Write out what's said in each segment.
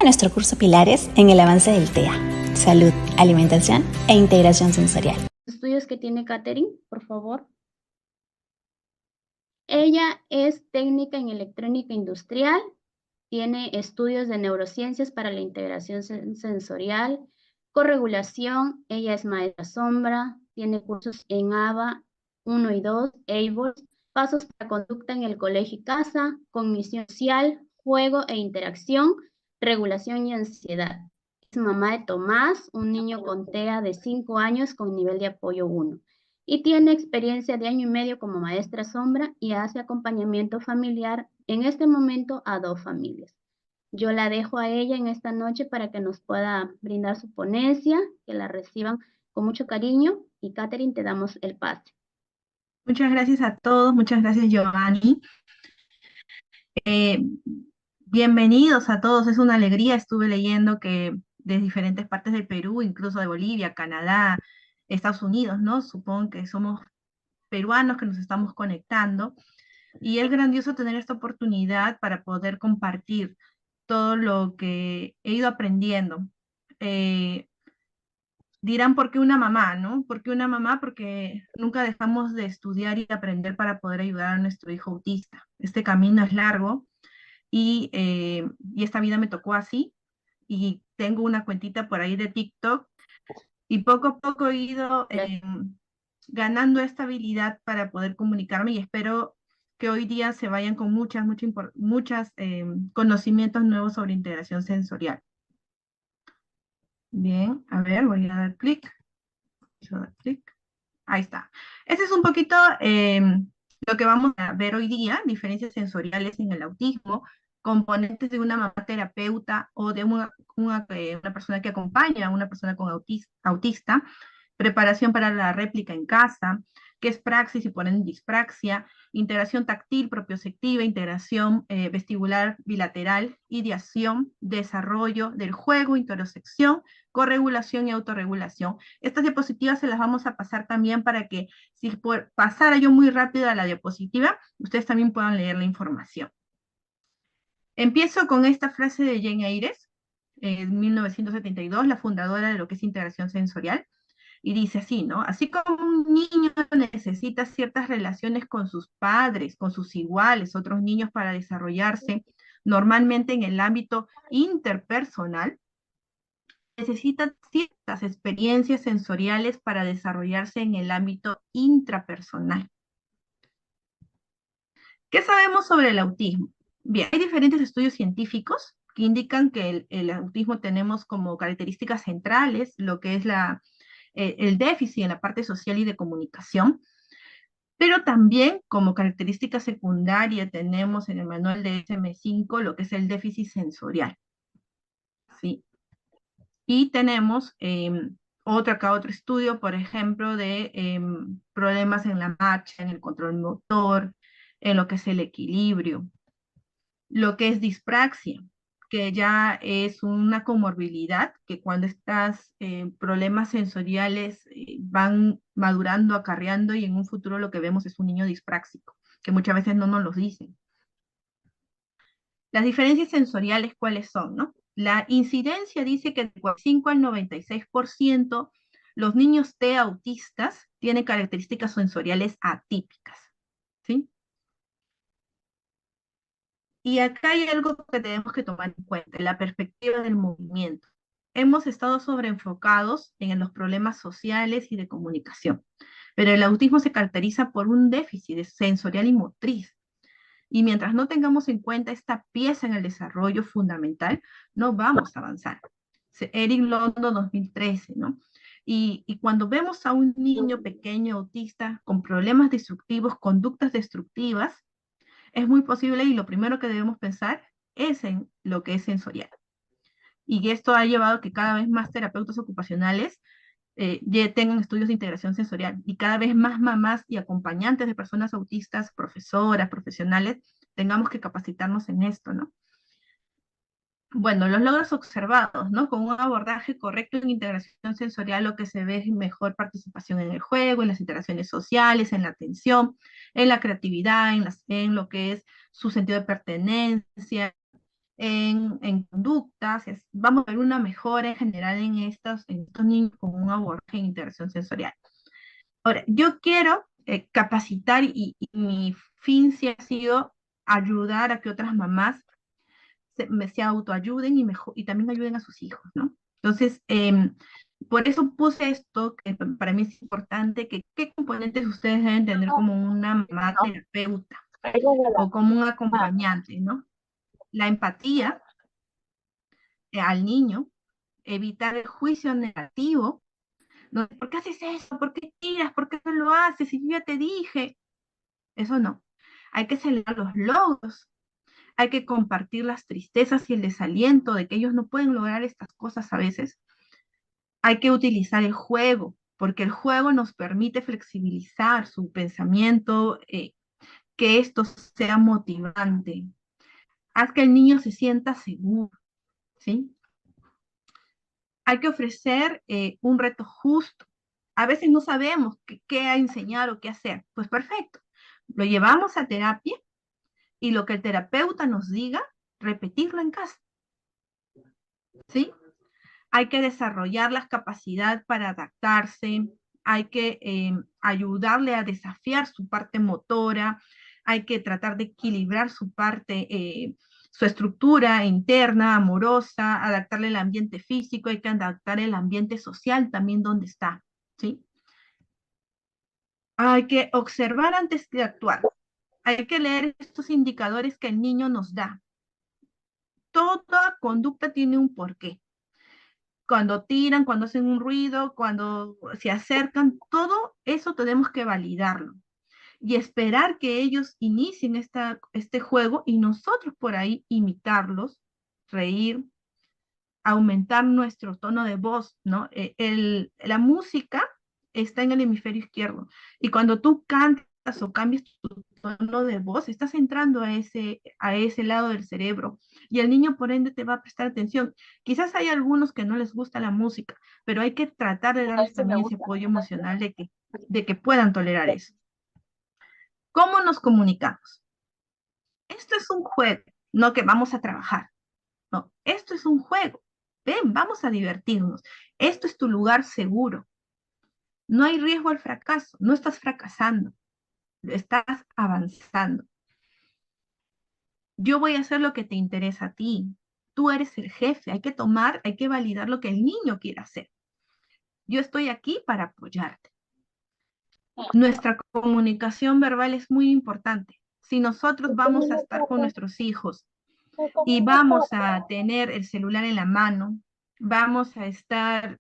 Nuestro curso Pilares en el avance del TEA, salud, alimentación e integración sensorial. Estudios que tiene Katherine, por favor. Ella es técnica en electrónica industrial, tiene estudios de neurociencias para la integración sensorial, corregulación, ella es maestra sombra, tiene cursos en ABA 1 y 2, ABLES, pasos para conducta en el colegio y casa, cognición social, juego e interacción, regulación y ansiedad. Es mamá de Tomás, un niño con TEA de 5 años con nivel de apoyo 1. Y tiene experiencia de 1 año y medio como maestra sombra y hace acompañamiento familiar en este momento a 2 familias. Yo la dejo a ella en esta noche para que nos pueda brindar su ponencia, que la reciban con mucho cariño y Katherine, te damos el pase. Muchas gracias a todos, muchas gracias Giovanni. Eh, Bienvenidos a todos, es una alegría, estuve leyendo que de diferentes partes del Perú, incluso de Bolivia, Canadá, Estados Unidos, ¿no? Supongo que somos peruanos que nos estamos conectando y es grandioso tener esta oportunidad para poder compartir todo lo que he ido aprendiendo. Eh, Dirán, ¿por qué una mamá, no? ¿Por qué una mamá? Porque nunca dejamos de estudiar y aprender para poder ayudar a nuestro hijo autista. Este camino es largo y esta vida me tocó así. Y tengo una cuentita por ahí de TikTok y poco a poco he ido ganando esta habilidad para poder comunicarme y espero que hoy día se vayan con muchas conocimientos nuevos sobre integración sensorial. Bien, a ver, voy a dar clic. Ahí está. Este es un poquito lo que vamos a ver hoy día, diferencias sensoriales en el autismo, componentes de una mamá terapeuta o de una persona que acompaña a una persona con autista, preparación para la réplica en casa, qué es praxis y ponen dispraxia, integración táctil, propioceptiva, integración vestibular bilateral, ideación, desarrollo del juego, interocepción, corregulación y autorregulación. Estas diapositivas se las vamos a pasar también para que si pasara yo muy rápido a la diapositiva, ustedes también puedan leer la información. Empiezo con esta frase de Jane Ayres, en 1972, la fundadora de lo que es integración sensorial, y dice así, ¿no? Así como un niño necesita ciertas relaciones con sus padres, con sus iguales, otros niños para desarrollarse normalmente en el ámbito interpersonal, necesita ciertas experiencias sensoriales para desarrollarse en el ámbito intrapersonal. ¿Qué sabemos sobre el autismo? Bien, hay diferentes estudios científicos que indican que el autismo tenemos como características centrales lo que es el déficit en la parte social y de comunicación, pero también como característica secundaria tenemos en el manual de DSM-5 lo que es el déficit sensorial, ¿sí? Y tenemos otro estudio, por ejemplo, de problemas en la marcha, en el control motor, en lo que es el equilibrio, lo que es dispraxia, que ya es una comorbilidad, que cuando estas problemas sensoriales van madurando, acarreando, y en un futuro lo que vemos es un niño dispráxico, que muchas veces no nos lo dicen. Las diferencias sensoriales, ¿cuáles son, no? La incidencia dice que del 5 al 96% los niños T autistas tienen características sensoriales atípicas, ¿sí? Y acá hay algo que tenemos que tomar en cuenta, la perspectiva del movimiento. Hemos estado sobreenfocados en los problemas sociales y de comunicación, pero el autismo se caracteriza por un déficit sensorial y motriz. Y mientras no tengamos en cuenta esta pieza en el desarrollo fundamental, no vamos a avanzar. Eric Londo 2013, ¿no? Y cuando vemos a un niño pequeño autista con problemas destructivos, conductas destructivas, es muy posible y lo primero que debemos pensar es en lo que es sensorial. Y esto ha llevado a que cada vez más terapeutas ocupacionales ya tengan estudios de integración sensorial y cada vez más mamás y acompañantes de personas autistas, profesoras, profesionales, tengamos que capacitarnos en esto, ¿no? Bueno, los logros observados, ¿no? Con un abordaje correcto en integración sensorial, lo que se ve es mejor participación en el juego, en las interacciones sociales, en la atención, en la creatividad, en lo que es su sentido de pertenencia, en conductas, vamos a ver una mejora en general en estos niños con un abordaje en integración sensorial. Ahora, yo quiero capacitar y mi fin sí ha sido ayudar a que otras mamás se autoayuden y también ayuden a sus hijos, ¿no? Entonces, por eso puse esto, que para mí es importante, que qué componentes ustedes deben tener como una mamá terapeuta o como un acompañante, ¿no? La empatía al niño, evitar el juicio negativo, ¿no? ¿Por qué haces eso? ¿Por qué tiras? ¿Por qué no lo haces? Y yo ya te dije. Eso no. Hay que celebrar los logros, hay que compartir las tristezas y el desaliento de que ellos no pueden lograr estas cosas a veces. Hay que utilizar el juego, porque el juego nos permite flexibilizar su pensamiento, que esto sea motivante. Haz que el niño se sienta seguro, ¿sí? Hay que ofrecer un reto justo. A veces no sabemos qué enseñar o qué hacer. Pues perfecto. Lo llevamos a terapia y lo que el terapeuta nos diga, repetirlo en casa. ¿Sí? Hay que desarrollar la capacidad para adaptarse, hay que ayudarle a desafiar su parte motora, hay que tratar de equilibrar su parte, su estructura interna, amorosa, adaptarle el ambiente físico, hay que adaptar el ambiente social también donde está, ¿sí? Hay que observar antes de actuar, hay que leer estos indicadores que el niño nos da. Toda conducta tiene un porqué. Cuando tiran, cuando hacen un ruido, cuando se acercan, todo eso tenemos que validarlo y esperar que ellos inicien este juego y nosotros por ahí imitarlos, reír, aumentar nuestro tono de voz, ¿no? La música está en el hemisferio izquierdo y cuando tú cantas o cambias tu tono de voz, estás entrando a ese lado del cerebro y el niño por ende te va a prestar atención. Quizás hay algunos que no les gusta la música, pero hay que tratar de darles también ese apoyo emocional de que puedan tolerar eso. ¿Cómo nos comunicamos? Esto es un juego, no que vamos a trabajar. No, esto es un juego. Ven, vamos a divertirnos. Esto es tu lugar seguro. No hay riesgo al fracaso. No estás fracasando. Estás avanzando. Yo voy a hacer lo que te interesa a ti. Tú eres el jefe. Hay que validar lo que el niño quiere hacer. Yo estoy aquí para apoyarte. Nuestra comunicación verbal es muy importante. Si nosotros vamos a estar con nuestros hijos y vamos a tener el celular en la mano, vamos a estar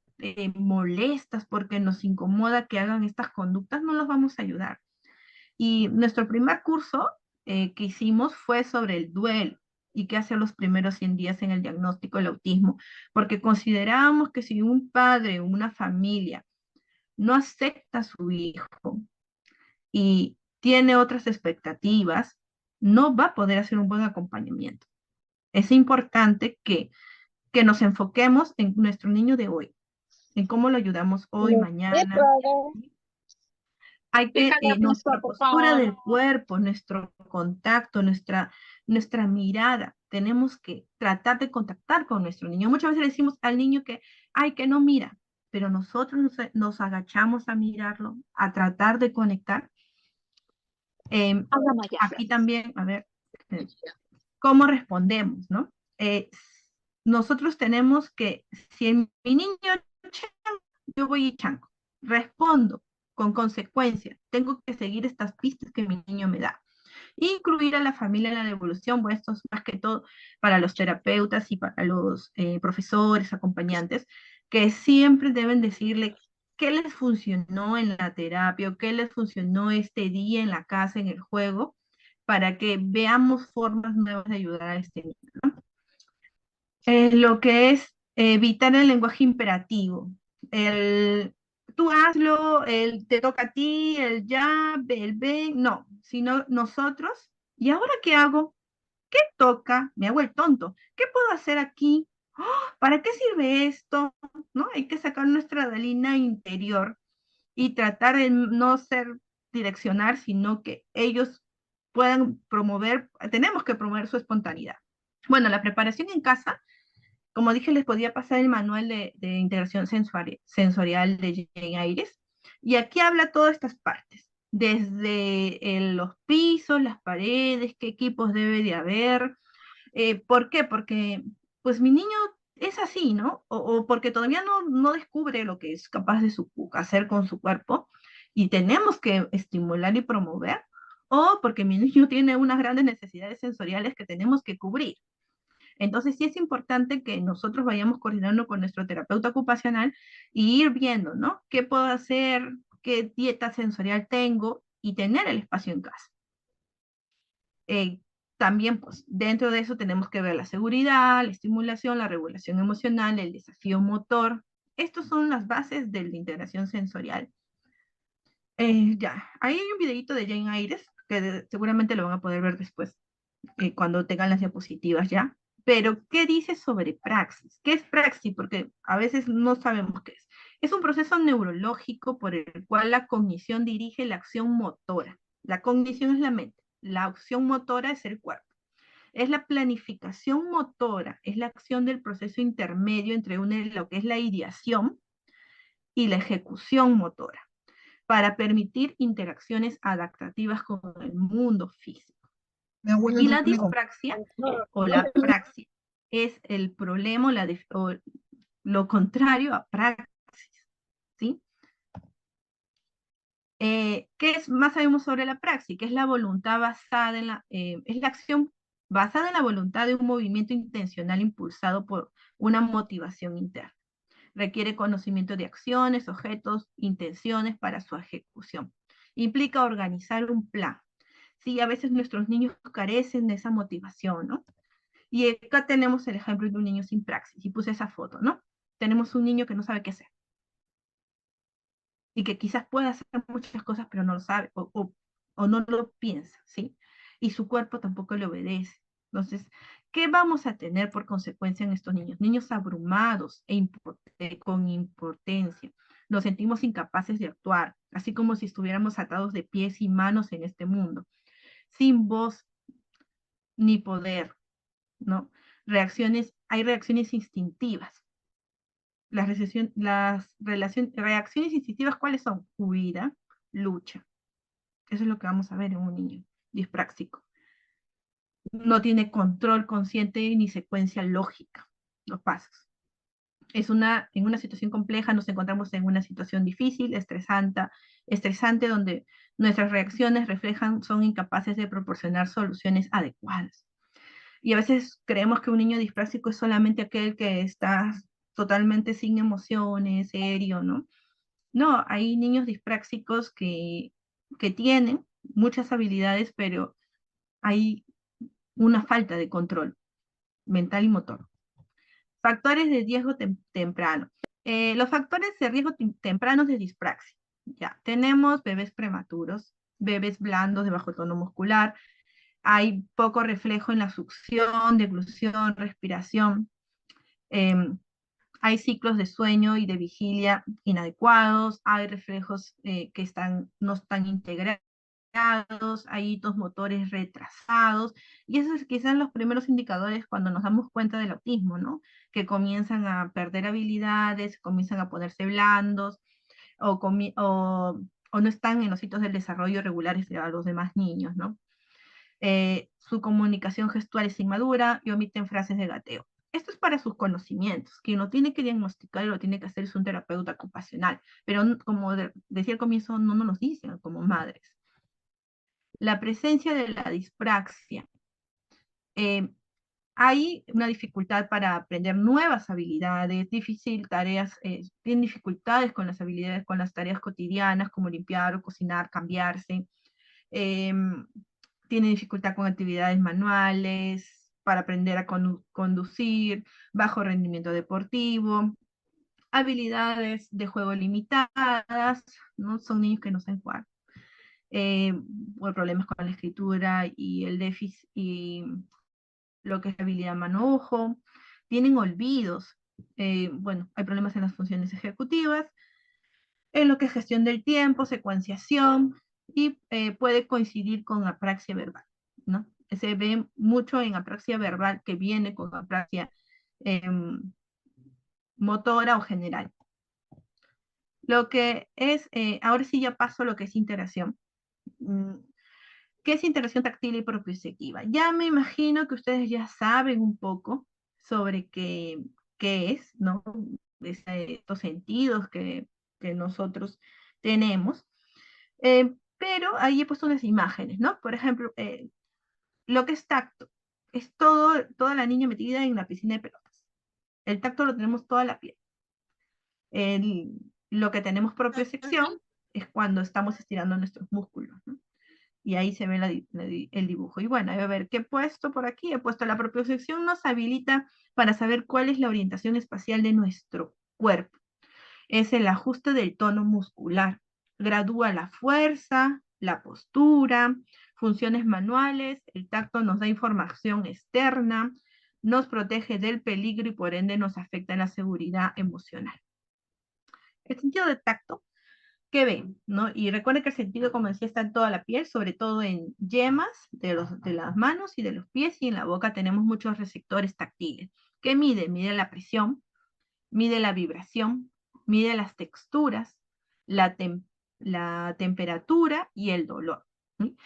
molestas porque nos incomoda que hagan estas conductas, no los vamos a ayudar. Y nuestro primer curso que hicimos fue sobre el duelo y qué hacer los primeros 100 días en el diagnóstico del autismo, porque considerábamos que si un padre o una familia no acepta a su hijo y tiene otras expectativas, no va a poder hacer un buen acompañamiento. Es importante que nos enfoquemos en nuestro niño de hoy, en cómo lo ayudamos hoy, mañana. Hay que, nuestra postura del cuerpo, nuestro contacto, nuestra mirada, tenemos que tratar de contactar con nuestro niño. Muchas veces le decimos al niño que no mira, pero nosotros nos agachamos a mirarlo, a tratar de conectar. Aquí también, a ver, ¿cómo respondemos, no? Nosotros tenemos que, si mi niño chango, yo voy y chango. Respondo con consecuencia. Tengo que seguir estas pistas que mi niño me da. Incluir a la familia en la devolución, bueno, esto es más que todo para los terapeutas y para los profesores, acompañantes, que siempre deben decirle qué les funcionó en la terapia o qué les funcionó este día en la casa, en el juego, para que veamos formas nuevas de ayudar a este niño, ¿no? Lo que es evitar el lenguaje imperativo. Tú hazlo, te toca a ti, el ya, el ven, no, sino nosotros. ¿Y ahora qué hago? ¿Qué toca? Me hago el tonto. ¿Qué puedo hacer aquí? ¡Oh! ¿Para qué sirve esto? ¿No? Hay que sacar nuestra Adalina interior y tratar de no ser direccionar, sino que ellos puedan promover, tenemos que promover su espontaneidad. Bueno, la preparación en casa, como dije, les podía pasar el manual de integración sensorial de Jane Ayres, y aquí habla todas estas partes, desde los pisos, las paredes, qué equipos debe de haber. ¿Por qué? Porque pues mi niño es así, ¿no? O porque todavía no descubre lo que es capaz de hacer con su cuerpo y tenemos que estimular y promover, o porque mi niño tiene unas grandes necesidades sensoriales que tenemos que cubrir. Entonces sí es importante que nosotros vayamos coordinando con nuestro terapeuta ocupacional y ir viendo, ¿no? ¿Qué puedo hacer? ¿Qué dieta sensorial tengo? Y tener el espacio en casa. Eh, También, pues, dentro de eso tenemos que ver la seguridad, la estimulación, la regulación emocional, el desafío motor. Estos son las bases de la integración sensorial. Ya, ahí hay un videito de Jane Ayres, que seguramente lo van a poder ver después, cuando tengan las diapositivas ya. Pero, ¿qué dice sobre praxis? ¿Qué es praxis? Porque a veces no sabemos qué es. Es un proceso neurológico por el cual la cognición dirige la acción motora. La cognición es la mente, la acción motora es el cuerpo. Es la planificación motora, es la acción del proceso intermedio entre lo que es la ideación y la ejecución motora, para permitir interacciones adaptativas con el mundo físico. Y la dispraxia o la praxia es el problema o lo contrario a praxis, ¿sí? ¿Qué es, más sabemos sobre la praxis? Que es la voluntad basada en es la acción basada en la voluntad de un movimiento intencional impulsado por una motivación interna. Requiere conocimiento de acciones, objetos, intenciones para su ejecución. Implica organizar un plan. Sí, a veces nuestros niños carecen de esa motivación, ¿no? Y acá tenemos el ejemplo de un niño sin praxis, y puse esa foto, ¿no? Tenemos un niño que no sabe qué hacer, y que quizás pueda hacer muchas cosas, pero no lo sabe, o no lo piensa, ¿sí? Y su cuerpo tampoco le obedece. Entonces, ¿qué vamos a tener por consecuencia en estos niños? Niños abrumados con impotencia. Nos sentimos incapaces de actuar, así como si estuviéramos atados de pies y manos en este mundo, sin voz ni poder, ¿no? Hay reacciones instintivas. Reacciones instintivas, ¿cuáles son? Huida, lucha. Eso es lo que vamos a ver en un niño dispráxico. No tiene control consciente ni secuencia lógica, los pasos. En una situación compleja, nos encontramos en una situación difícil, estresante, donde nuestras reacciones son incapaces de proporcionar soluciones adecuadas. Y a veces creemos que un niño dispráxico es solamente aquel que está totalmente sin emociones, serio, ¿no? No, hay niños dispráxicos que tienen muchas habilidades, pero hay una falta de control mental y motor. Factores de riesgo temprano. Los factores de riesgo tempranos de dispraxia. Ya, tenemos bebés prematuros, bebés blandos de bajo tono muscular, hay poco reflejo en la succión, deglución, respiración, hay ciclos de sueño y de vigilia inadecuados, hay reflejos que no están integrados, hay hitos motores retrasados, y esos quizás los primeros indicadores cuando nos damos cuenta del autismo, ¿no? Que comienzan a perder habilidades, comienzan a ponerse blandos, o no están en los hitos del desarrollo regulares de los demás niños, ¿no? Su comunicación gestual es inmadura y omiten frases de gateo. Esto es para sus conocimientos. Quien lo tiene que diagnosticar y lo tiene que hacer es un terapeuta ocupacional, pero como decía al comienzo, no nos dicen como madres. La presencia de la dispraxia. Hay una dificultad para aprender nuevas habilidades, tienen dificultades con las habilidades, con las tareas cotidianas, como limpiar o cocinar, cambiarse. Tiene dificultad con actividades manuales, para aprender a conducir, bajo rendimiento deportivo, habilidades de juego limitadas, ¿no? Son niños que no saben jugar, por problemas con la escritura y el déficit, y lo que es habilidad mano-ojo, tienen olvidos, bueno, hay problemas en las funciones ejecutivas, en lo que es gestión del tiempo, secuenciación, y puede coincidir con apraxia verbal, ¿no? se ve mucho en apraxia verbal que viene con apraxia motora o general. Lo que es, ahora sí ya paso a lo que es interacción. ¿Qué es interacción táctil y proprioceptiva? Ya me imagino que ustedes ya saben un poco sobre qué es, ¿no? Estos sentidos que nosotros tenemos. Pero ahí he puesto unas imágenes, ¿no? Por ejemplo, lo que es tacto, es toda la niña metida en la piscina de pelotas. El tacto lo tenemos toda la piel. Lo que tenemos propiocepción es cuando estamos estirando nuestros músculos, ¿no? Y ahí se ve el dibujo. Y bueno, a ver, ¿qué he puesto por aquí? He puesto la propiocepción nos habilita para saber cuál es la orientación espacial de nuestro cuerpo. Es el ajuste del tono muscular. Gradúa la fuerza, la postura, funciones manuales, el tacto nos da información externa, nos protege del peligro y por ende nos afecta en la seguridad emocional. El sentido de tacto, ¿qué ven? ¿No? Y recuerden que el sentido, como decía, está en toda la piel, sobre todo en yemas de las manos y de los pies, y en la boca tenemos muchos receptores táctiles. ¿Qué mide? Mide la presión, mide la vibración, mide las texturas, la temperatura y el dolor. ¿Sí?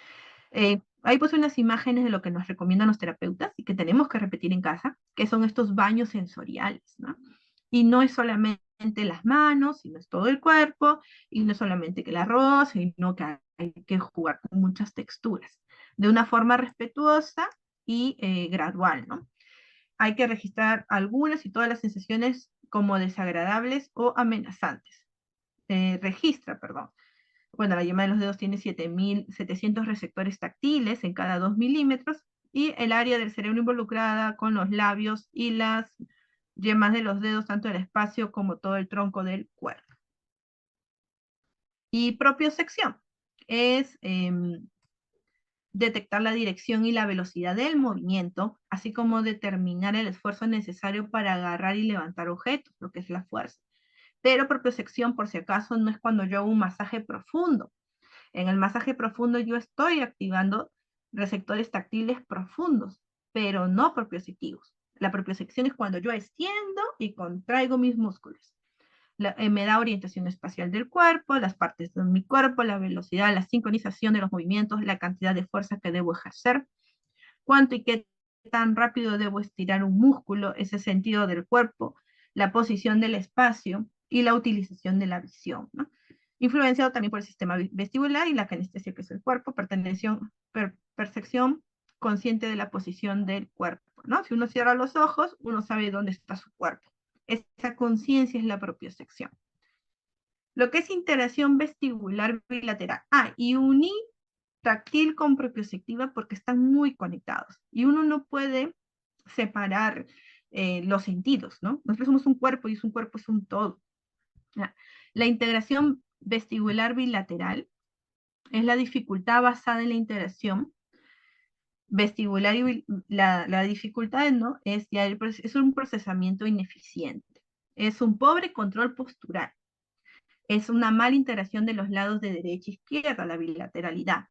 Ahí puse unas imágenes de lo que nos recomiendan los terapeutas y que tenemos que repetir en casa, que son estos baños sensoriales, ¿no? Y no es solamente las manos, sino es todo el cuerpo, y no es solamente que el arroz, sino que hay que jugar con muchas texturas, de una forma respetuosa y gradual, ¿no? Hay que registrar algunas y todas las sensaciones como desagradables o amenazantes. Registra, perdón. Bueno, la yema de los dedos tiene 7.700 receptores táctiles en cada 2 milímetros y el área del cerebro involucrada con los labios y las yemas de los dedos, tanto el espacio como todo el tronco del cuerpo. Y propiocepción es detectar la dirección y la velocidad del movimiento, así como determinar el esfuerzo necesario para agarrar y levantar objetos, lo que es la fuerza. Pero propiocepción, por si acaso, no es cuando yo hago un masaje profundo. En el masaje profundo yo estoy activando receptores táctiles profundos, pero no propioceptivos. La propiocepción es cuando yo extiendo y contraigo mis músculos. Me da orientación espacial del cuerpo, las partes de mi cuerpo, la velocidad, la sincronización de los movimientos, la cantidad de fuerza que debo ejercer, cuánto y qué tan rápido debo estirar un músculo, ese sentido del cuerpo, la posición del espacio y la utilización de la visión, ¿no? Influenciado también por el sistema vestibular y la kinestesia, que es el cuerpo, percepción consciente de la posición del cuerpo, ¿no? Si uno cierra los ojos, uno sabe dónde está su cuerpo. Esa conciencia es la propiocepción. Lo que es interacción vestibular bilateral. Y uní táctil con propioceptiva porque están muy conectados. Y uno no puede separar los sentidos, ¿no? Nosotros somos un cuerpo y un cuerpo es un todo. La integración vestibular bilateral es la dificultad basada en la interacción vestibular y la dificultad, ¿no? Es un procesamiento ineficiente. Es un pobre control postural. Es una mala integración de los lados de derecha e izquierda, la bilateralidad.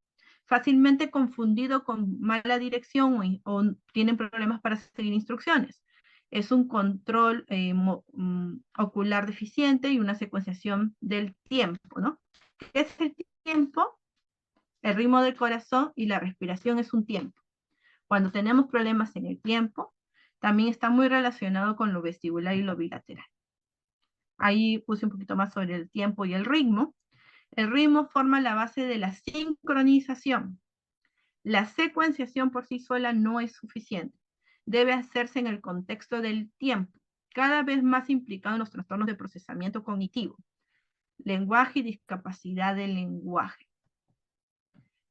Fácilmente confundido con mala dirección o tienen problemas para seguir instrucciones. Es un control ocular deficiente y una secuenciación del tiempo, ¿no? ¿Qué es el tiempo? El ritmo del corazón y la respiración es un tiempo. Cuando tenemos problemas en el tiempo, también está muy relacionado con lo vestibular y lo bilateral. Ahí puse un poquito más sobre el tiempo y el ritmo. El ritmo forma la base de la sincronización. La secuenciación por sí sola no es suficiente. Debe hacerse en el contexto del tiempo, cada vez más implicado en los trastornos de procesamiento cognitivo, lenguaje y discapacidad del lenguaje.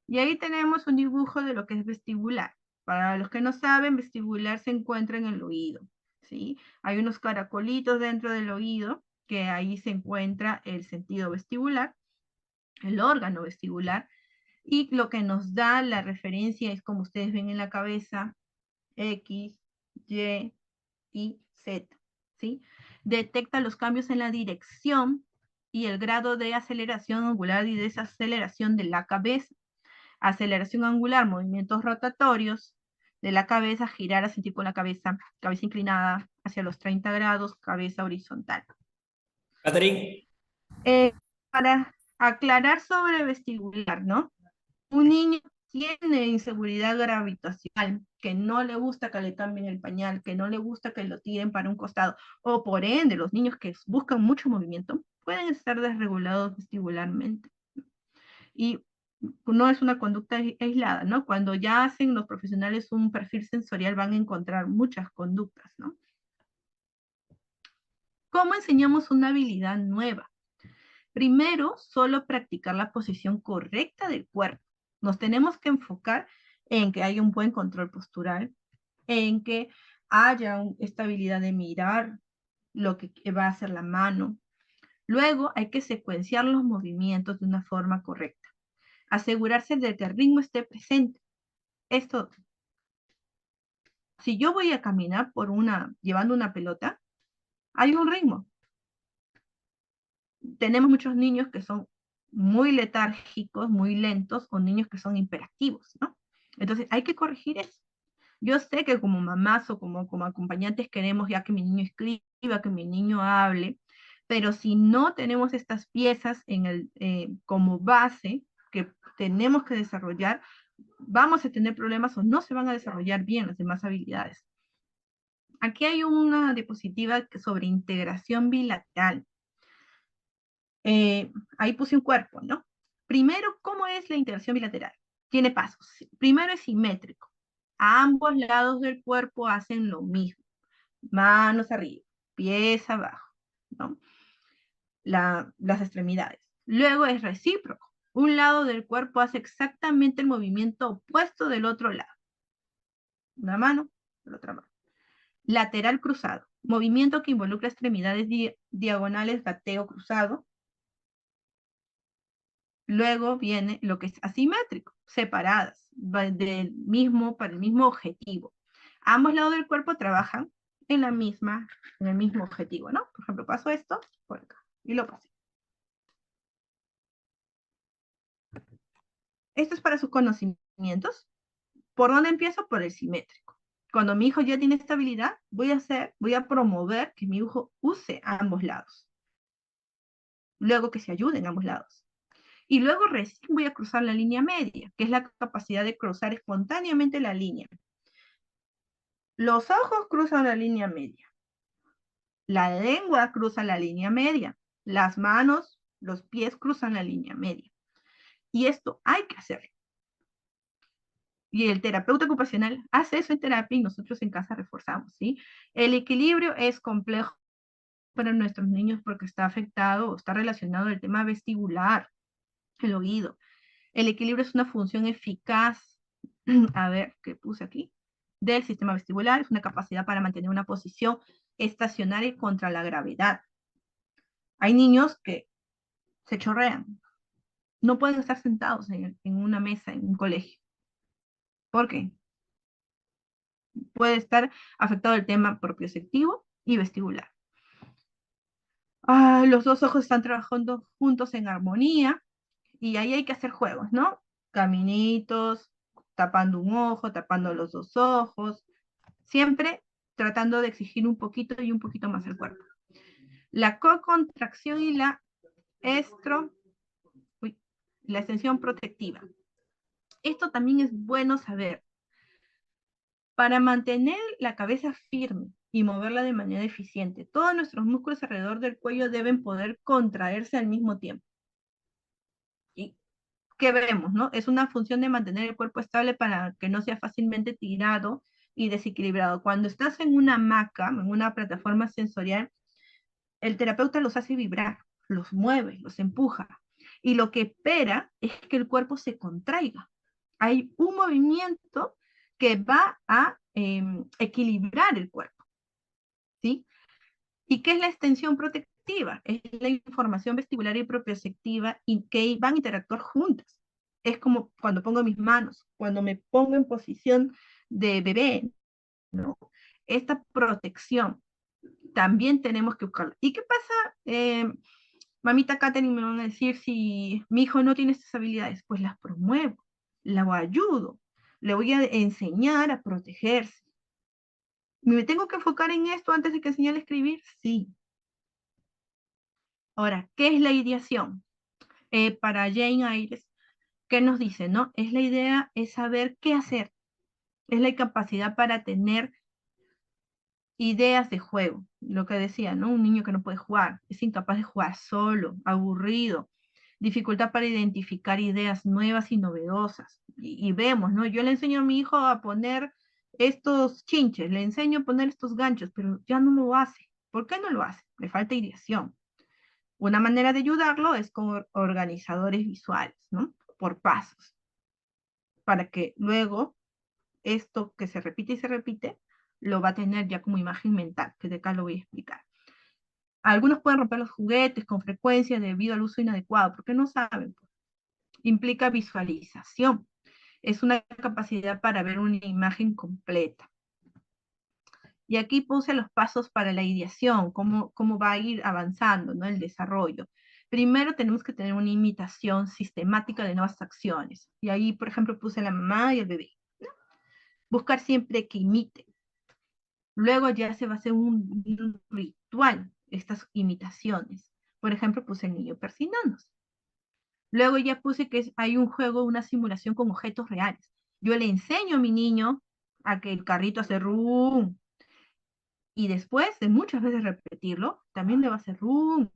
Y ahí tenemos un dibujo de lo que es vestibular. Para los que no saben, vestibular se encuentra en el oído, ¿sí? Hay unos caracolitos dentro del oído, que ahí se encuentra el sentido vestibular, el órgano vestibular, y lo que nos da la referencia es como ustedes ven en la cabeza, X, Y y Z, ¿sí? Detecta los cambios en la dirección y el grado de aceleración angular y desaceleración de la cabeza. Aceleración angular, movimientos rotatorios de la cabeza, girar, a sentir con la cabeza, cabeza inclinada hacia los 30 grados, cabeza horizontal. Catherine, Para aclarar sobre vestibular, ¿no? Un niño tiene inseguridad gravitacional, que no le gusta que le cambien el pañal, que no le gusta que lo tiren para un costado, o por ende, los niños que buscan mucho movimiento pueden estar desregulados vestibularmente. Y no es una conducta aislada, ¿no? Cuando ya hacen los profesionales un perfil sensorial van a encontrar muchas conductas, ¿no? ¿Cómo enseñamos una habilidad nueva? Primero, solo practicar la posición correcta del cuerpo. Nos tenemos que enfocar en que haya un buen control postural, en que haya estabilidad de mirar lo que va a hacer la mano. Luego hay que secuenciar los movimientos de una forma correcta. Asegurarse de que el ritmo esté presente. Esto, si yo voy a caminar llevando una pelota, hay un ritmo. Tenemos muchos niños que son muy letárgicos, muy lentos, o niños que son hiperactivos, ¿no? Entonces hay que corregir eso. Yo sé que como mamás o como acompañantes queremos ya que mi niño escriba, que mi niño hable, pero si no tenemos estas piezas como base que tenemos que desarrollar, vamos a tener problemas o no se van a desarrollar bien las demás habilidades. Aquí hay una diapositiva sobre integración bilateral. Ahí puse un cuerpo, ¿no? Primero, ¿cómo es la integración bilateral? Tiene pasos. Primero es simétrico. A ambos lados del cuerpo hacen lo mismo. Manos arriba, pies abajo, ¿no? Las extremidades. Luego es recíproco. Un lado del cuerpo hace exactamente el movimiento opuesto del otro lado. Una mano, la otra mano. Lateral cruzado. Movimiento que involucra extremidades diagonales, gateo cruzado. Luego viene lo que es asimétrico, separadas, para el mismo objetivo. Ambos lados del cuerpo trabajan en el mismo objetivo, ¿no? Por ejemplo, paso esto por acá y lo pasé. Esto es para sus conocimientos. ¿Por dónde empiezo? Por el simétrico. Cuando mi hijo ya tiene esta habilidad, voy a promover que mi hijo use ambos lados. Luego que se ayuden ambos lados. Y luego recién voy a cruzar la línea media, que es la capacidad de cruzar espontáneamente la línea. Los ojos cruzan la línea media. La lengua cruza la línea media. Las manos, los pies cruzan la línea media. Y esto hay que hacerlo. Y el terapeuta ocupacional hace eso en terapia y nosotros en casa reforzamos, ¿sí? El equilibrio es complejo para nuestros niños porque está afectado o está relacionado al tema vestibular, el oído. El equilibrio es una función eficaz, a ver, ¿qué puse aquí? Del sistema vestibular, es una capacidad para mantener una posición estacionaria contra la gravedad. Hay niños que se chorrean, no pueden estar sentados en una mesa en un colegio. ¿Por qué? Puede estar afectado el tema propioceptivo y vestibular. Los dos ojos están trabajando juntos en armonía y ahí hay que hacer juegos, ¿no? Caminitos, tapando un ojo, tapando los dos ojos, siempre tratando de exigir un poquito y un poquito más el cuerpo. La cocontracción y la extensión protectiva. Esto también es bueno saber. Para mantener la cabeza firme y moverla de manera eficiente, todos nuestros músculos alrededor del cuello deben poder contraerse al mismo tiempo. ¿Y qué vemos, no? Es una función de mantener el cuerpo estable para que no sea fácilmente tirado y desequilibrado. Cuando estás en una hamaca, en una plataforma sensorial, el terapeuta los hace vibrar, los mueve, los empuja. Y lo que espera es que el cuerpo se contraiga. Hay un movimiento que va a equilibrar el cuerpo, ¿sí? ¿Y qué es la extensión protectiva? Es la información vestibular y propioceptiva y que van a interactuar juntas. Es como cuando pongo mis manos, cuando me pongo en posición de bebé, ¿no? Esta protección también tenemos que buscarla. ¿Y qué pasa? Mamita Katherine me van a decir si mi hijo no tiene estas habilidades, pues las promuevo. la ayudo, le voy a enseñar a protegerse. ¿Me tengo que enfocar en esto antes de que enseñarle a escribir? Sí. Ahora, ¿qué es la ideación? Para Jane Ayres, ¿qué nos dice, no? Es la idea, es saber qué hacer. Es la capacidad para tener ideas de juego. Lo que decía, ¿no? Un niño que no puede jugar, es incapaz de jugar solo, aburrido, dificultad para identificar ideas nuevas y novedosas. Y vemos, ¿no? Yo le enseño a mi hijo a poner estos chinches, le enseño a poner estos ganchos, pero ya no lo hace. ¿Por qué no lo hace? Le falta ideación. Una manera de ayudarlo es con organizadores visuales, ¿no? Por pasos, para que luego esto que se repite y se repite, lo va a tener ya como imagen mental, que de acá lo voy a explicar. Algunos pueden romper los juguetes con frecuencia debido al uso inadecuado, porque no saben. Implica visualización. Es una capacidad para ver una imagen completa. Y aquí puse los pasos para la ideación, cómo va a ir avanzando, ¿no? El desarrollo. Primero tenemos que tener una imitación sistemática de nuevas acciones. Y ahí, por ejemplo, puse la mamá y el bebé. Buscar siempre que imite. Luego ya se va a hacer un ritual, estas imitaciones. Por ejemplo, puse el niño persinándose. Luego ya puse que hay un juego, una simulación con objetos reales. Yo le enseño a mi niño a que el carrito hace rum. Y después de muchas veces repetirlo, también le va a hacer rum.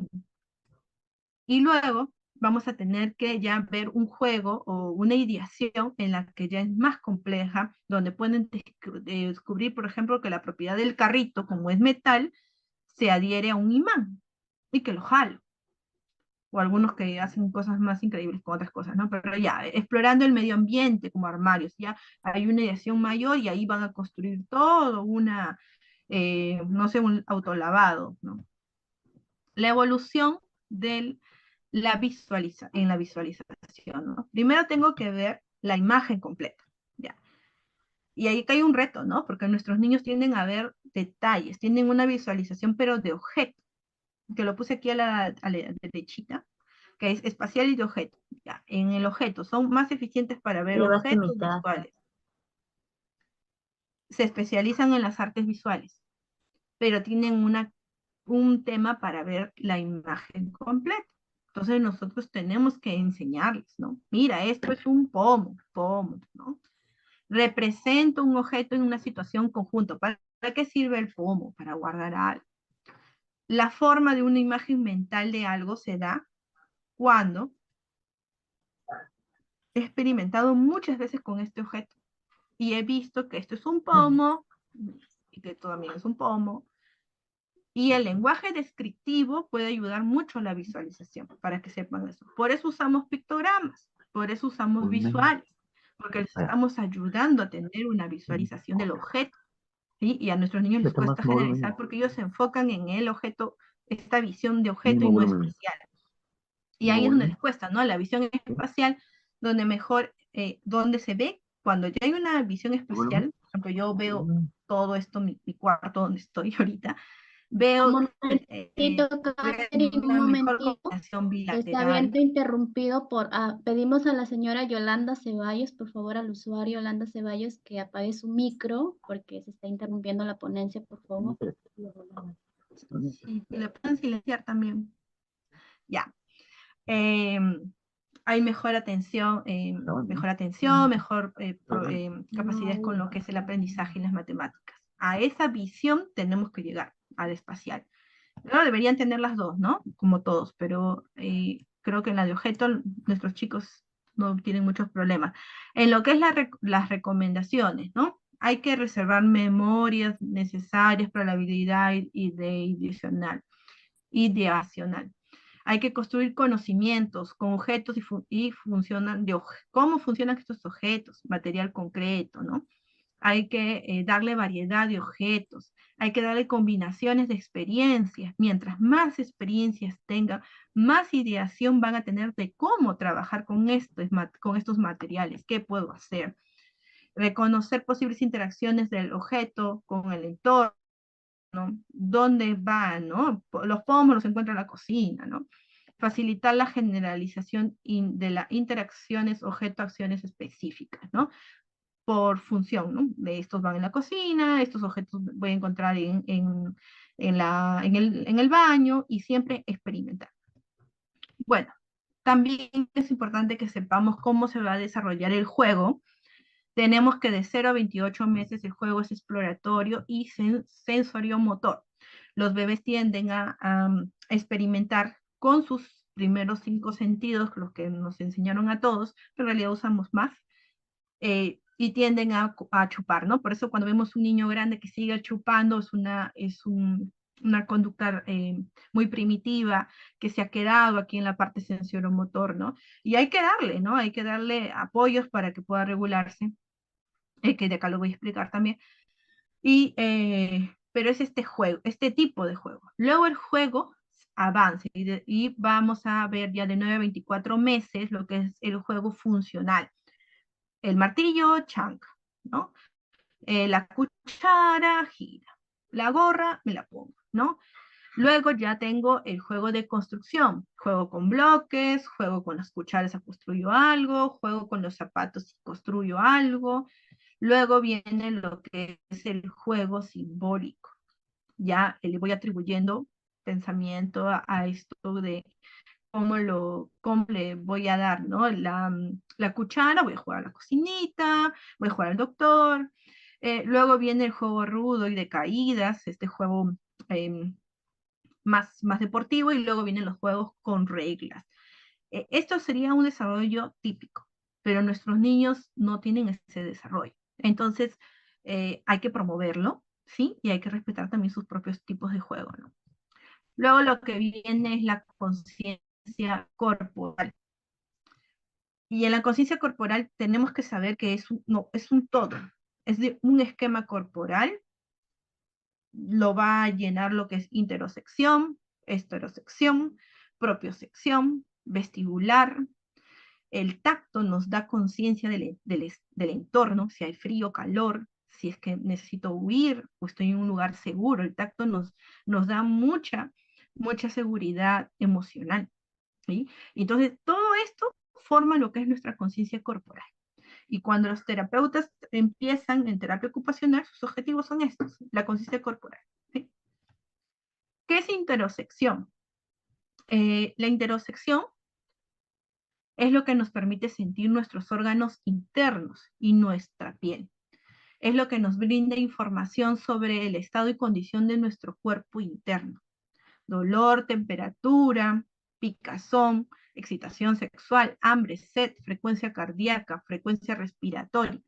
Y luego vamos a tener que ya ver un juego o una ideación en la que ya es más compleja, donde pueden descubrir, por ejemplo, que la propiedad del carrito, como es metal, se adhiere a un imán y que lo jalo. O algunos que hacen cosas más increíbles con otras cosas, ¿no? Pero ya, explorando el medio ambiente como armarios, ya hay una ideación mayor y ahí van a construir todo una, no sé, un autolavado, ¿no? La evolución de en la visualización, ¿no? Primero tengo que ver la imagen completa, ¿ya? Y ahí hay un reto, ¿no? Porque nuestros niños tienden a ver detalles, tienen una visualización, pero de objeto, que lo puse aquí a la derechita, que es espacial y de objeto. Ya, en el objeto, son más eficientes para ver Le vas a objetos imitar. visuales. Se especializan en las artes visuales, pero tienen un tema para ver la imagen completa. Entonces nosotros tenemos que enseñarles, ¿no? Mira, esto es un pomo, ¿no? Representa un objeto en una situación conjunta. ¿Para qué sirve el pomo? Para guardar algo. La forma de una imagen mental de algo se da cuando he experimentado muchas veces con este objeto y he visto que esto es un pomo y que esto también es un pomo. Y el lenguaje descriptivo puede ayudar mucho a la visualización, para que sepan eso. Por eso usamos pictogramas, por eso usamos visuales, porque les estamos ayudando a tener una visualización del objeto. ¿Sí? Y a nuestros niños les cuesta generalizar porque ellos se enfocan en el objeto, esta visión de objeto y no espacial. Y ahí es donde les cuesta, ¿no? La visión espacial, donde mejor, donde se ve, cuando ya hay una visión espacial, por ejemplo, yo veo todo esto, mi cuarto donde estoy ahorita, veo Un momentito, Catherine, un una mejor momentito. comunicación Está bien bilateral. interrumpido por... pedimos a la señora Yolanda Ceballos, por favor, al usuario Yolanda Ceballos, que apague su micro, porque se está interrumpiendo la ponencia, por favor. Sí, y le pueden silenciar también. Ya. Hay mejor atención, mejor capacidades con lo que es el aprendizaje y las matemáticas. A esa visión tenemos que llegar, al espacial. Claro, deberían tener las dos, ¿no? Como todos, pero creo que en la de objeto nuestros chicos no tienen muchos problemas. En lo que es las recomendaciones, ¿no? Hay que reservar memorias necesarias para la habilidad ideacional. Hay que construir conocimientos con objetos y funcionan cómo funcionan estos objetos, material concreto, ¿no? Hay que darle variedad de objetos, hay que darle combinaciones de experiencias. Mientras más experiencias tengan, más ideación van a tener de cómo trabajar con estos materiales, qué puedo hacer. Reconocer posibles interacciones del objeto con el entorno, ¿no? ¿Dónde va, no? Los pomos los encuentran en la cocina, ¿no? facilitar la generalización de las interacciones objeto-acciones específicas, ¿no? Por función, ¿no? De estos van en la cocina, estos objetos voy a encontrar en el baño, y siempre experimentar. Bueno, también es importante que sepamos cómo se va a desarrollar el juego. Tenemos que de 0 a 28 meses el juego es exploratorio y sensorio-motor. Los bebés tienden a experimentar con sus primeros 5 sentidos, los que nos enseñaron a todos, pero en realidad usamos más, y tienden a chupar, ¿no? Por eso cuando vemos un niño grande que sigue chupando, una conducta muy primitiva que se ha quedado aquí en la parte sensoromotor, ¿no? Y hay que darle, ¿no? Hay que darle apoyos para que pueda regularse, que de acá lo voy a explicar también. Pero es este juego, este tipo de juego. Luego el juego avanza y vamos a ver ya de 9 a 24 meses lo que es el juego funcional. El martillo, chanca, ¿no? La cuchara, gira. La gorra, me la pongo, ¿no? Luego ya tengo el juego de construcción. Juego con bloques, juego con las cucharas, construyo algo, juego con los zapatos y construyo algo. Luego viene lo que es el juego simbólico. Ya le voy atribuyendo pensamiento a esto de cómo le voy a dar, ¿no? La cuchara, voy a jugar a la cocinita, voy a jugar al doctor. Luego viene el juego rudo y de caídas, este juego más deportivo, y luego vienen los juegos con reglas. Esto sería un desarrollo típico, pero nuestros niños no tienen ese desarrollo. Entonces, hay que promoverlo, ¿sí? Y hay que respetar también sus propios tipos de juego, ¿no? Luego lo que viene es la conciencia corporal. Y en la conciencia corporal tenemos que saber que es un todo. Es de un esquema corporal, lo va a llenar lo que es interosección, esterosección, propiosección, vestibular. El tacto nos da conciencia del entorno, si hay frío, calor, si es que necesito huir o estoy en un lugar seguro. El tacto nos da mucha seguridad emocional, ¿sí? Entonces, todo esto forma lo que es nuestra conciencia corporal. Y cuando los terapeutas empiezan en terapia ocupacional, sus objetivos son estos, la conciencia corporal, ¿sí? ¿Qué es interosección? La interosección es lo que nos permite sentir nuestros órganos internos y nuestra piel. Es lo que nos brinda información sobre el estado y condición de nuestro cuerpo interno. Dolor, temperatura, picazón, excitación sexual, hambre, sed, frecuencia cardíaca, frecuencia respiratoria,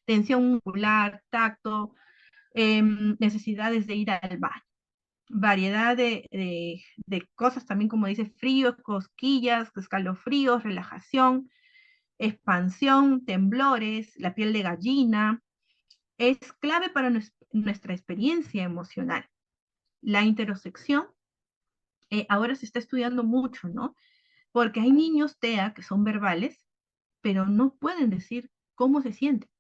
tensión muscular, tacto, necesidades de ir al baño. Variedad de cosas también, como dice, frío, cosquillas, escalofríos, relajación, expansión, temblores, la piel de gallina. Es clave para nuestra experiencia emocional. La interosección ahora se está estudiando mucho, ¿no? Porque hay niños TEA que son verbales, pero no pueden decir cómo se sienten,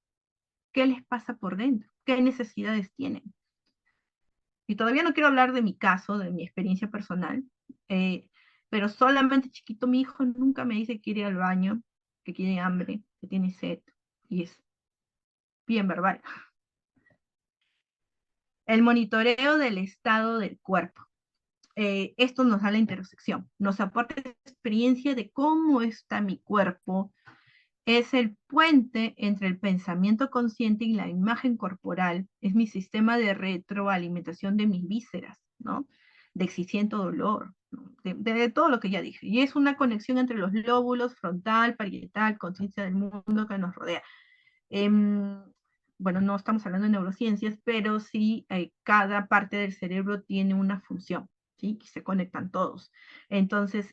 qué les pasa por dentro, qué necesidades tienen. Y todavía no quiero hablar de mi caso, de mi experiencia personal, pero solamente chiquito mi hijo nunca me dice que quiere ir al baño, que tiene hambre, que tiene sed, y es bien verbal. El monitoreo del estado del cuerpo. Esto nos da la intersección, nos aporta experiencia de cómo está mi cuerpo, es el puente entre el pensamiento consciente y la imagen corporal, es mi sistema de retroalimentación de mis vísceras, ¿no? De si siento dolor, ¿no? de todo lo que ya dije. Y es una conexión entre los lóbulos, frontal, parietal, conciencia del mundo que nos rodea. Bueno, no estamos hablando de neurociencias, pero sí cada parte del cerebro tiene una función, ¿sí? Se conectan todos. Entonces,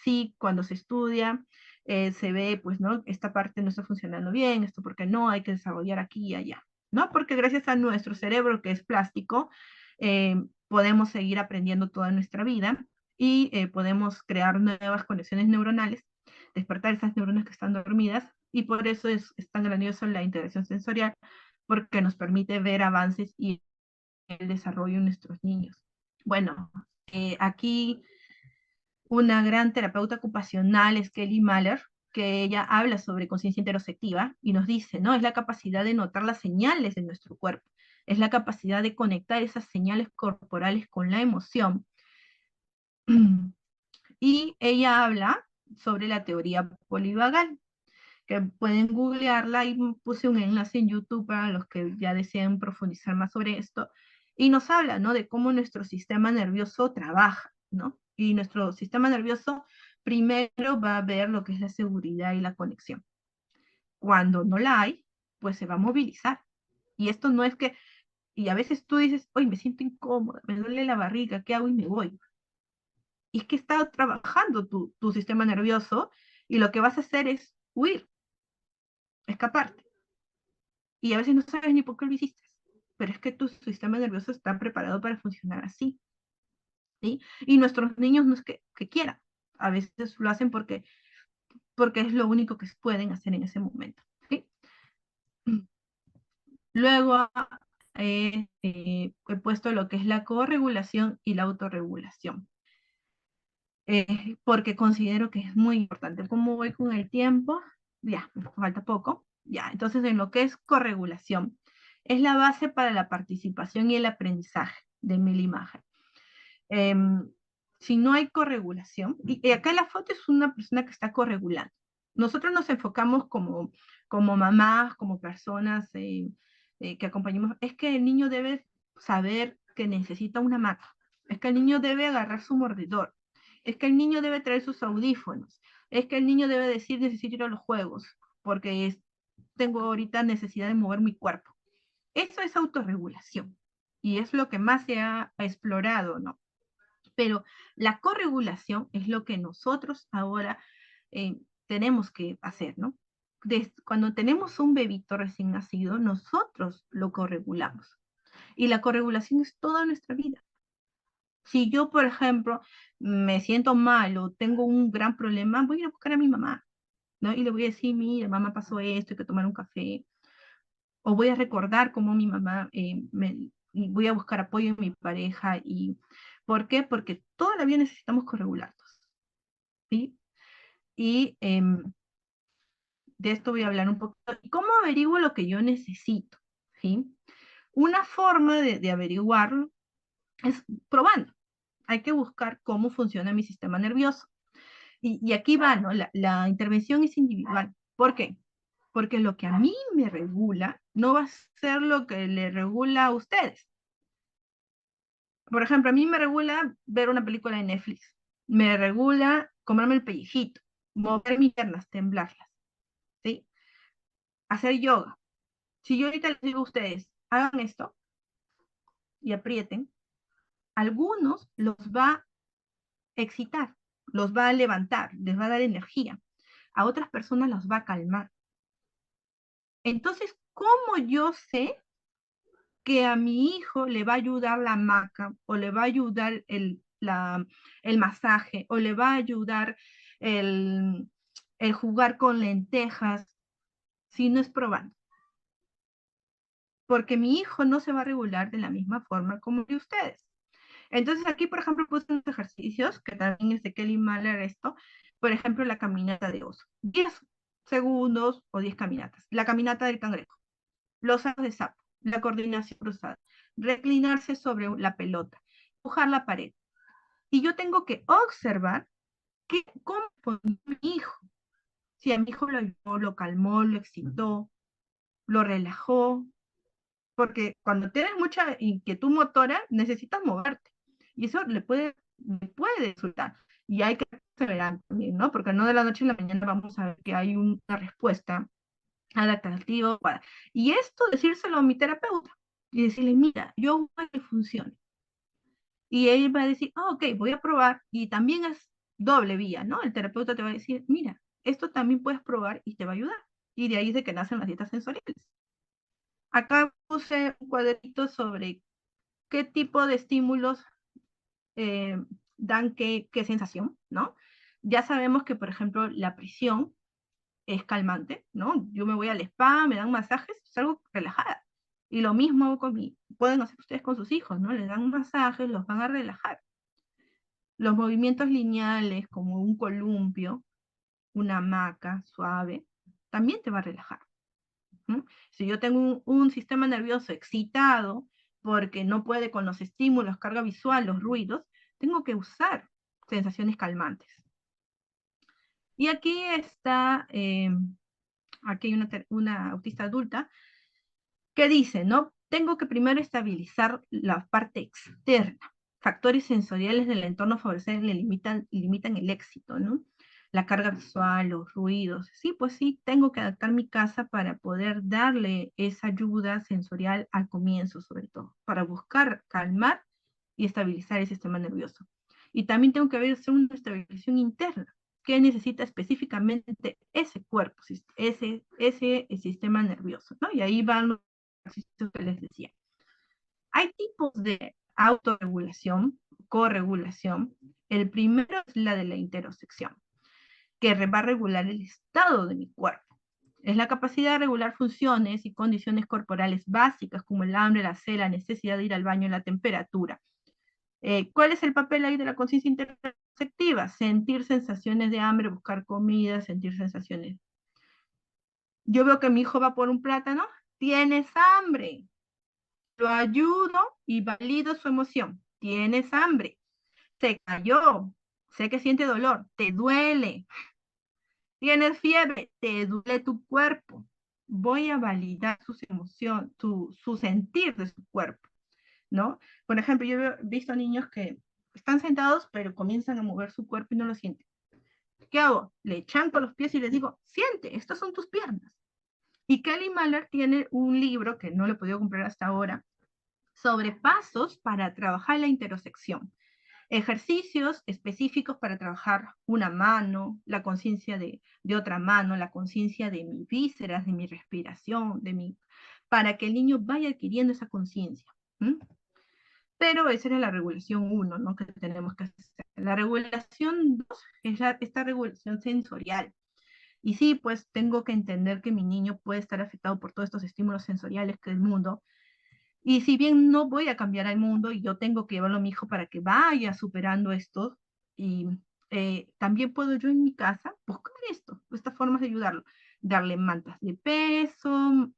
sí, cuando se estudia, se ve, pues, ¿no? Esta parte no está funcionando bien, esto porque no, hay que desarrollar aquí y allá, ¿no? Porque gracias a nuestro cerebro, que es plástico, podemos seguir aprendiendo toda nuestra vida y podemos crear nuevas conexiones neuronales, despertar esas neuronas que están dormidas, y por eso es tan grandioso la integración sensorial, porque nos permite ver avances y el desarrollo de nuestros niños. Bueno, aquí una gran terapeuta ocupacional, es Kelly Mahler, que ella habla sobre conciencia interoceptiva y nos dice, ¿no? Es la capacidad de notar las señales de nuestro cuerpo, es la capacidad de conectar esas señales corporales con la emoción. Y ella habla sobre la teoría polivagal, que pueden googlearla, y puse un enlace en YouTube para los que ya deseen profundizar más sobre esto, y nos habla, ¿no? De cómo nuestro sistema nervioso trabaja, ¿no? Y nuestro sistema nervioso primero va a ver lo que es la seguridad y la conexión. Cuando no la hay, pues se va a movilizar. Y esto no es que, y a veces tú dices, oye, me siento incómoda, me duele la barriga, ¿qué hago? Y me voy. Y es que está trabajando tu sistema nervioso, y lo que vas a hacer es huir, escaparte. Y a veces no sabes ni por qué lo hiciste, pero es que tu sistema nervioso está preparado para funcionar así, ¿sí? Y nuestros niños no es que quieran, a veces lo hacen porque es lo único que pueden hacer en ese momento, ¿sí? Luego he puesto lo que es la corregulación y la autorregulación, porque considero que es muy importante. ¿Cómo voy con el tiempo? Ya, me falta poco. Ya, entonces en lo que es corregulación, es la base para la participación y el aprendizaje de mil imagen. Si no hay corregulación, y acá la foto es una persona que está corregulando. Nosotros nos enfocamos como mamás, como personas que acompañamos, es que el niño debe saber que necesita una maca, es que el niño debe agarrar su mordedor, es que el niño debe traer sus audífonos, es que el niño debe decir necesito ir a los juegos, porque tengo ahorita necesidad de mover mi cuerpo. Eso es autorregulación, y es lo que más se ha explorado, ¿no? Pero la corregulación es lo que nosotros ahora tenemos que hacer, ¿no? Cuando tenemos un bebito recién nacido, nosotros lo corregulamos. Y la corregulación es toda nuestra vida. Si yo, por ejemplo, me siento mal o tengo un gran problema, voy a ir a buscar a mi mamá, ¿no? Y le voy a decir, mira, mamá pasó esto, hay que tomar un café. O voy a recordar cómo mi mamá y voy a buscar apoyo en mi pareja. ¿Por qué? Porque toda la vida necesitamos corregularnos, ¿sí? Y de esto voy a hablar un poco. ¿Y cómo averiguo lo que yo necesito? ¿Sí? Una forma de averiguarlo es probando. Hay que buscar cómo funciona mi sistema nervioso. Y aquí va, ¿no? La intervención es individual. ¿Por qué? Porque lo que a mí me regula no va a ser lo que le regula a ustedes. Por ejemplo, a mí me regula ver una película de Netflix, me regula comerme el pellejito, mover mis piernas, temblarlas, ¿sí? Hacer yoga. Si yo ahorita les digo a ustedes, hagan esto y aprieten, algunos los va a excitar, los va a levantar, les va a dar energía. A otras personas los va a calmar. Entonces, ¿cómo yo sé que a mi hijo le va a ayudar la hamaca, o le va a ayudar el masaje, o le va a ayudar el, el jugar con lentejas, si no es probando? Porque mi hijo no se va a regular de la misma forma como de ustedes. Entonces aquí, por ejemplo, puse unos ejercicios, que también es de Kelly Mahler esto, por ejemplo, la caminata de oso. 10 segundos o 10 caminatas. La caminata del cangrejo, los saltos de sapo, la coordinación cruzada, reclinarse sobre la pelota, empujar la pared. Y yo tengo que observar cómo fue mi hijo. Si a mi hijo lo ayudó, lo calmó, lo excitó, lo relajó, porque cuando tienes mucha inquietud motora, necesitas moverte. Y eso le puede resultar. Y hay que perseverar también, ¿no? Porque no de la noche a la mañana vamos a ver que hay una respuesta adaptativa. Y esto decírselo a mi terapeuta y decirle, mira, yo voy a que funcione. Y él va a decir, ok, voy a probar. Y también es doble vía, ¿no? El terapeuta te va a decir, mira, esto también puedes probar y te va a ayudar. Y de ahí es de que nacen las dietas sensoriales. Acá puse un cuadrito sobre qué tipo de estímulos eh, dan qué sensación, ¿no? Ya sabemos que, por ejemplo, la presión es calmante, ¿no? Yo me voy al spa, me dan masajes, salgo relajada. Y lo mismo pueden hacer ustedes con sus hijos, ¿no? Les dan masajes, los van a relajar. Los movimientos lineales, como un columpio, una hamaca suave, también te va a relajar. Si yo tengo un sistema nervioso excitado porque no puede con los estímulos, carga visual, los ruidos, tengo que usar sensaciones calmantes. Y aquí está, aquí hay una autista adulta que dice, ¿no? Tengo que primero estabilizar la parte externa. Factores sensoriales del entorno favorecen, limitan el éxito, ¿no? La carga visual, los ruidos. Sí, pues sí, tengo que adaptar mi casa para poder darle esa ayuda sensorial al comienzo, sobre todo, para buscar calmar y estabilizar el sistema nervioso. Y también tengo que hacer una estabilización interna, que necesita específicamente ese cuerpo, ese sistema nervioso, ¿no? Y ahí van los ejercicios que les decía. Hay tipos de autorregulación, corregulación. El primero es la de la interocepción, que va a regular el estado de mi cuerpo. Es la capacidad de regular funciones y condiciones corporales básicas como el hambre, la sed, la necesidad de ir al baño, la temperatura. ¿Cuál es el papel ahí de la conciencia interoceptiva? Sentir sensaciones de hambre, buscar comida, sentir sensaciones. Yo veo que mi hijo va por un plátano, tienes hambre. Lo ayudo y valido su emoción. Tienes hambre. Se cayó. Sé que siente dolor. Te duele. Tienes fiebre. Te duele tu cuerpo. Voy a validar sus emociones, su sentir de su cuerpo, ¿no? Por ejemplo, yo he visto niños que están sentados, pero comienzan a mover su cuerpo y no lo sienten. ¿Qué hago? Le chanco los pies y les digo, siente, estas son tus piernas. Y Kelly Mahler tiene un libro que no lo he podido comprar hasta ahora, sobre pasos para trabajar la interocepción. Ejercicios específicos para trabajar una mano, la conciencia de otra mano, la conciencia de mis vísceras, de mi respiración, para que el niño vaya adquiriendo esa conciencia. Pero esa era la regulación 1, ¿no? Que tenemos que hacer. La regulación 2 es esta regulación sensorial. Y sí, pues tengo que entender que mi niño puede estar afectado por todos estos estímulos sensoriales que el mundo. Y si bien no voy a cambiar al mundo y yo tengo que llevarlo a mi hijo para que vaya superando esto, y también puedo yo en mi casa buscar estas formas de ayudarlo. Darle mantas de peso,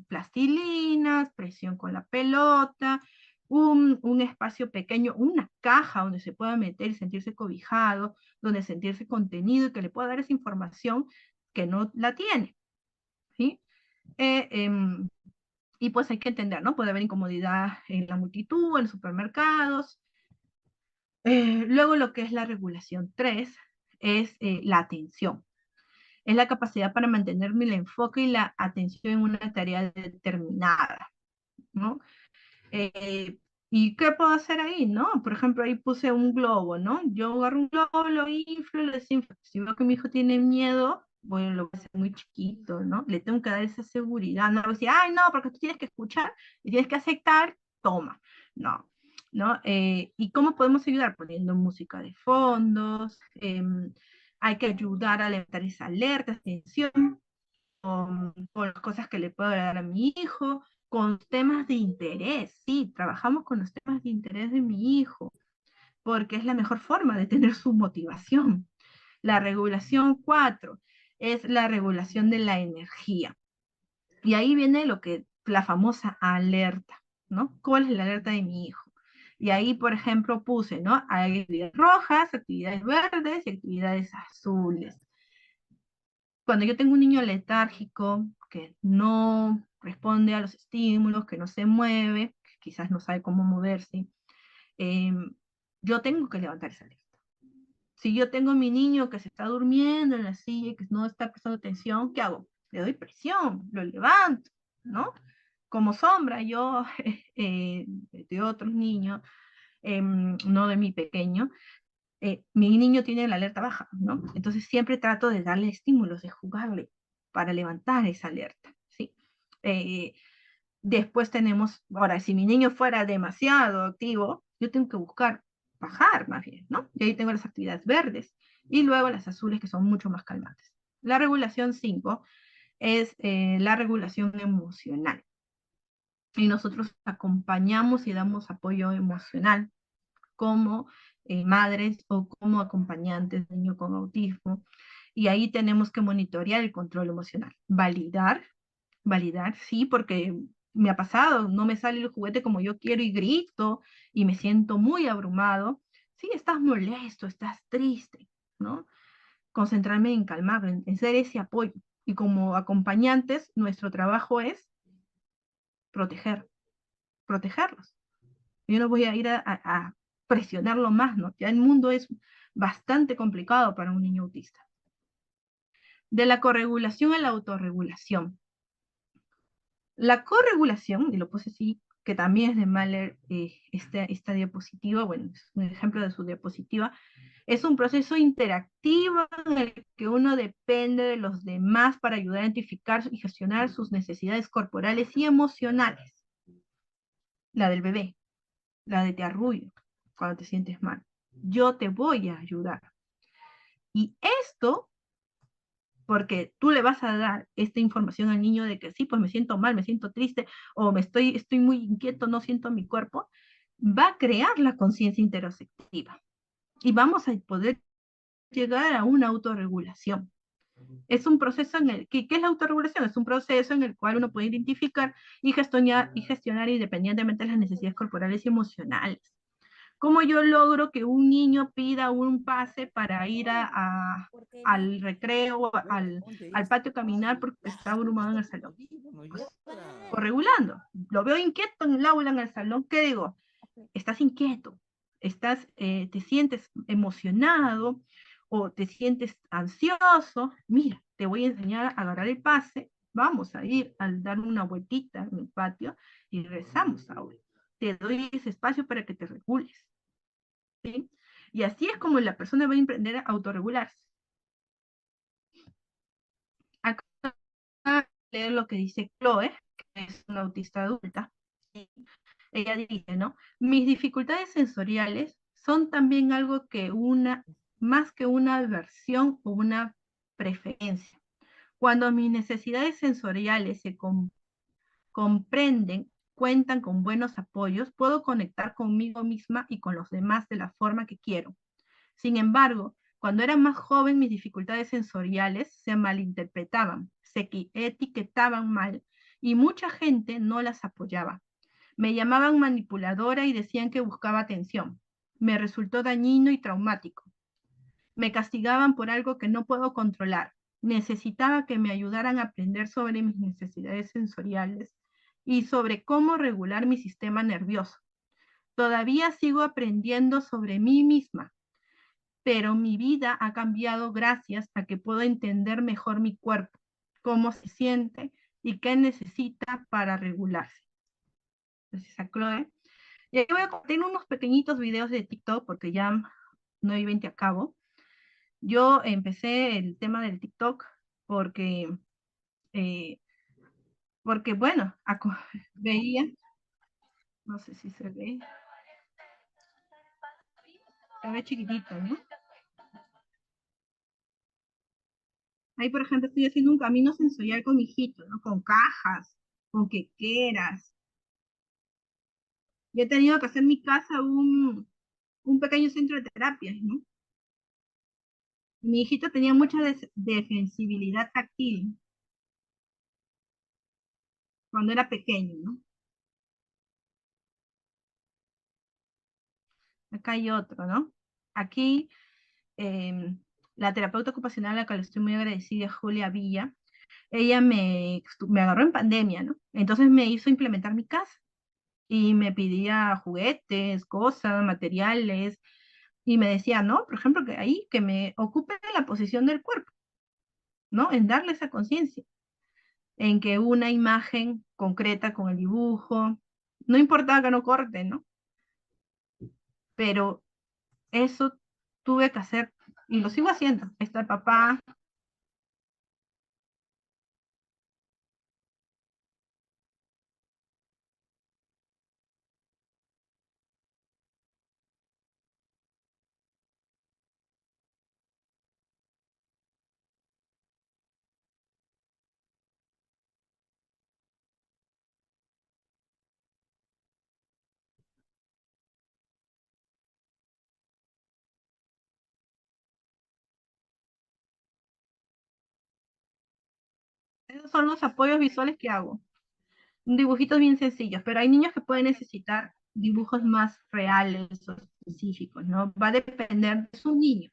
plastilinas, presión con la pelota, un espacio pequeño, una caja donde se pueda meter y sentirse cobijado, donde sentirse contenido y que le pueda dar esa información que no la tiene. ¿Sí? Y pues hay que entender, ¿no? Puede haber incomodidad en la multitud, en los supermercados. Luego lo que es la regulación 3 es la atención. Es la capacidad para mantenerme el enfoque y la atención en una tarea determinada, ¿no? ¿Y qué puedo hacer ahí, no? Por ejemplo, ahí puse un globo, ¿no? Yo agarro un globo, lo inflo, lo desinflo. Si veo que mi hijo tiene miedo, bueno, lo voy a hacer muy chiquito, ¿no? Le tengo que dar esa seguridad, no decir, ay, no, porque tú tienes que escuchar y tienes que aceptar, toma, no, ¿no? ¿Y cómo podemos ayudar? Poniendo música de fondos, hay que ayudar a levantar esa alerta, atención, con las cosas que le puedo dar a mi hijo, con temas de interés, sí, trabajamos con los temas de interés de mi hijo, porque es la mejor forma de tener su motivación. La regulación 4 es la regulación de la energía. Y ahí viene la famosa alerta, ¿no? ¿Cuál es la alerta de mi hijo? Y ahí, por ejemplo, puse, ¿no? Hay actividades rojas, actividades verdes y actividades azules. Cuando yo tengo un niño letárgico que no responde a los estímulos, que no se mueve, que quizás no sabe cómo moverse, yo tengo que levantar esa alerta. Si yo tengo a mi niño que se está durmiendo en la silla y que no está prestando atención, ¿qué hago? Le doy presión, lo levanto, ¿no? Como sombra yo de otros niños, no de mi pequeño, mi niño tiene la alerta baja, ¿no? Entonces siempre trato de darle estímulos, de jugarle para levantar esa alerta, ¿sí? Después tenemos, ahora, si mi niño fuera demasiado activo, yo tengo que buscar bajar más bien, ¿no? Y ahí tengo las actividades verdes y luego las azules que son mucho más calmantes. La regulación 5 es la regulación emocional. Y nosotros acompañamos y damos apoyo emocional como madres o como acompañantes de niño con autismo. Y ahí tenemos que monitorear el control emocional. Validar, sí, porque me ha pasado, no me sale el juguete como yo quiero y grito y me siento muy abrumado. Sí, estás molesto, estás triste, ¿no? Concentrarme en calmarlo, en ser ese apoyo. Y como acompañantes, nuestro trabajo es proteger, protegerlos. Yo no voy a ir a presionarlo más, ¿no? Ya el mundo es bastante complicado para un niño autista. De la corregulación a la autorregulación. La corregulación, y lo puse así, que también es de Mahler, esta diapositiva, bueno, es un ejemplo de su diapositiva, es un proceso interactivo en el que uno depende de los demás para ayudar a identificar y gestionar sus necesidades corporales y emocionales. La del bebé, la de te arrullo cuando te sientes mal. Yo te voy a ayudar. Y esto, porque tú le vas a dar esta información al niño de que sí, pues me siento mal, me siento triste, o estoy muy inquieto, no siento mi cuerpo, va a crear la conciencia interoceptiva. Y vamos a poder llegar a una autorregulación. Es un proceso en el que, ¿qué es la autorregulación? Es un proceso en el cual uno puede identificar y gestionar independientemente de las necesidades corporales y emocionales. ¿Cómo yo logro que un niño pida un pase para ir al recreo, al patio a caminar porque está abrumado en el salón? Pues, corregulando. Lo veo inquieto en el aula, en el salón. ¿Qué digo? Estás inquieto, te sientes emocionado o te sientes ansioso. Mira, te voy a enseñar a agarrar el pase. Vamos a ir a dar una vueltita en el patio y regresamos ahora. Te doy ese espacio para que te regules. ¿Sí? Y así es como la persona va a aprender a autorregularse. Acá leer lo que dice Chloe, que es una autista adulta. Ella dice, ¿no? Mis dificultades sensoriales son también algo que más que una aversión o una preferencia. Cuando mis necesidades sensoriales se comprenden, cuentan con buenos apoyos, puedo conectar conmigo misma y con los demás de la forma que quiero. Sin embargo, cuando era más joven, mis dificultades sensoriales se malinterpretaban, se etiquetaban mal y mucha gente no las apoyaba. Me llamaban manipuladora y decían que buscaba atención. Me resultó dañino y traumático. Me castigaban por algo que no puedo controlar. Necesitaba que me ayudaran a aprender sobre mis necesidades sensoriales y sobre cómo regular mi sistema nervioso. Todavía sigo aprendiendo sobre mí misma, pero mi vida ha cambiado gracias a que puedo entender mejor mi cuerpo, cómo se siente y qué necesita para regularse. Gracias a Chloe. Y aquí voy a compartir unos pequeñitos videos de TikTok porque ya no hay 20 a cabo. Yo empecé el tema del TikTok porque, eh, porque bueno, veía, no sé si se ve chiquitito, ¿no? Ahí, por ejemplo, estoy haciendo un camino sensorial con mi hijito, ¿no? Con cajas, con quequeras. Yo he tenido que hacer en mi casa un pequeño centro de terapias, ¿no? Mi hijito tenía mucha defensibilidad táctil cuando era pequeño, ¿no? Acá hay otro, ¿no? Aquí, la terapeuta ocupacional a la que le estoy muy agradecida, Julia Villa, ella me agarró en pandemia, ¿no? Entonces me hizo implementar mi casa y me pedía juguetes, cosas, materiales, y me decía, ¿no? Por ejemplo, que ahí, que me ocupe la posición del cuerpo, ¿no? En darle esa conciencia, en que una imagen concreta con el dibujo, no importaba que no corte, ¿no? Pero eso tuve que hacer y lo sigo haciendo. Está el papá, son los apoyos visuales que hago. Dibujitos bien sencillos, pero hay niños que pueden necesitar dibujos más reales o específicos, ¿no? Va a depender de su niño.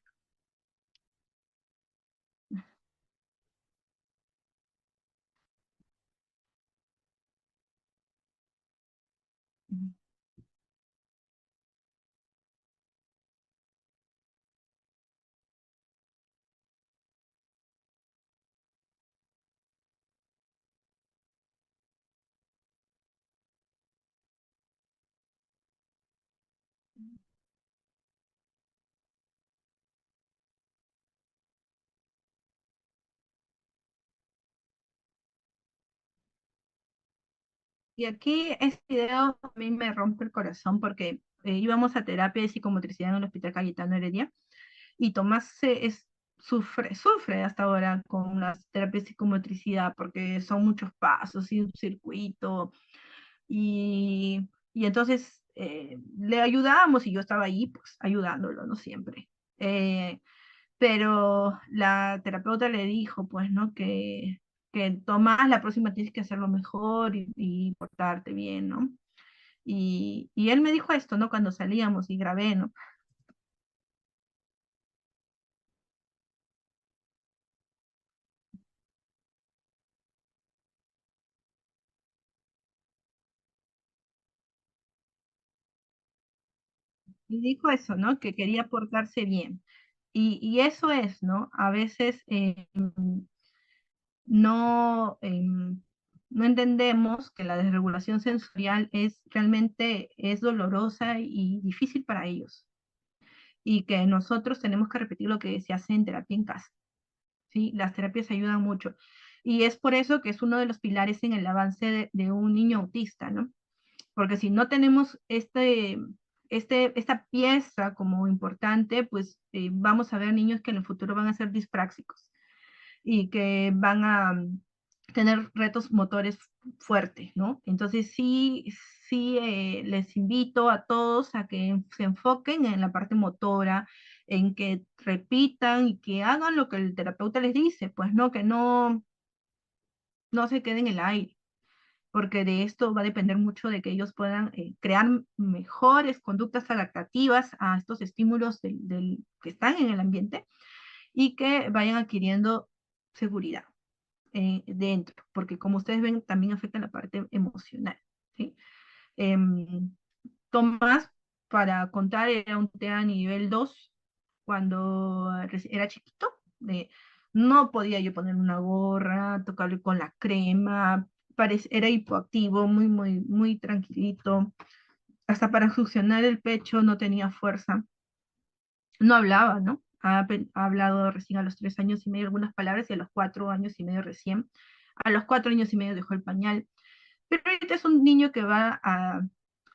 Y aquí este video a mí me rompe el corazón porque íbamos a terapia de psicomotricidad en el Hospital Cayetano Heredia y Tomás sufre hasta ahora con las terapias de psicomotricidad porque son muchos pasos y un circuito y entonces le ayudábamos y yo estaba ahí pues ayudándolo, ¿no? Siempre. Pero la terapeuta le dijo pues, ¿no? Que Tomás, la próxima tienes que hacerlo mejor y portarte bien, ¿no? Y él me dijo esto, ¿no? Cuando salíamos y grabé, ¿no? Y dijo eso, ¿no? Que quería portarse bien. Y eso es, ¿no? A veces no, no entendemos que la desregulación sensorial es realmente es dolorosa y difícil para ellos. Y que nosotros tenemos que repetir lo que se hace en terapia en casa. ¿Sí? Las terapias ayudan mucho. Y es por eso que es uno de los pilares en el avance de un niño autista, ¿no? Porque si no tenemos esta pieza como importante, pues vamos a ver niños que en el futuro van a ser dispráxicos y que van a tener retos motores fuertes, ¿no? Entonces sí les invito a todos a que se enfoquen en la parte motora, en que repitan y que hagan lo que el terapeuta les dice, pues no, que no se queden en el aire, porque de esto va a depender mucho de que ellos puedan crear mejores conductas adaptativas a estos estímulos que están en el ambiente y que vayan adquiriendo seguridad dentro, porque como ustedes ven, también afecta la parte emocional. ¿Sí? Em, Tomás, para contar, era un TEA nivel 2 cuando era chiquito. No podía yo poner una gorra, tocarle con la crema, era hipoactivo, muy tranquilito. Hasta para succionar el pecho no tenía fuerza. No hablaba, ¿no? Ha hablado recién a los 3 años y medio algunas palabras y a los 4 años y medio recién. A los 4 años y medio dejó el pañal. Pero ahorita es un niño que va a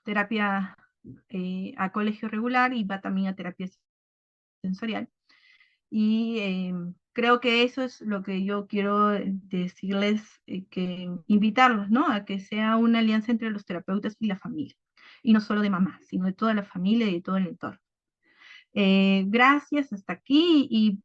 terapia, a colegio regular y va también a terapia sensorial. Y creo que eso es lo que yo quiero decirles, que invitarlos, ¿no? A que sea una alianza entre los terapeutas y la familia. Y no solo de mamá, sino de toda la familia y de todo el entorno. Gracias, hasta aquí. Y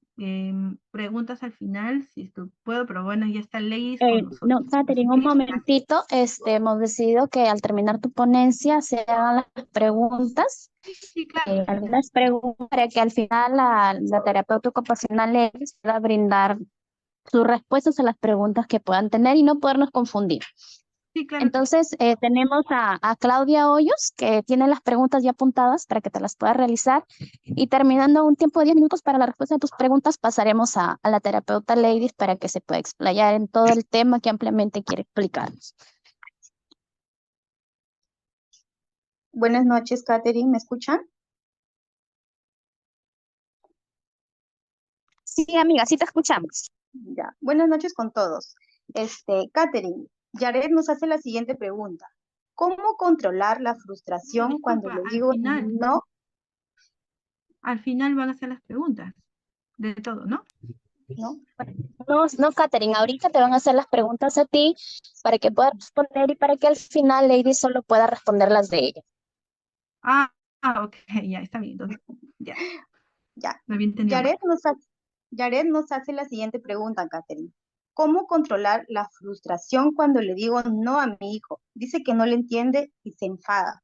preguntas al final, si esto puedo, pero bueno, ya está Ladies con No, nosotros. Catherine, Así un que, momentito. Hemos decidido que al terminar tu ponencia se hagan las preguntas, sí, claro. algunas preguntas para que al final la terapeuta ocupacional les pueda brindar sus respuestas a las preguntas que puedan tener y no podernos confundir. Sí, claro. Entonces, tenemos a Claudia Hoyos, que tiene las preguntas ya apuntadas para que te las pueda realizar. Y terminando un tiempo de 10 minutos para la respuesta de tus preguntas, pasaremos a la terapeuta Ladies para que se pueda explayar en todo el tema que ampliamente quiere explicarnos. Buenas noches, Catherine, ¿me escuchan? Sí, amiga, sí te escuchamos. Ya, buenas noches con todos. Catherine, Yaret nos hace la siguiente pregunta. ¿Cómo controlar la frustración cuando Disculpa, le digo no? al final van a ser las preguntas de todo, ¿no? ¿No? No, no, Catherine, ahorita te van a hacer las preguntas a ti para que puedas responder y para que al final Ladies solo pueda responder las de ella. Ok, ya está bien, entonces, ya, Ya. lo había entendido mal. Yaret nos hace la siguiente pregunta, Catherine. ¿Cómo controlar la frustración cuando le digo no a mi hijo? Dice que no le entiende y se enfada.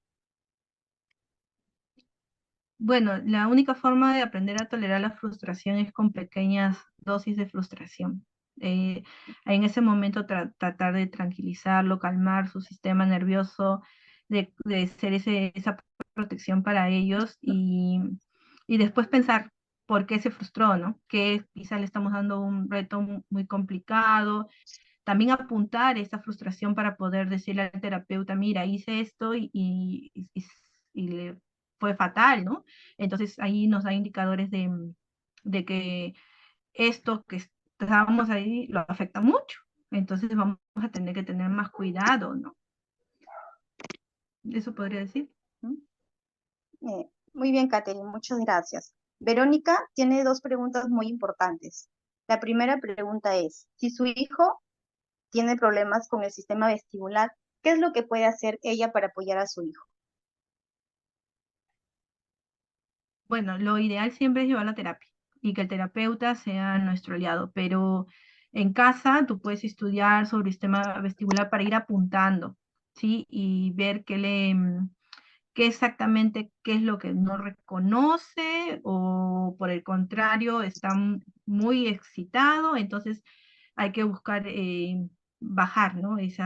Bueno, la única forma de aprender a tolerar la frustración es con pequeñas dosis de frustración. En ese momento tratar de tranquilizarlo, calmar su sistema nervioso, de ser esa protección para ellos y después pensar por qué se frustró, ¿no? Que quizás le estamos dando un reto muy complicado. También apuntar esa frustración para poder decirle al terapeuta, mira, hice esto y le fue fatal, ¿no? Entonces ahí nos da indicadores de que esto que estábamos ahí lo afecta mucho. Entonces vamos a tener que tener más cuidado, ¿no? Eso podría decir. Muy bien, Catherine, muchas gracias. Verónica tiene dos preguntas muy importantes. La primera pregunta es, si su hijo tiene problemas con el sistema vestibular, ¿qué es lo que puede hacer ella para apoyar a su hijo? Bueno, lo ideal siempre es llevarlo a terapia y que el terapeuta sea nuestro aliado, pero en casa tú puedes estudiar sobre el sistema vestibular para ir apuntando, ¿sí? Y ver qué exactamente, qué es lo que no reconoce o por el contrario está muy excitado, entonces hay que buscar bajar, ¿no? Ese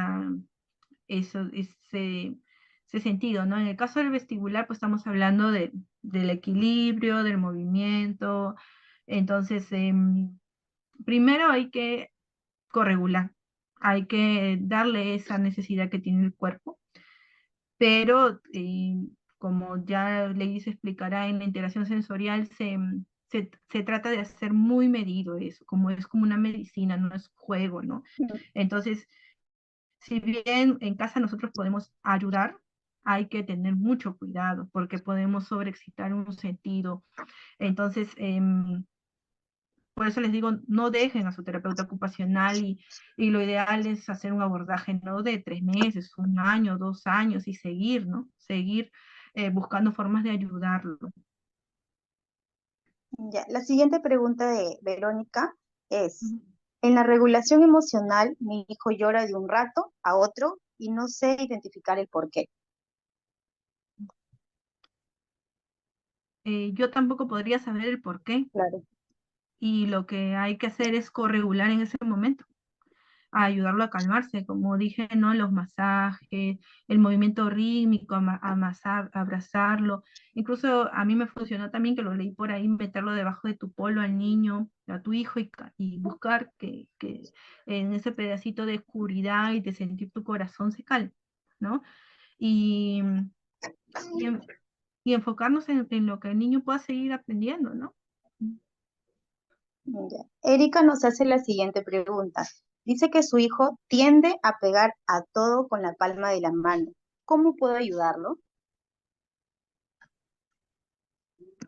sentido, ¿no? En el caso del vestibular, pues estamos hablando del equilibrio, del movimiento. Entonces, primero hay que corregular, hay que darle esa necesidad que tiene el cuerpo, pero como ya Lady explicará en la integración sensorial, se trata de hacer muy medido eso, como es como una medicina, no es juego, ¿no? Entonces, si bien en casa nosotros podemos ayudar, hay que tener mucho cuidado porque podemos sobreexcitar un sentido. Entonces, por eso les digo, no dejen a su terapeuta ocupacional y lo ideal es hacer un abordaje no de 3 meses, 1 año, 2 años y seguir, ¿no? Seguir buscando formas de ayudarlo. Ya, la siguiente pregunta de Verónica es, en la regulación emocional, mi hijo llora de un rato a otro y no sé identificar el por qué. Yo tampoco podría saber el por qué Claro. y lo que hay que hacer es corregular en ese momento, a ayudarlo a calmarse, como dije, ¿no? Los masajes, el movimiento rítmico, amasar, abrazarlo. Incluso a mí me funcionó también, que lo leí por ahí, meterlo debajo de tu polo al niño, a tu hijo, y buscar que en ese pedacito de oscuridad y de sentir tu corazón se calme, ¿no? Y, y, y enfocarnos en lo que el niño pueda seguir aprendiendo, ¿no? Ya. Erika nos hace la siguiente pregunta. Dice que su hijo tiende a pegar a todo con la palma de la mano. ¿Cómo puedo ayudarlo?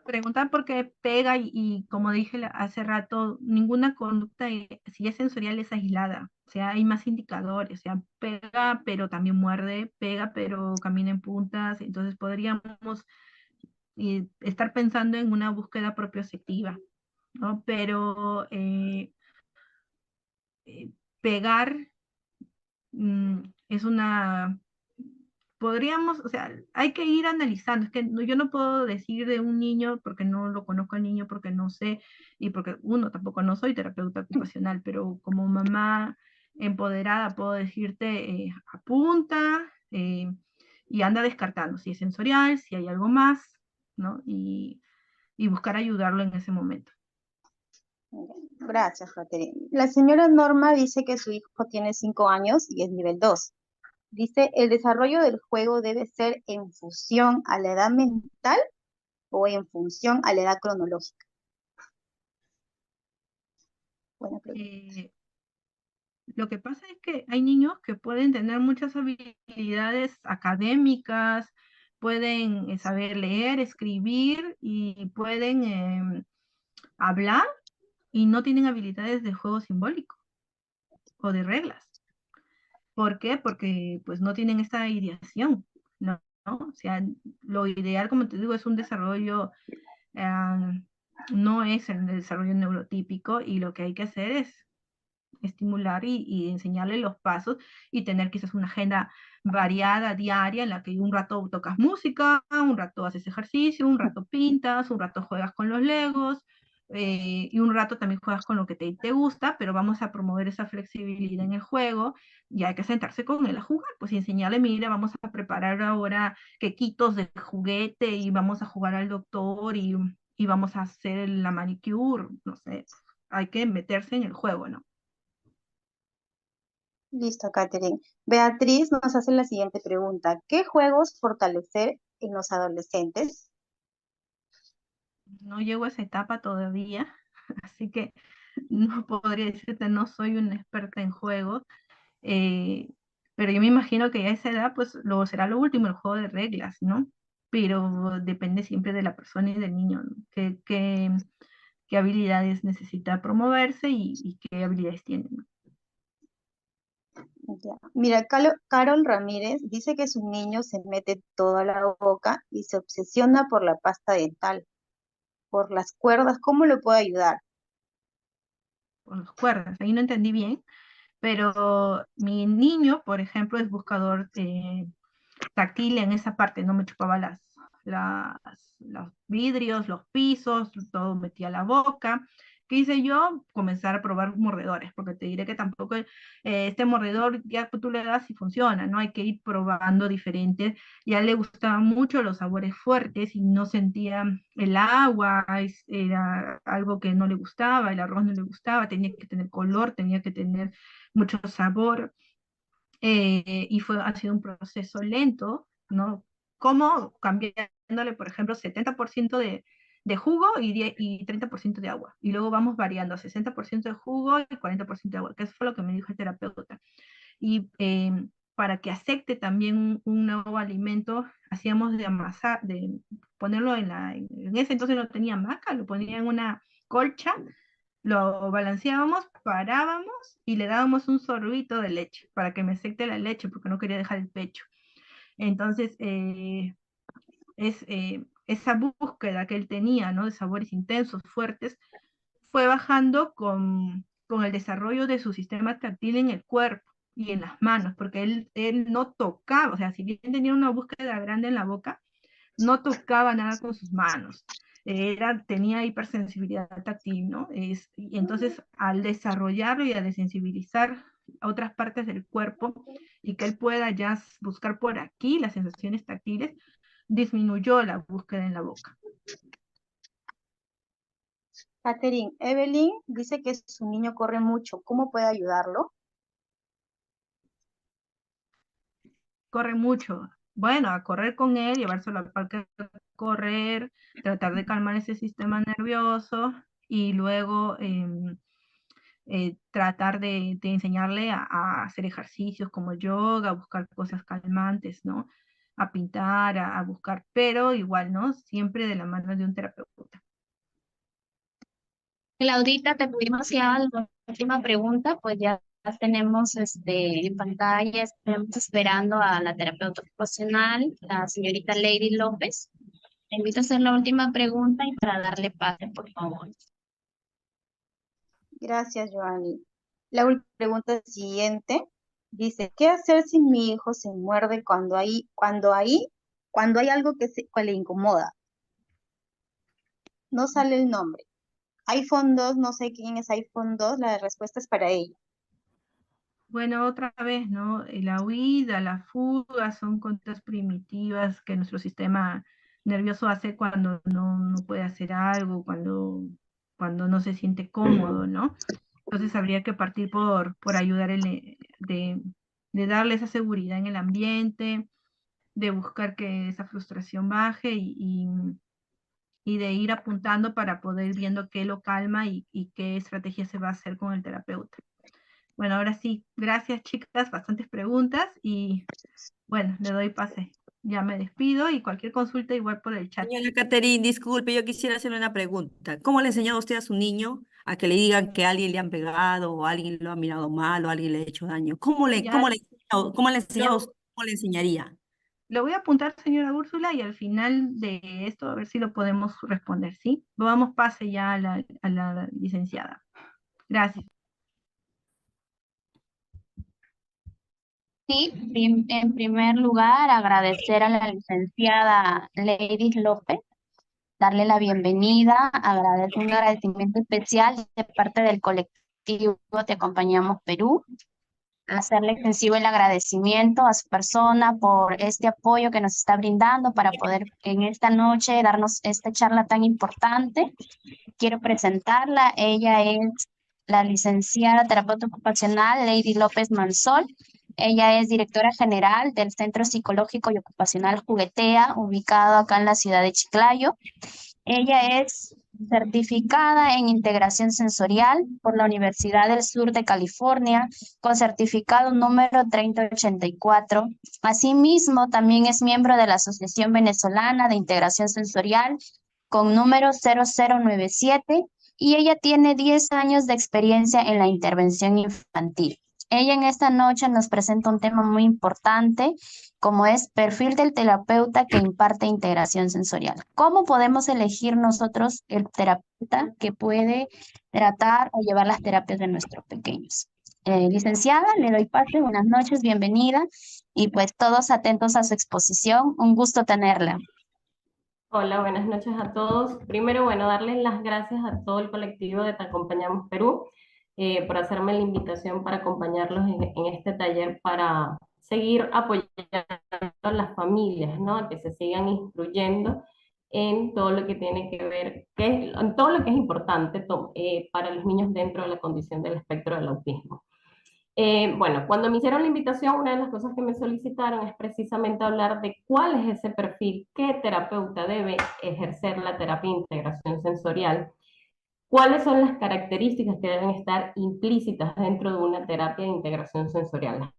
Preguntar por qué pega y como dije hace rato, ninguna conducta, si es sensorial, es aislada. O sea, hay más indicadores. O sea, pega, pero también muerde, pega, pero camina en puntas. Entonces podríamos estar pensando en una búsqueda propioceptiva, ¿no? Pero pegar es una podríamos, o sea, hay que ir analizando. Es que yo no puedo decir de un niño porque no lo conozco al niño, porque no sé, y porque uno tampoco no soy terapeuta ocupacional, pero como mamá empoderada puedo decirte, apunta y anda descartando si es sensorial, si hay algo más, ¿no? Y buscar ayudarlo en ese momento. Gracias, Catherine. La señora Norma dice que su hijo tiene 5 años y es nivel 2. Dice, ¿el desarrollo del juego debe ser en función a la edad mental o en función a la edad cronológica? Buena pregunta. Lo que pasa es que hay niños que pueden tener muchas habilidades académicas, pueden saber leer, escribir y pueden hablar y no tienen habilidades de juego simbólico o de reglas. ¿Por qué? Porque pues no tienen esta ideación, ¿no? O sea, lo ideal, como te digo, es un desarrollo, no es el desarrollo neurotípico y lo que hay que hacer es estimular y enseñarle los pasos y tener quizás una agenda variada diaria en la que un rato tocas música, un rato haces ejercicio, un rato pintas, un rato juegas con los Legos, y un rato también juegas con lo que te gusta, pero vamos a promover esa flexibilidad en el juego y hay que sentarse con él a jugar, pues y enseñarle, mira, vamos a preparar ahora quequitos de juguete y vamos a jugar al doctor y vamos a hacer la manicure, no sé, hay que meterse en el juego, ¿no? Listo, Catherine. Beatriz nos hace la siguiente pregunta. ¿Qué juegos fortalecer en los adolescentes? No llego a esa etapa todavía, así que no podría decirte, no soy una experta en juegos, eh, pero yo me imagino que a esa edad, pues lo será lo último, el juego de reglas, ¿no? Pero depende siempre de la persona y del niño, ¿no? Qué habilidades necesita promoverse y qué habilidades tiene, ¿no? Ya. Mira, Carol Ramírez dice que su niño se mete toda la boca y se obsesiona por la pasta dental, por las cuerdas. ¿Cómo lo puedo ayudar? Por las cuerdas, ahí no entendí bien, pero mi niño, por ejemplo, es buscador táctil en esa parte, no me chupaba los vidrios, los pisos, todo metía la boca. ¿Qué hice yo? Comenzar a probar mordedores, porque te diré que tampoco este mordedor ya tú le das y funciona, ¿no? Hay que ir probando diferentes. Ya le gustaban mucho los sabores fuertes y no sentía el agua, era algo que no le gustaba, el arroz no le gustaba, tenía que tener color, tenía que tener mucho sabor. Ha sido un proceso lento, ¿no? Como cambiándole, por ejemplo, 70% de jugo y 30% de agua. Y luego vamos variando a 60% de jugo y 40% de agua, que eso fue lo que me dijo el terapeuta. Y para que acepte también un nuevo alimento, hacíamos de amasar, de ponerlo en ese entonces no tenía maca, lo ponía en una colcha, lo balanceábamos, parábamos y le dábamos un sorbito de leche para que me secte la leche porque no quería dejar el pecho. Entonces, esa búsqueda que él tenía, ¿no? De sabores intensos, fuertes, fue bajando con el desarrollo de su sistema táctil en el cuerpo y en las manos, porque él no tocaba, o sea, si bien tenía una búsqueda grande en la boca, no tocaba nada con sus manos. Tenía hipersensibilidad táctil, ¿no? Y entonces, al desarrollarlo y a desensibilizar a otras partes del cuerpo y que él pueda ya buscar por aquí las sensaciones táctiles, disminuyó la búsqueda en la boca. Catherine, Evelyn dice que su niño corre mucho. ¿Cómo puede ayudarlo? Corre mucho. Bueno, a correr con él, llevárselo al parque a correr, tratar de calmar ese sistema nervioso y luego tratar de enseñarle a hacer ejercicios como yoga, a buscar cosas calmantes, ¿no? A pintar, a buscar, pero igual, ¿no? Siempre de la mano de un terapeuta. Claudita, te pedimos ya la última pregunta, pues ya tenemos en pantalla, estamos esperando a la terapeuta ocupacional, la señorita Lady López. Te invito a hacer la última pregunta y para darle pase, por favor. Gracias, Joanny. La última pregunta siguiente dice, ¿qué hacer si mi hijo se muerde cuando hay algo que le incomoda? No sale el nombre. iPhone 2, no sé quién es iPhone 2, la respuesta es para ella. Bueno, otra vez, ¿no? La huida, la fuga son conductas primitivas que nuestro sistema nervioso hace cuando no puede hacer algo, cuando no se siente cómodo, ¿no? Entonces habría que partir por ayudar de darle esa seguridad en el ambiente, de buscar que esa frustración baje y de ir apuntando para poder viendo qué lo calma y qué estrategia se va a hacer con el terapeuta. Bueno, ahora sí, gracias chicas, bastantes preguntas y bueno, le doy pase. Ya me despido y cualquier consulta igual por el chat. Señora Catherine, disculpe, yo quisiera hacerle una pregunta. ¿Cómo le enseñó usted a su niño a que le digan que a alguien le han pegado o alguien lo ha mirado mal o alguien le ha hecho daño? Ya ¿Cómo le enseñaba lo, usted? ¿Cómo le enseñaría? lo voy a apuntar, señora Úrsula, y al final de esto a ver si lo podemos responder, ¿sí? Vamos pase ya a la licenciada. Gracias. Sí, en primer lugar, agradecer a la licenciada Lady López, darle la bienvenida, un agradecimiento especial de parte del colectivo Te Acompañamos Perú, hacerle extensivo el agradecimiento a su persona por este apoyo que nos está brindando para poder en esta noche darnos esta charla tan importante. Quiero presentarla. Ella es la licenciada terapeuta ocupacional Lady López Mansol. Ella es directora general del Centro Psicológico y Ocupacional Juguetea, ubicado acá en la ciudad de Chiclayo. Ella es certificada en integración sensorial por la Universidad del Sur de California, con certificado número 3084. Asimismo, también es miembro de la Asociación Venezolana de Integración Sensorial, con número 0097, y ella tiene 10 años de experiencia en la intervención infantil. Ella en esta noche nos presenta un tema muy importante, como es perfil del terapeuta que imparte integración sensorial. ¿Cómo podemos elegir nosotros el terapeuta que puede tratar o llevar las terapias de nuestros pequeños? Licenciada, le doy pase, buenas noches, bienvenida, y pues todos atentos a su exposición. Un gusto tenerla. Hola, buenas noches a todos. Primero, bueno, darles las gracias a todo el colectivo de Te Acompañamos Perú por hacerme la invitación para acompañarlos en este taller para seguir apoyando a las familias, ¿no? Que se sigan instruyendo en todo lo que tiene que ver, en todo lo que es importante para los niños dentro de la condición del espectro del autismo. Bueno, cuando me hicieron la invitación, una de las cosas que me solicitaron es precisamente hablar de cuál es ese perfil, qué terapeuta debe ejercer la terapia de integración sensorial, cuáles son las características que deben estar implícitas dentro de una terapia de integración sensorial,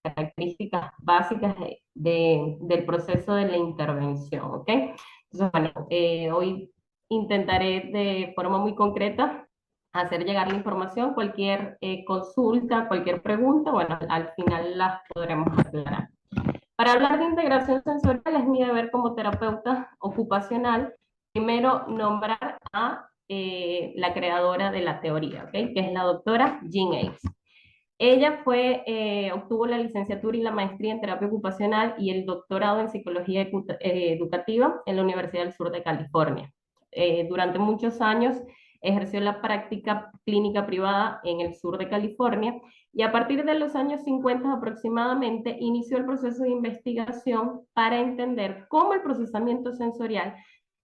las características básicas del proceso de la intervención, ¿ok? Entonces, bueno, hoy intentaré de forma muy concreta hacer llegar la información, cualquier consulta, cualquier pregunta, bueno, al final las podremos aclarar. Para hablar de integración sensorial es mi deber como terapeuta ocupacional, primero nombrar a la creadora de la teoría, ¿okay? Que es la doctora Jean Ames. Ella obtuvo la licenciatura y la maestría en terapia ocupacional y el doctorado en psicología educativa en la Universidad del Sur de California. Durante muchos años ejerció la práctica clínica privada en el sur de California y a partir de los años 50 aproximadamente inició el proceso de investigación para entender cómo el procesamiento sensorial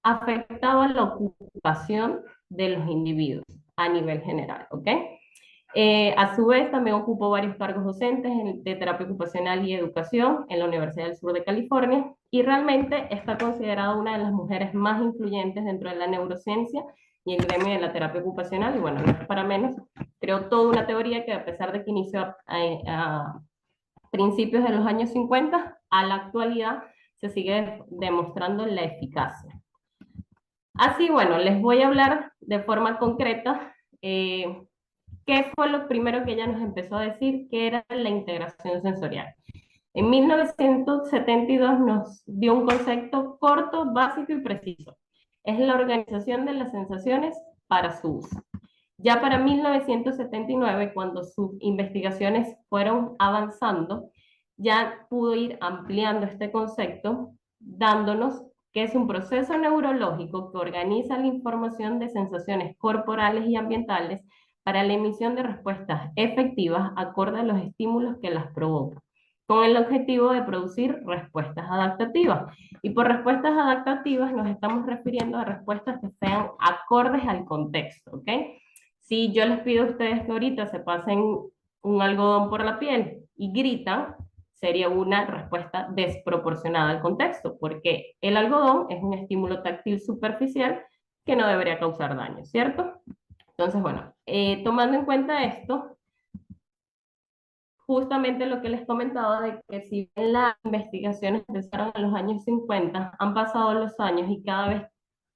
afectaba la ocupación de los individuos a nivel general, ¿ok? A su vez, también ocupó varios cargos docentes de terapia ocupacional y educación en la Universidad del Sur de California y realmente está considerada una de las mujeres más influyentes dentro de la neurociencia y el gremio de la terapia ocupacional. Y bueno, no es para menos, creó toda una teoría que a pesar de que inició a principios de los años 50, a la actualidad se sigue demostrando la eficacia. Así, bueno, les voy a hablar de forma concreta ¿qué fue lo primero que ella nos empezó a decir? Que era la integración sensorial. En 1972 nos dio un concepto corto, básico y preciso. Es la organización de las sensaciones para su uso. Ya para 1979, cuando sus investigaciones fueron avanzando, ya pudo ir ampliando este concepto, dándonos que es un proceso neurológico que organiza la información de sensaciones corporales y ambientales para la emisión de respuestas efectivas acorde a los estímulos que las provocan, con el objetivo de producir respuestas adaptativas. Y por respuestas adaptativas nos estamos refiriendo a respuestas que sean acordes al contexto, ¿ok? Si yo les pido a ustedes que ahorita se pasen un algodón por la piel y gritan, sería una respuesta desproporcionada al contexto, porque el algodón es un estímulo táctil superficial que no debería causar daño, ¿cierto? Entonces, bueno, tomando en cuenta esto, justamente lo que les comentaba de que si bien las investigaciones empezaron en los años 50, han pasado los años y cada vez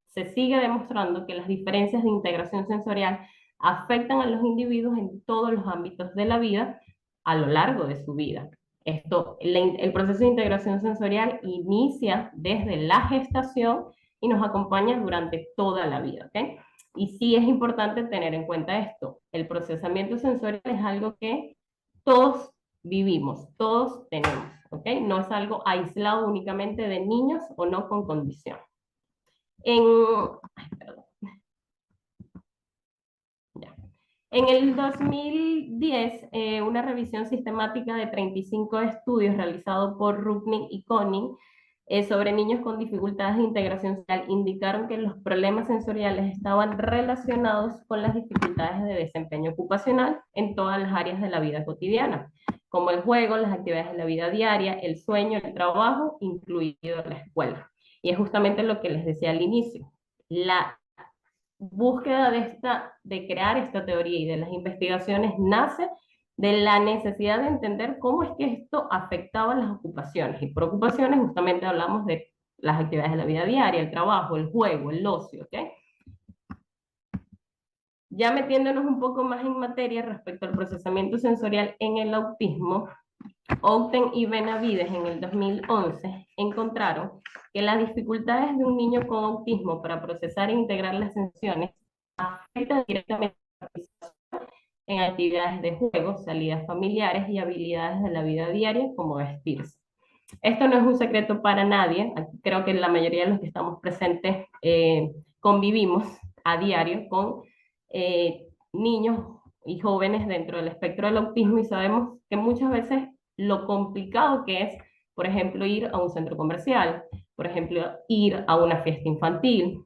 se sigue demostrando que las diferencias de integración sensorial afectan a los individuos en todos los ámbitos de la vida a lo largo de su vida. El proceso de integración sensorial inicia desde la gestación y nos acompaña durante toda la vida, ¿ok? Y sí es importante tener en cuenta esto. El procesamiento sensorial es algo que todos vivimos, todos tenemos, ¿ok? No es algo aislado únicamente de niños o no con condición. En el 2010, una revisión sistemática de 35 estudios realizados por Rubnik y Koning sobre niños con dificultades de integración social indicaron que los problemas sensoriales estaban relacionados con las dificultades de desempeño ocupacional en todas las áreas de la vida cotidiana, como el juego, las actividades de la vida diaria, el sueño, el trabajo, incluido la escuela. Y es justamente lo que les decía al inicio. La búsqueda de crear esta teoría y de las investigaciones nace de la necesidad de entender cómo es que esto afectaba las ocupaciones. Y por ocupaciones justamente hablamos de las actividades de la vida diaria, el trabajo, el juego, el ocio, ¿ok? Ya metiéndonos un poco más en materia respecto al procesamiento sensorial en el autismo, Outen y Benavides en el 2011 encontraron que las dificultades de un niño con autismo para procesar e integrar las sensaciones afectan directamente la participación en actividades de juego, salidas familiares y habilidades de la vida diaria como vestirse. Esto no es un secreto para nadie, creo que la mayoría de los que estamos presentes convivimos a diario con niños y jóvenes dentro del espectro del autismo y sabemos que muchas veces lo complicado que es, por ejemplo, ir a un centro comercial, por ejemplo, ir a una fiesta infantil,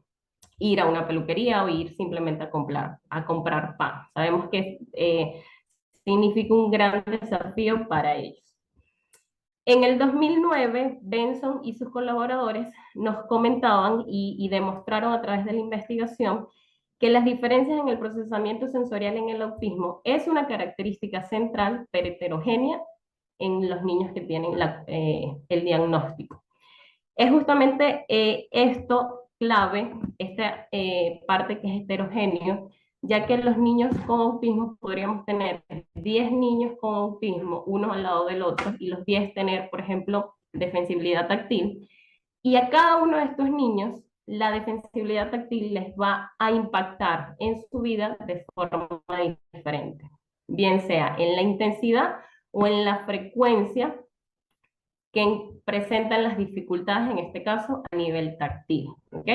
ir a una peluquería o ir simplemente a comprar pan. Sabemos que significa un gran desafío para ellos. En el 2009, Benson y sus colaboradores nos comentaban y demostraron a través de la investigación que las diferencias en el procesamiento sensorial en el autismo es una característica central pero heterogénea en los niños que tienen el diagnóstico. Es justamente esto clave, esta parte que es heterogéneo, ya que los niños con autismo podríamos tener 10 niños con autismo, uno al lado del otro, y los 10 tener, por ejemplo, defensibilidad táctil, y a cada uno de estos niños la defensibilidad táctil les va a impactar en su vida de forma diferente, bien sea en la intensidad o en la frecuencia que presentan las dificultades, en este caso, a nivel táctil, ¿ok?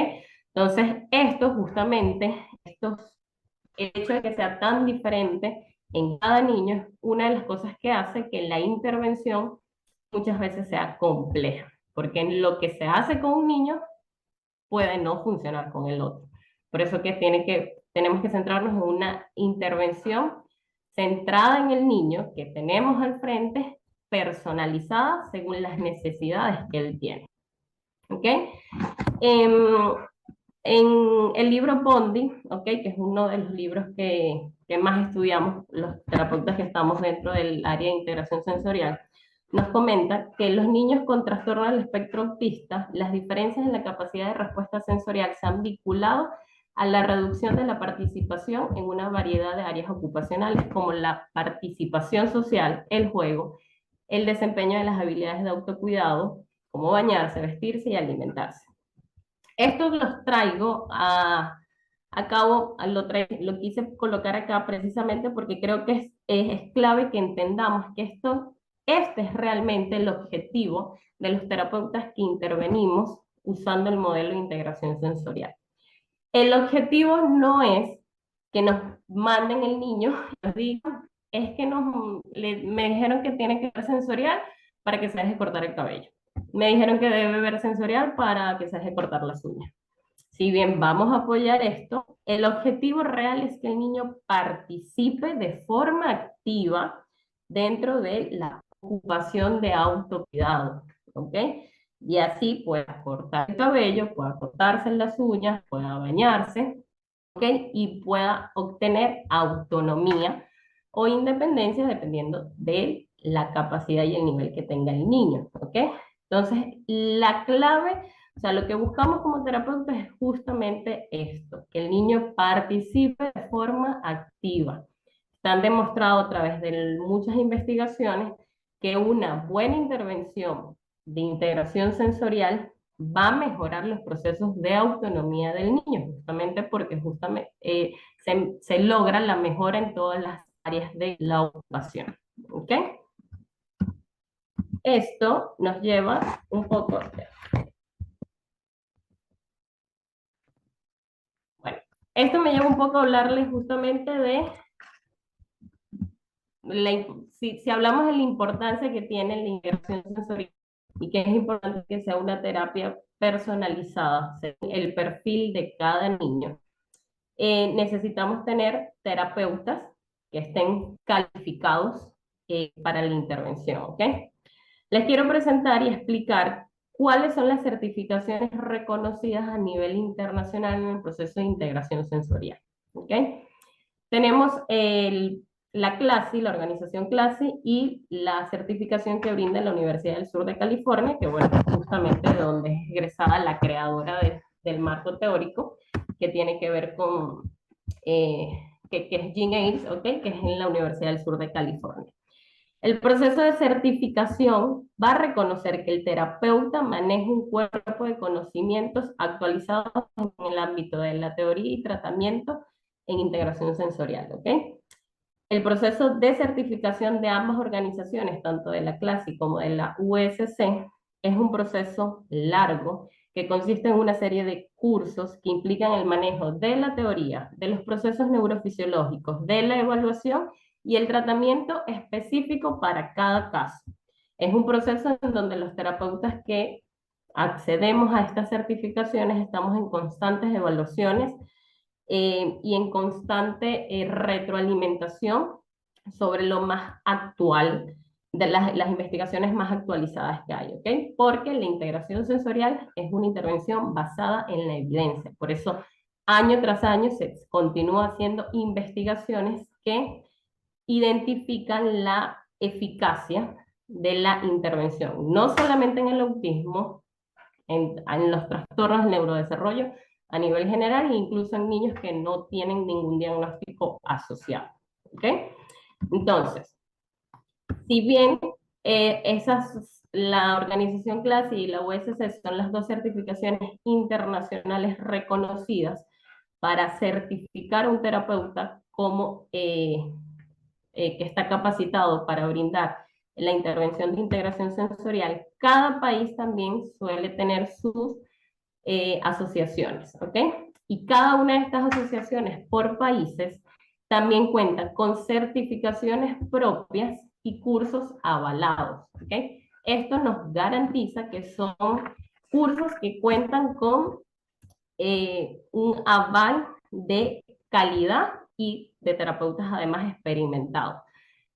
Entonces, esto justamente, el hecho de que sea tan diferente en cada niño, es una de las cosas que hace que la intervención muchas veces sea compleja, porque en lo que se hace con un niño puede no funcionar con el otro. Por eso que tenemos que centrarnos en una intervención centrada en el niño que tenemos al frente, personalizada según las necesidades que él tiene. ¿Ok? En el libro Bondi, ¿okay? Que es uno de los libros que más estudiamos los terapeutas que estamos dentro del área de integración sensorial, nos comenta que los niños con trastorno del espectro autista, las diferencias en la capacidad de respuesta sensorial se han vinculado a la reducción de la participación en una variedad de áreas ocupacionales, como la participación social, el juego, el desempeño de las habilidades de autocuidado, como bañarse, vestirse y alimentarse. Estos los traigo a cabo, lo quise colocar acá precisamente porque creo que es clave que entendamos que este es realmente el objetivo de los terapeutas que intervenimos usando el modelo de integración sensorial. El objetivo no es que nos manden el niño y nos digan, es que me dijeron que tiene que ver sensorial para que se deje cortar el cabello. Me dijeron que debe ver sensorial para que se deje cortar las uñas. Si bien vamos a apoyar esto, el objetivo real es que el niño participe de forma activa dentro de la ocupación de autocuidado, ¿ok? Y así pueda cortar el cabello, pueda cortarse las uñas, pueda bañarse, ¿ok? Y pueda obtener autonomía o independencia dependiendo de la capacidad y el nivel que tenga el niño, ¿ok? Entonces, la clave, o sea, lo que buscamos como terapeutas es justamente esto, que el niño participe de forma activa. Están demostrado a través de muchas investigaciones que una buena intervención de integración sensorial va a mejorar los procesos de autonomía del niño, justamente porque se logra la mejora en todas las áreas de la ocupación. ¿Ok? Esto nos lleva un poco... Bueno, esto me lleva un poco a hablarles justamente de... si hablamos de la importancia que tiene la integración sensorial y que es importante que sea una terapia personalizada, según el perfil de cada niño, necesitamos tener terapeutas que estén calificados para la intervención, ¿ok? Les quiero presentar y explicar cuáles son las certificaciones reconocidas a nivel internacional en el proceso de integración sensorial, ¿ok? Tenemos la CLASI, la organización CLASI, y la certificación que brinda la Universidad del Sur de California, que bueno, justamente de donde es egresada la creadora del marco teórico, que tiene que ver con, que es Jean Aids, ¿ok? Que es en la Universidad del Sur de California. El proceso de certificación va a reconocer que el terapeuta maneja un cuerpo de conocimientos actualizados en el ámbito de la teoría y tratamiento en integración sensorial, ¿ok? El proceso de certificación de ambas organizaciones, tanto de la CLASI como de la USC, es un proceso largo que consiste en una serie de cursos que implican el manejo de la teoría, de los procesos neurofisiológicos, de la evaluación y el tratamiento específico para cada caso. Es un proceso en donde los terapeutas que accedemos a estas certificaciones estamos en constantes evaluaciones y en constante retroalimentación sobre lo más actual, de las investigaciones más actualizadas que hay, ¿ok? Porque la integración sensorial es una intervención basada en la evidencia. Por eso, año tras año se continúa haciendo investigaciones que identifican la eficacia de la intervención, no solamente en el autismo, en los trastornos del neurodesarrollo a nivel general e incluso en niños que no tienen ningún diagnóstico asociado. ¿Ok? Entonces, si bien la organización CLASI y la USC son las dos certificaciones internacionales reconocidas para certificar a un terapeuta como que está capacitado para brindar la intervención de integración sensorial, cada país también suele tener sus asociaciones, ¿ok? Y cada una de estas asociaciones por países también cuentan con certificaciones propias y cursos avalados, ¿ok? Esto nos garantiza que son cursos que cuentan con un aval de calidad y de terapeutas además experimentados.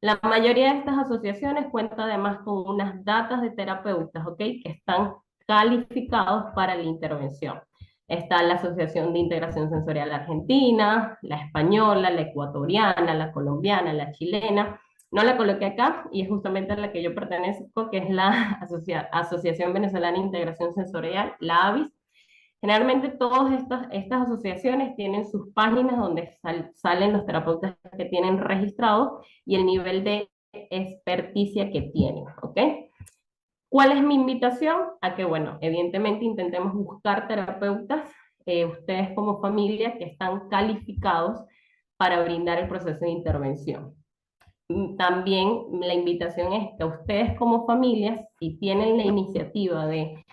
La mayoría de estas asociaciones cuenta además con unas datas de terapeutas, ¿ok? Que están calificados para la intervención. Está la Asociación de Integración Sensorial Argentina, la española, la ecuatoriana, la colombiana, la chilena. No la coloqué acá y es justamente a la que yo pertenezco, que es la Asociación Venezolana de Integración Sensorial, la AVIS. Generalmente todas estas asociaciones tienen sus páginas donde salen los terapeutas que tienen registrados y el nivel de experticia que tienen, ¿ok? ¿Cuál es mi invitación? A que, bueno, evidentemente intentemos buscar terapeutas, ustedes como familia, que están calificados para brindar el proceso de intervención. También la invitación es que ustedes como familias, si tienen la iniciativa de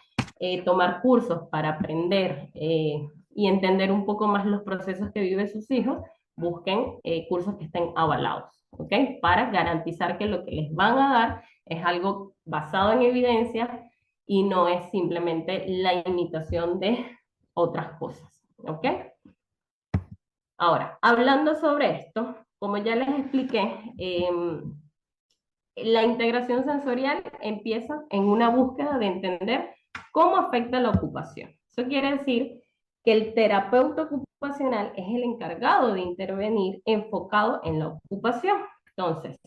tomar cursos para aprender y entender un poco más los procesos que viven sus hijos, busquen cursos que estén avalados, ¿ok? Para garantizar que lo que les van a dar es algo basado en evidencia y no es simplemente la imitación de otras cosas, ¿ok? Ahora, hablando sobre esto, como ya les expliqué, la integración sensorial empieza en una búsqueda de entender cómo afecta la ocupación. Eso quiere decir que el terapeuta ocupacional es el encargado de intervenir enfocado en la ocupación. Entonces,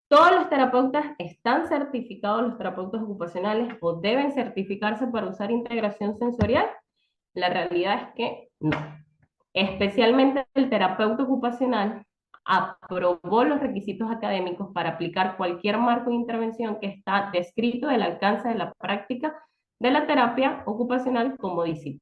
todos los terapeutas están certificados, los terapeutas ocupacionales, o deben certificarse para usar integración sensorial. La realidad es que no. Especialmente el terapeuta ocupacional aprobó los requisitos académicos para aplicar cualquier marco de intervención que está descrito del alcance de la práctica de la terapia ocupacional como disciplina.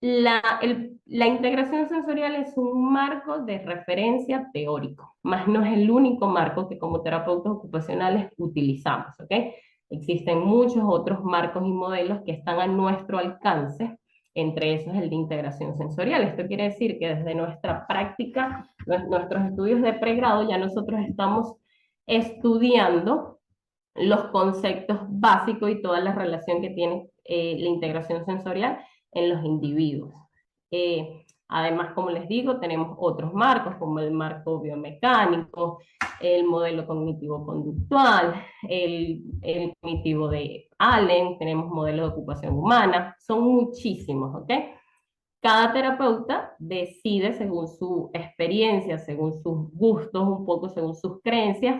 La integración sensorial es un marco de referencia teórico, más no es el único marco que como terapeutas ocupacionales utilizamos, ¿ok? Existen muchos otros marcos y modelos que están a nuestro alcance, entre esos el de integración sensorial. Esto quiere decir que desde nuestra práctica, nuestros estudios de pregrado, ya nosotros estamos estudiando los conceptos básicos y toda la relación que tiene la integración sensorial en los individuos. Además, como les digo, tenemos otros marcos, como el marco biomecánico, el modelo cognitivo-conductual, el cognitivo de Allen, tenemos modelo de ocupación humana, son muchísimos, ¿ok? Cada terapeuta decide según su experiencia, según sus gustos, un poco según sus creencias,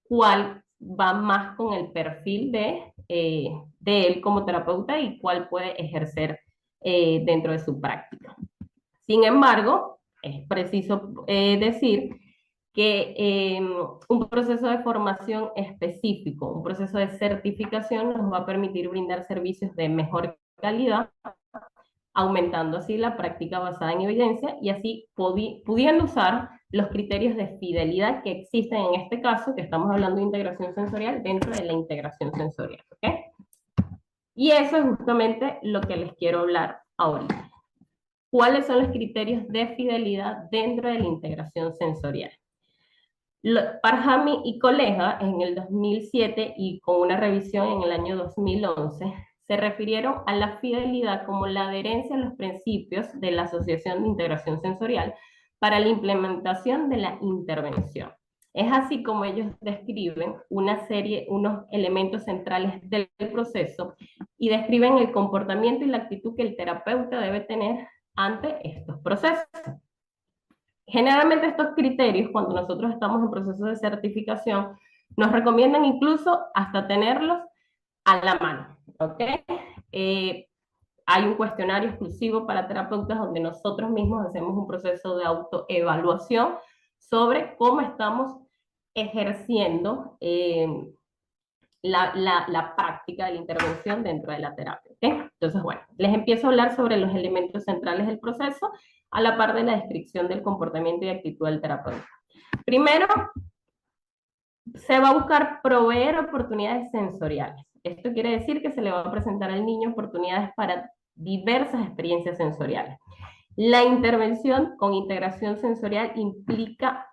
cuál va más con el perfil de él como terapeuta y cuál puede ejercer dentro de su práctica. Sin embargo, es preciso decir que un proceso de formación específico, un proceso de certificación nos va a permitir brindar servicios de mejor calidad, aumentando así la práctica basada en evidencia y así pudiendo usar los criterios de fidelidad que existen en este caso, que estamos hablando de integración sensorial, dentro de la integración sensorial, ¿ok? Y eso es justamente lo que les quiero hablar ahorita. ¿Cuáles son los criterios de fidelidad dentro de la integración sensorial? Parhami y colega en el 2007 y con una revisión en el año 2011 se refirieron a la fidelidad como la adherencia a los principios de la Asociación de Integración Sensorial para la implementación de la intervención. Es así como ellos describen unos elementos centrales del proceso y describen el comportamiento y la actitud que el terapeuta debe tener ante estos procesos. Generalmente estos criterios, cuando nosotros estamos en proceso de certificación, nos recomiendan incluso hasta tenerlos a la mano, ¿ok? Hay un cuestionario exclusivo para terapeutas donde nosotros mismos hacemos un proceso de autoevaluación sobre cómo estamos ejerciendo la práctica de la intervención dentro de la terapia, ¿ok? Entonces, bueno, les empiezo a hablar sobre los elementos centrales del proceso a la par de la descripción del comportamiento y actitud del terapeuta. Primero, se va a buscar proveer oportunidades sensoriales. Esto quiere decir que se le va a presentar al niño oportunidades para diversas experiencias sensoriales. La intervención con integración sensorial implica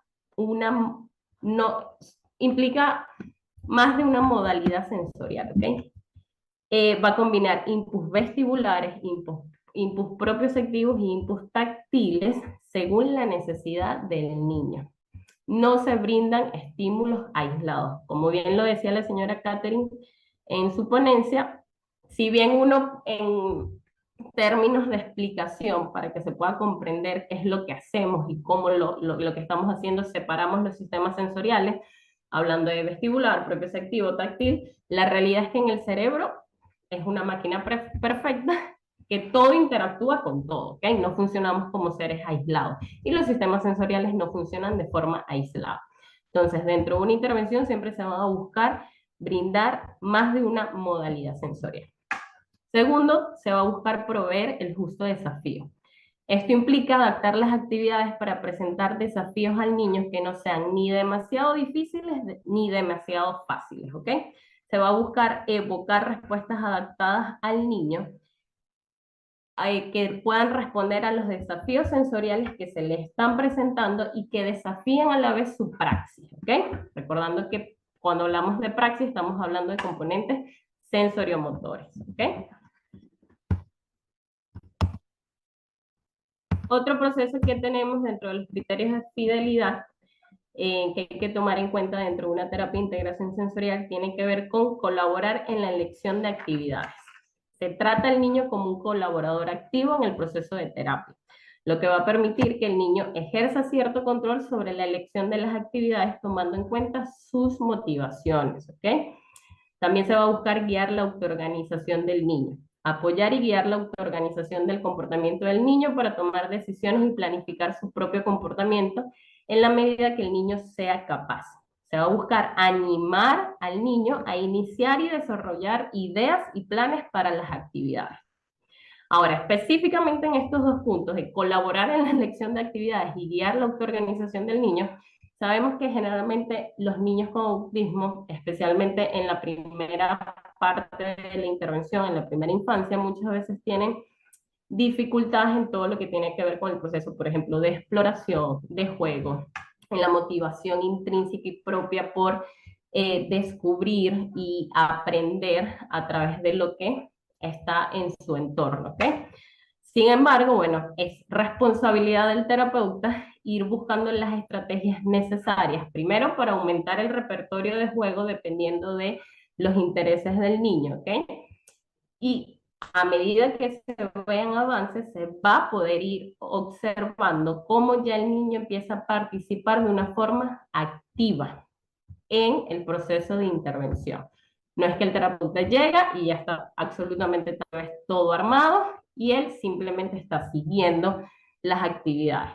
más de una modalidad sensorial, ¿ok? Va a combinar inputs vestibulares, inputs propioceptivos y inputs táctiles según la necesidad del niño. No se brindan estímulos aislados. Como bien lo decía la señora Catherine en su ponencia, si bien uno en términos de explicación para que se pueda comprender qué es lo que hacemos y cómo lo que estamos haciendo, separamos los sistemas sensoriales, hablando de vestibular, propioceptivo, táctil, la realidad es que en el cerebro es una máquina perfecta que todo interactúa con todo, ¿ok? No funcionamos como seres aislados y los sistemas sensoriales no funcionan de forma aislada. Entonces, dentro de una intervención siempre se va a buscar brindar más de una modalidad sensorial. Segundo, se va a buscar proveer el justo desafío. Esto implica adaptar las actividades para presentar desafíos al niño que no sean ni demasiado difíciles ni demasiado fáciles, ¿ok? Se va a buscar evocar respuestas adaptadas al niño que puedan responder a los desafíos sensoriales que se le están presentando y que desafíen a la vez su praxis, ¿ok? Recordando que cuando hablamos de praxis estamos hablando de componentes sensoriomotores, ¿ok? Otro proceso que tenemos dentro de los criterios de fidelidad que hay que tomar en cuenta dentro de una terapia de integración sensorial tiene que ver con colaborar en la elección de actividades. Se trata al niño como un colaborador activo en el proceso de terapia, lo que va a permitir que el niño ejerza cierto control sobre la elección de las actividades tomando en cuenta sus motivaciones, ¿ok? También se va a buscar guiar la autoorganización del niño, apoyar y guiar la autoorganización del comportamiento del niño para tomar decisiones y planificar su propio comportamiento en la medida que el niño sea capaz. Se va a buscar animar al niño a iniciar y desarrollar ideas y planes para las actividades. Ahora, específicamente en estos dos puntos, de colaborar en la elección de actividades y guiar la autoorganización del niño, sabemos que generalmente los niños con autismo, especialmente en la primera parte de la intervención, en la primera infancia, muchas veces tienen dificultades en todo lo que tiene que ver con el proceso, por ejemplo, de exploración, de juego, en la motivación intrínseca y propia por descubrir y aprender a través de lo que está en su entorno, ¿ok? Sin embargo, bueno, es responsabilidad del terapeuta ir buscando las estrategias necesarias, primero para aumentar el repertorio de juego dependiendo de los intereses del niño, ¿ok? Y a medida que se vean avances, se va a poder ir observando cómo ya el niño empieza a participar de una forma activa en el proceso de intervención. No es que el terapeuta llega y ya está absolutamente tal vez todo armado y él simplemente está siguiendo las actividades.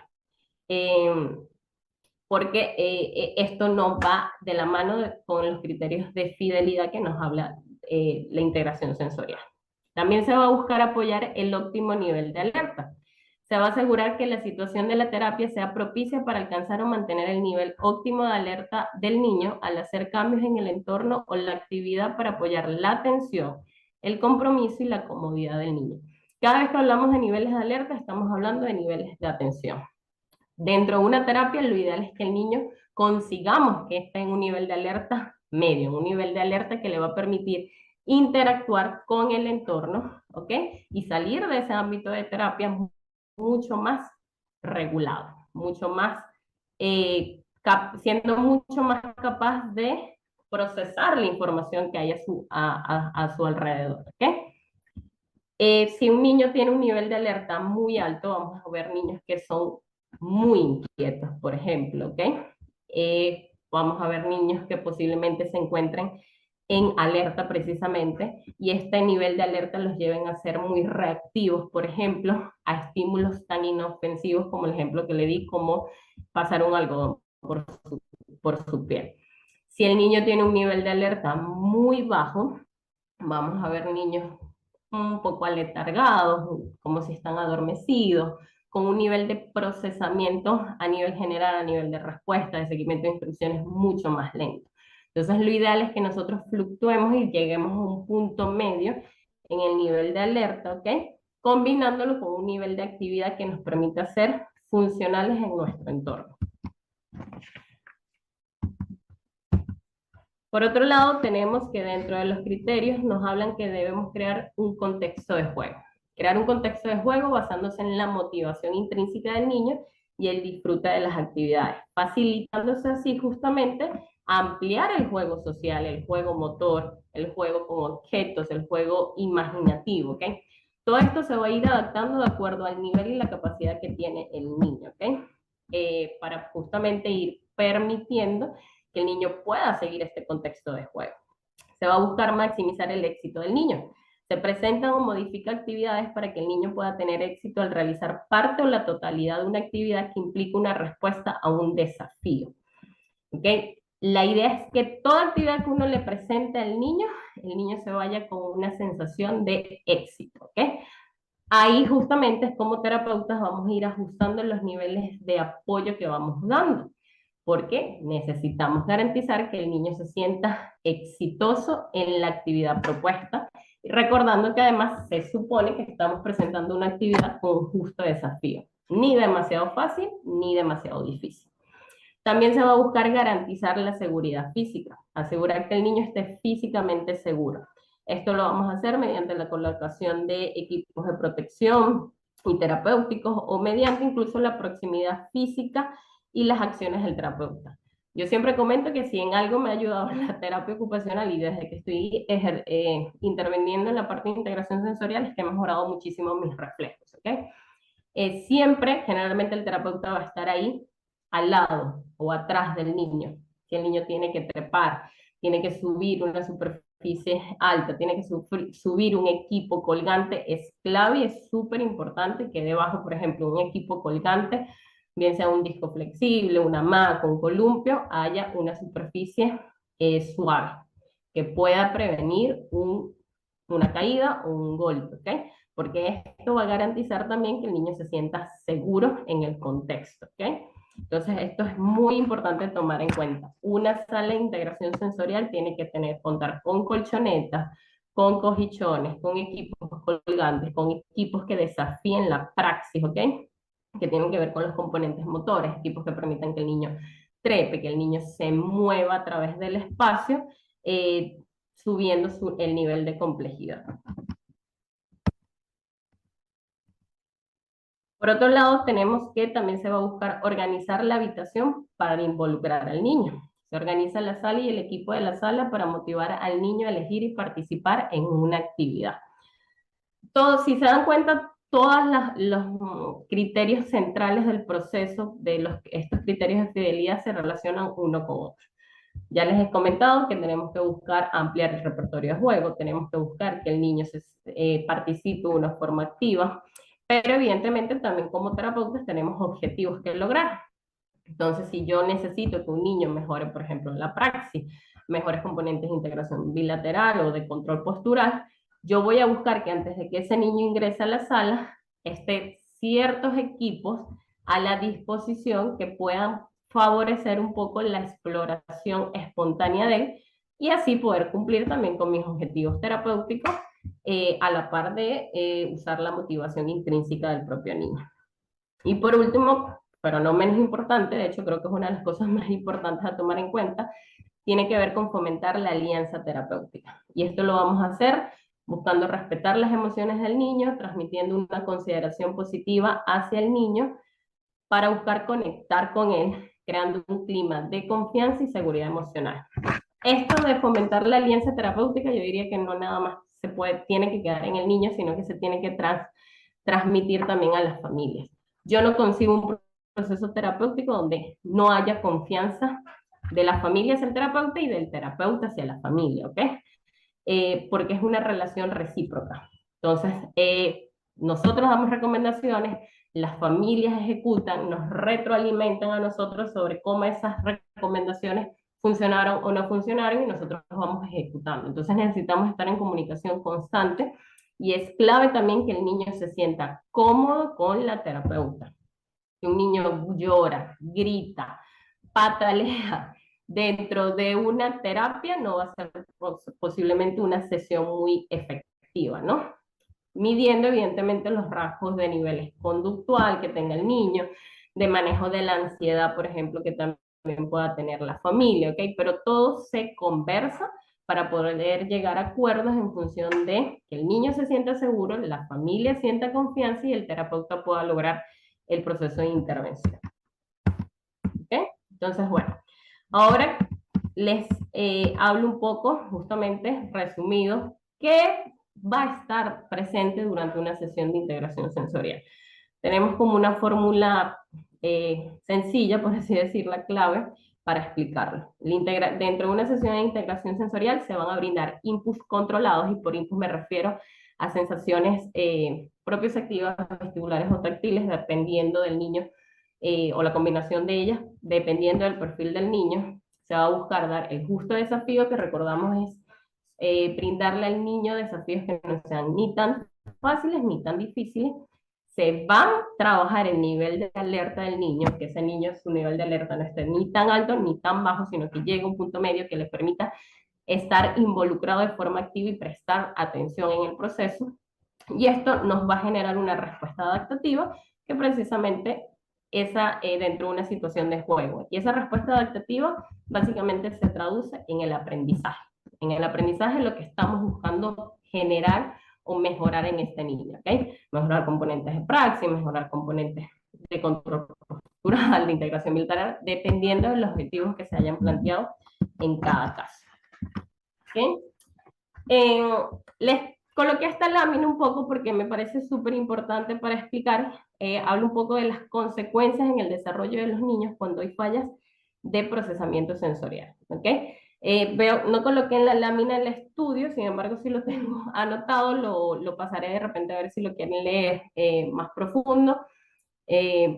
Porque esto no va de la mano con los criterios de fidelidad que nos habla la integración sensorial. También se va a buscar apoyar el óptimo nivel de alerta. Se va a asegurar que la situación de la terapia sea propicia para alcanzar o mantener el nivel óptimo de alerta del niño al hacer cambios en el entorno o la actividad para apoyar la atención, el compromiso y la comodidad del niño. Cada vez que hablamos de niveles de alerta, estamos hablando de niveles de atención. Dentro de una terapia, lo ideal es que el niño consigamos que esté en un nivel de alerta medio, un nivel de alerta que le va a permitir interactuar con el entorno, ¿ok? Y salir de ese ámbito de terapia mucho más regulado, mucho más, siendo mucho más capaz de procesar la información que hay a su alrededor, ¿ok? Si un niño tiene un nivel de alerta muy alto, vamos a ver niños que son muy inquietos, por ejemplo, ¿ok? Vamos a ver niños que posiblemente se encuentren en alerta precisamente, y este nivel de alerta los lleven a ser muy reactivos, por ejemplo, a estímulos tan inofensivos como el ejemplo que le di, como pasar un algodón por su piel. Si el niño tiene un nivel de alerta muy bajo, vamos a ver niños un poco aletargados, como si están adormecidos, con un nivel de procesamiento a nivel general, a nivel de respuesta, de seguimiento de instrucciones mucho más lento. Entonces, lo ideal es que nosotros fluctuemos y lleguemos a un punto medio en el nivel de alerta, ¿ok? Combinándolo con un nivel de actividad que nos permita ser funcionales en nuestro entorno. Por otro lado, tenemos que dentro de los criterios nos hablan que debemos crear un contexto de juego. Crear un contexto de juego basándose en la motivación intrínseca del niño y el disfrute de las actividades, facilitándose así justamente ampliar el juego social, el juego motor, el juego con objetos, el juego imaginativo, ¿ok? Todo esto se va a ir adaptando de acuerdo al nivel y la capacidad que tiene el niño, ¿ok? Para justamente ir permitiendo que el niño pueda seguir este contexto de juego. Se va a buscar maximizar el éxito del niño. Se presentan o modifican actividades para que el niño pueda tener éxito al realizar parte o la totalidad de una actividad que implica una respuesta a un desafío. ¿Ok? La idea es que toda actividad que uno le presente al niño, el niño se vaya con una sensación de éxito. ¿Ok? Ahí justamente es como terapeutas vamos a ir ajustando los niveles de apoyo que vamos dando, porque necesitamos garantizar que el niño se sienta exitoso en la actividad propuesta, recordando que además se supone que estamos presentando una actividad con un justo desafío, ni demasiado fácil ni demasiado difícil. También se va a buscar garantizar la seguridad física, asegurar que el niño esté físicamente seguro. Esto lo vamos a hacer mediante la colocación de equipos de protección y terapéuticos, o mediante incluso la proximidad física y las acciones del terapeuta. Yo siempre comento que si en algo me ha ayudado la terapia ocupacional y desde que estoy interviniendo en la parte de integración sensorial, es que he mejorado muchísimo mis reflejos, ¿ok? Siempre, generalmente el terapeuta va a estar ahí al lado o atrás del niño. Si el niño tiene que trepar, tiene que subir una superficie alta, tiene que subir un equipo colgante, es clave y es súper importante que debajo, por ejemplo, un equipo colgante, bien sea un disco flexible, una hamaca, un columpio, haya una superficie suave, que pueda prevenir una caída o un golpe, ¿ok? porque esto va a garantizar también que el niño se sienta seguro en el contexto, ¿ok? Entonces, esto es muy importante tomar en cuenta. Una sala de integración sensorial tiene que contar con colchonetas, con cojichones, con equipos colgantes, con equipos que desafíen la praxis, ¿ok? Que tienen que ver con los componentes motores, equipos que permitan que el niño trepe, que el niño se mueva a través del espacio, subiendo el nivel de complejidad. Por otro lado, tenemos que también se va a buscar organizar la habitación para involucrar al niño. Se organiza la sala y el equipo de la sala para motivar al niño a elegir y participar en una actividad. Si se dan cuenta, todos los criterios centrales del proceso, estos criterios de fidelidad se relacionan uno con otro. Ya les he comentado que tenemos que buscar ampliar el repertorio de juego, tenemos que buscar que el niño participe de una forma activa, pero evidentemente también como terapeutas tenemos objetivos que lograr. Entonces, si yo necesito que un niño mejore, por ejemplo, en la praxis, mejores componentes de integración bilateral o de control postural, yo voy a buscar que antes de que ese niño ingrese a la sala, estén ciertos equipos a la disposición que puedan favorecer un poco la exploración espontánea de él y así poder cumplir también con mis objetivos terapéuticos a la par de usar la motivación intrínseca del propio niño. Y por último, pero no menos importante, de hecho creo que es una de las cosas más importantes a tomar en cuenta, tiene que ver con fomentar la alianza terapéutica. Y esto lo vamos a hacer buscando respetar las emociones del niño, transmitiendo una consideración positiva hacia el niño para buscar conectar con él, creando un clima de confianza y seguridad emocional. Esto de fomentar la alianza terapéutica, yo diría que no nada más tiene que quedar en el niño, sino que se tiene que transmitir también a las familias. Yo no concibo un proceso terapéutico donde no haya confianza de la familia hacia el terapeuta y del terapeuta hacia la familia, ¿ok? Porque es una relación recíproca. Entonces, nosotros damos recomendaciones, las familias ejecutan, nos retroalimentan a nosotros sobre cómo esas recomendaciones funcionaron o no funcionaron y nosotros los vamos ejecutando. Entonces necesitamos estar en comunicación constante y es clave también que el niño se sienta cómodo con la terapeuta. Que un niño llora, grita, patalea dentro de una terapia no va a ser posiblemente una sesión muy efectiva, ¿no? Midiendo evidentemente los rasgos de niveles conductual que tenga el niño, de manejo de la ansiedad, por ejemplo, que también pueda tener la familia, ¿ok? Pero todo se conversa para poder llegar a acuerdos en función de que el niño se sienta seguro, la familia sienta confianza y el terapeuta pueda lograr el proceso de intervención. ¿Ok? Entonces, bueno, ahora les hablo un poco, justamente resumido, qué va a estar presente durante una sesión de integración sensorial. Tenemos como una fórmula sencilla, por así decir, la clave para explicarlo. Dentro de una sesión de integración sensorial se van a brindar inputs controlados, y por inputs me refiero a sensaciones propioceptivas, vestibulares o táctiles, dependiendo del niño o la combinación de ellas, dependiendo del perfil del niño. Se va a buscar dar el justo desafío, que recordamos es brindarle al niño desafíos que no sean ni tan fáciles ni tan difíciles. Se va a trabajar el nivel de alerta del niño, que ese niño su nivel de alerta no esté ni tan alto ni tan bajo, sino que llegue a un punto medio que le permita estar involucrado de forma activa y prestar atención en el proceso. Y esto nos va a generar una respuesta adaptativa que precisamente dentro de una situación de juego. Y esa respuesta adaptativa básicamente se traduce en el aprendizaje. En el aprendizaje lo que estamos buscando generar o mejorar en este niño, ¿ok? Mejorar componentes de praxis, mejorar componentes de control postural, de integración bilateral, dependiendo de los objetivos que se hayan planteado en cada caso. ¿Ok? Les coloqué esta lámina un poco porque me parece súper importante para explicar. Hablo un poco de las consecuencias en el desarrollo de los niños cuando hay fallas de procesamiento sensorial, ¿ok? No coloqué en la lámina el estudio, sin embargo, si lo tengo anotado, lo pasaré de repente a ver si lo quieren leer más profundo,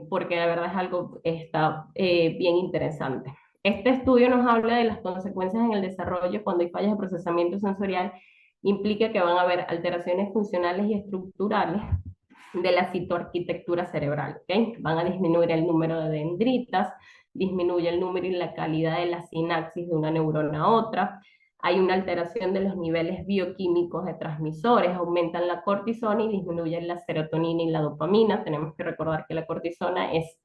porque de verdad es algo está bien interesante. Este estudio nos habla de las consecuencias en el desarrollo cuando hay fallas de procesamiento sensorial implica que van a haber alteraciones funcionales y estructurales de la citoarquitectura cerebral, ¿ok? Van a disminuir el número de dendritas, disminuye el número y la calidad de la sinapsis de una neurona a otra, hay una alteración de los niveles bioquímicos de transmisores, aumentan la cortisona y disminuyen la serotonina y la dopamina. Tenemos que recordar que la cortisona es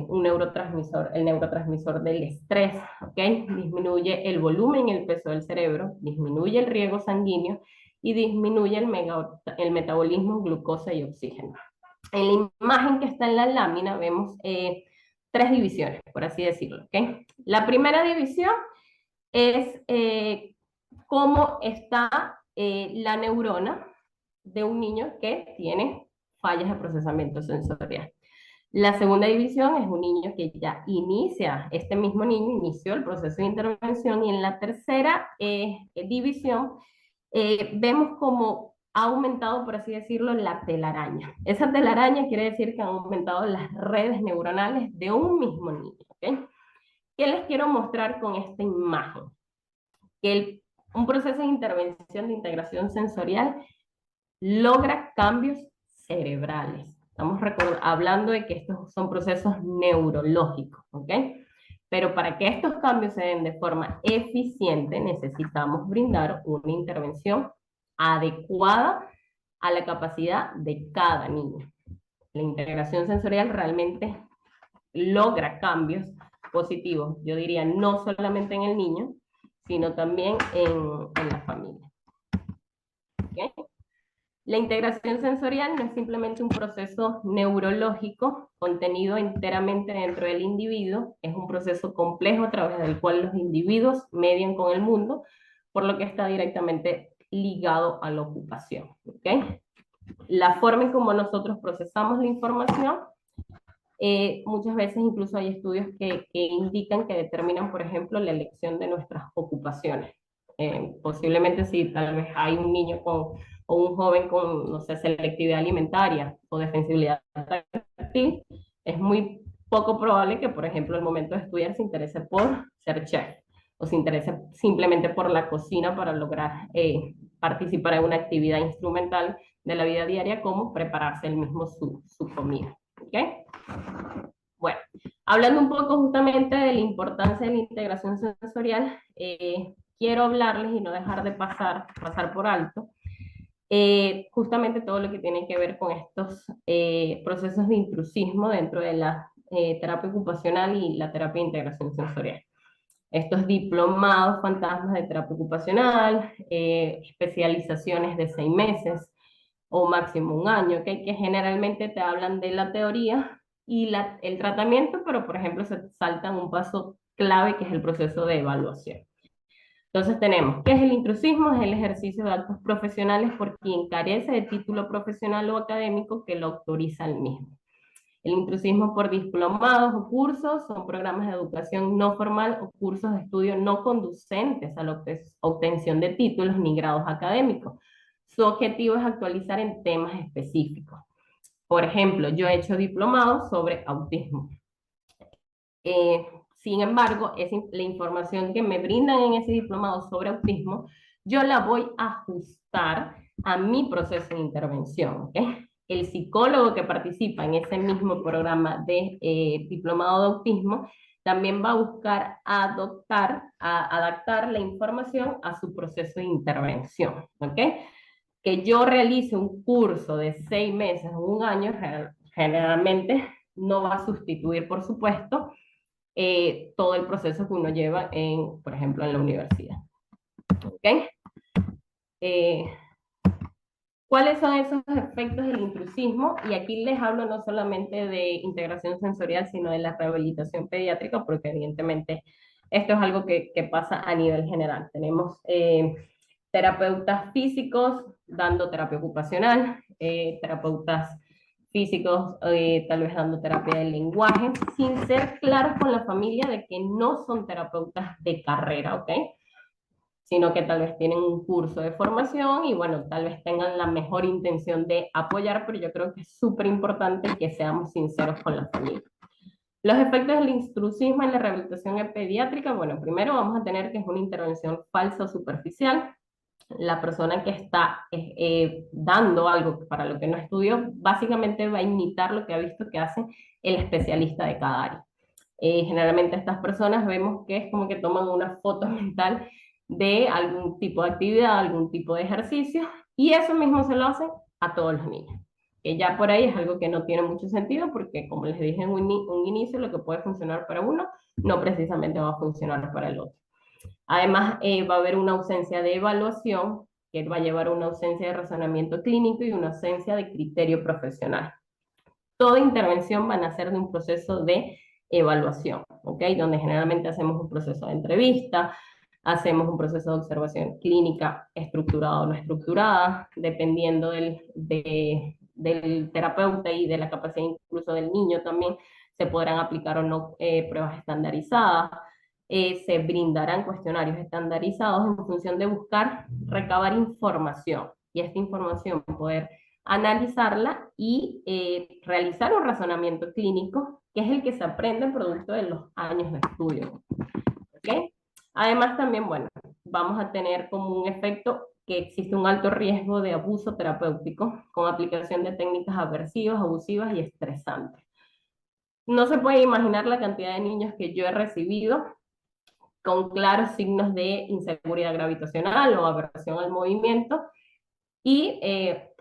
un neurotransmisor, el neurotransmisor del estrés, ¿ok? Disminuye el volumen y el peso del cerebro, disminuye el riego sanguíneo y disminuye el metabolismo, glucosa y oxígeno. En la imagen que está en la lámina vemos 3 divisiones, por así decirlo, ¿ok? La primera división es cómo está la neurona de un niño que tiene fallas de procesamiento sensorial. La segunda división es un niño que ya inicia, este mismo niño inició el proceso de intervención, y en la tercera división vemos cómo ha aumentado, por así decirlo, la telaraña. Esa telaraña quiere decir que han aumentado las redes neuronales de un mismo niño, ¿ok? ¿Qué les quiero mostrar con esta imagen? Que un proceso de intervención de integración sensorial logra cambios cerebrales. Estamos hablando de que estos son procesos neurológicos, ¿ok? Pero para que estos cambios se den de forma eficiente, necesitamos brindar una intervención adecuada a la capacidad de cada niño. La integración sensorial realmente logra cambios positivos, yo diría, no solamente en el niño, sino también en la familia. ¿Okay? La integración sensorial no es simplemente un proceso neurológico contenido enteramente dentro del individuo, es un proceso complejo a través del cual los individuos median con el mundo, por lo que está directamente ligado a la ocupación. ¿Okay? La forma en cómo nosotros procesamos la información, muchas veces incluso hay estudios que indican que determinan, por ejemplo, la elección de nuestras ocupaciones. Posiblemente si tal vez hay un niño o un joven con, no sé, selectividad alimentaria o defensibilidad táctil, es muy poco probable que, por ejemplo, al momento de estudiar se interese por ser chef o se interese simplemente por la cocina para lograr participar en una actividad instrumental de la vida diaria, como prepararse él mismo su comida. ¿Okay? Bueno, hablando un poco justamente de la importancia de la integración sensorial, quiero hablarles y no dejar de pasar por alto justamente todo lo que tiene que ver con estos procesos de intrusismo dentro de la terapia ocupacional y la terapia de integración sensorial. Estos diplomados fantasmas de terapia ocupacional, especializaciones de 6 meses o máximo 1 año, ¿okay? Que generalmente te hablan de la teoría y el tratamiento, pero por ejemplo se saltan un paso clave que es el proceso de evaluación. Entonces tenemos, ¿qué es el intrusismo? Es el ejercicio de actos profesionales por quien carece de título profesional o académico que lo autoriza el mismo. El intrusismo por diplomados o cursos son programas de educación no formal o cursos de estudio no conducentes a la obtención de títulos ni grados académicos. Su objetivo es actualizar en temas específicos. Por ejemplo, yo he hecho diplomados sobre autismo. Sin embargo, la información que me brindan en ese diplomado sobre autismo, yo la voy a ajustar a mi proceso de intervención, ¿okay? El psicólogo que participa en ese mismo programa de diplomado de autismo también va a buscar adaptar la información a su proceso de intervención, ¿ok? Que yo realice un curso de 6 meses o 1 año, generalmente no va a sustituir, por supuesto, todo el proceso que uno lleva, por ejemplo, en la universidad. ¿Ok? ¿Cuáles son esos efectos del intrusismo? Y aquí les hablo no solamente de integración sensorial, sino de la rehabilitación pediátrica, porque evidentemente esto es algo que pasa a nivel general. Tenemos terapeutas físicos dando terapia ocupacional, terapeutas físicos tal vez dando terapia del lenguaje, sin ser claros con la familia de que no son terapeutas de carrera, ¿ok? Sino que tal vez tienen un curso de formación y bueno, tal vez tengan la mejor intención de apoyar, pero yo creo que es súper importante que seamos sinceros con la familia. Los efectos del intrusismo en la rehabilitación pediátrica, bueno, primero vamos a tener que es una intervención falsa o superficial, la persona que está dando algo para lo que no estudió, básicamente va a imitar lo que ha visto que hace el especialista de cada área. Generalmente estas personas vemos que es como que toman una foto mental de algún tipo de actividad, algún tipo de ejercicio, y eso mismo se lo hacen a todos los niños. Que ya por ahí es algo que no tiene mucho sentido, porque como les dije en un inicio, lo que puede funcionar para uno, no precisamente va a funcionar para el otro. Además, va a haber una ausencia de evaluación, que va a llevar a una ausencia de razonamiento clínico y una ausencia de criterio profesional. Toda intervención va a nacer de un proceso de evaluación, ¿ok? Donde generalmente hacemos un proceso de entrevista, hacemos un proceso de observación clínica estructurada o no estructurada, dependiendo del terapeuta y de la capacidad incluso del niño también, se podrán aplicar o no pruebas estandarizadas, se brindarán cuestionarios estandarizados en función de buscar recabar información, y esta información poder analizarla y realizar un razonamiento clínico, que es el que se aprende producto de los años de estudio. ¿Okay? Además también, bueno, vamos a tener como un efecto que existe un alto riesgo de abuso terapéutico con aplicación de técnicas aversivas, abusivas y estresantes. No se puede imaginar la cantidad de niños que yo he recibido con claros signos de inseguridad gravitacional o aversión al movimiento, y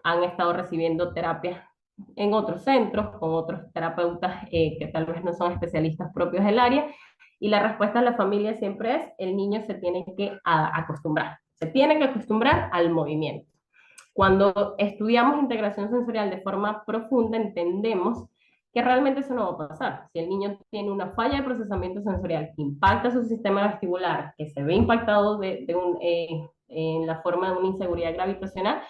han estado recibiendo terapia en otros centros, con otros terapeutas que tal vez no son especialistas propios del área, y la respuesta de la familia siempre es: el niño se tiene que acostumbrar, se tiene que acostumbrar al movimiento. Cuando estudiamos integración sensorial de forma profunda, entendemos que realmente eso no va a pasar. Si el niño tiene una falla de procesamiento sensorial que impacta su sistema vestibular, que se ve impactado en la forma de una inseguridad gravitacional,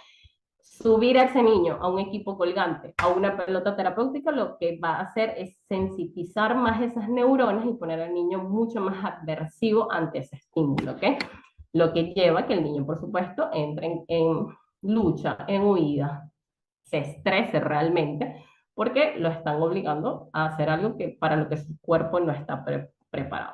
subir a ese niño a un equipo colgante, a una pelota terapéutica, lo que va a hacer es sensitizar más esas neuronas y poner al niño mucho más aversivo ante ese estímulo, ¿ok? Lo que lleva a que el niño, por supuesto, entre en lucha, en huida, se estrese realmente, porque lo están obligando a hacer algo que, para lo que su cuerpo no está preparado.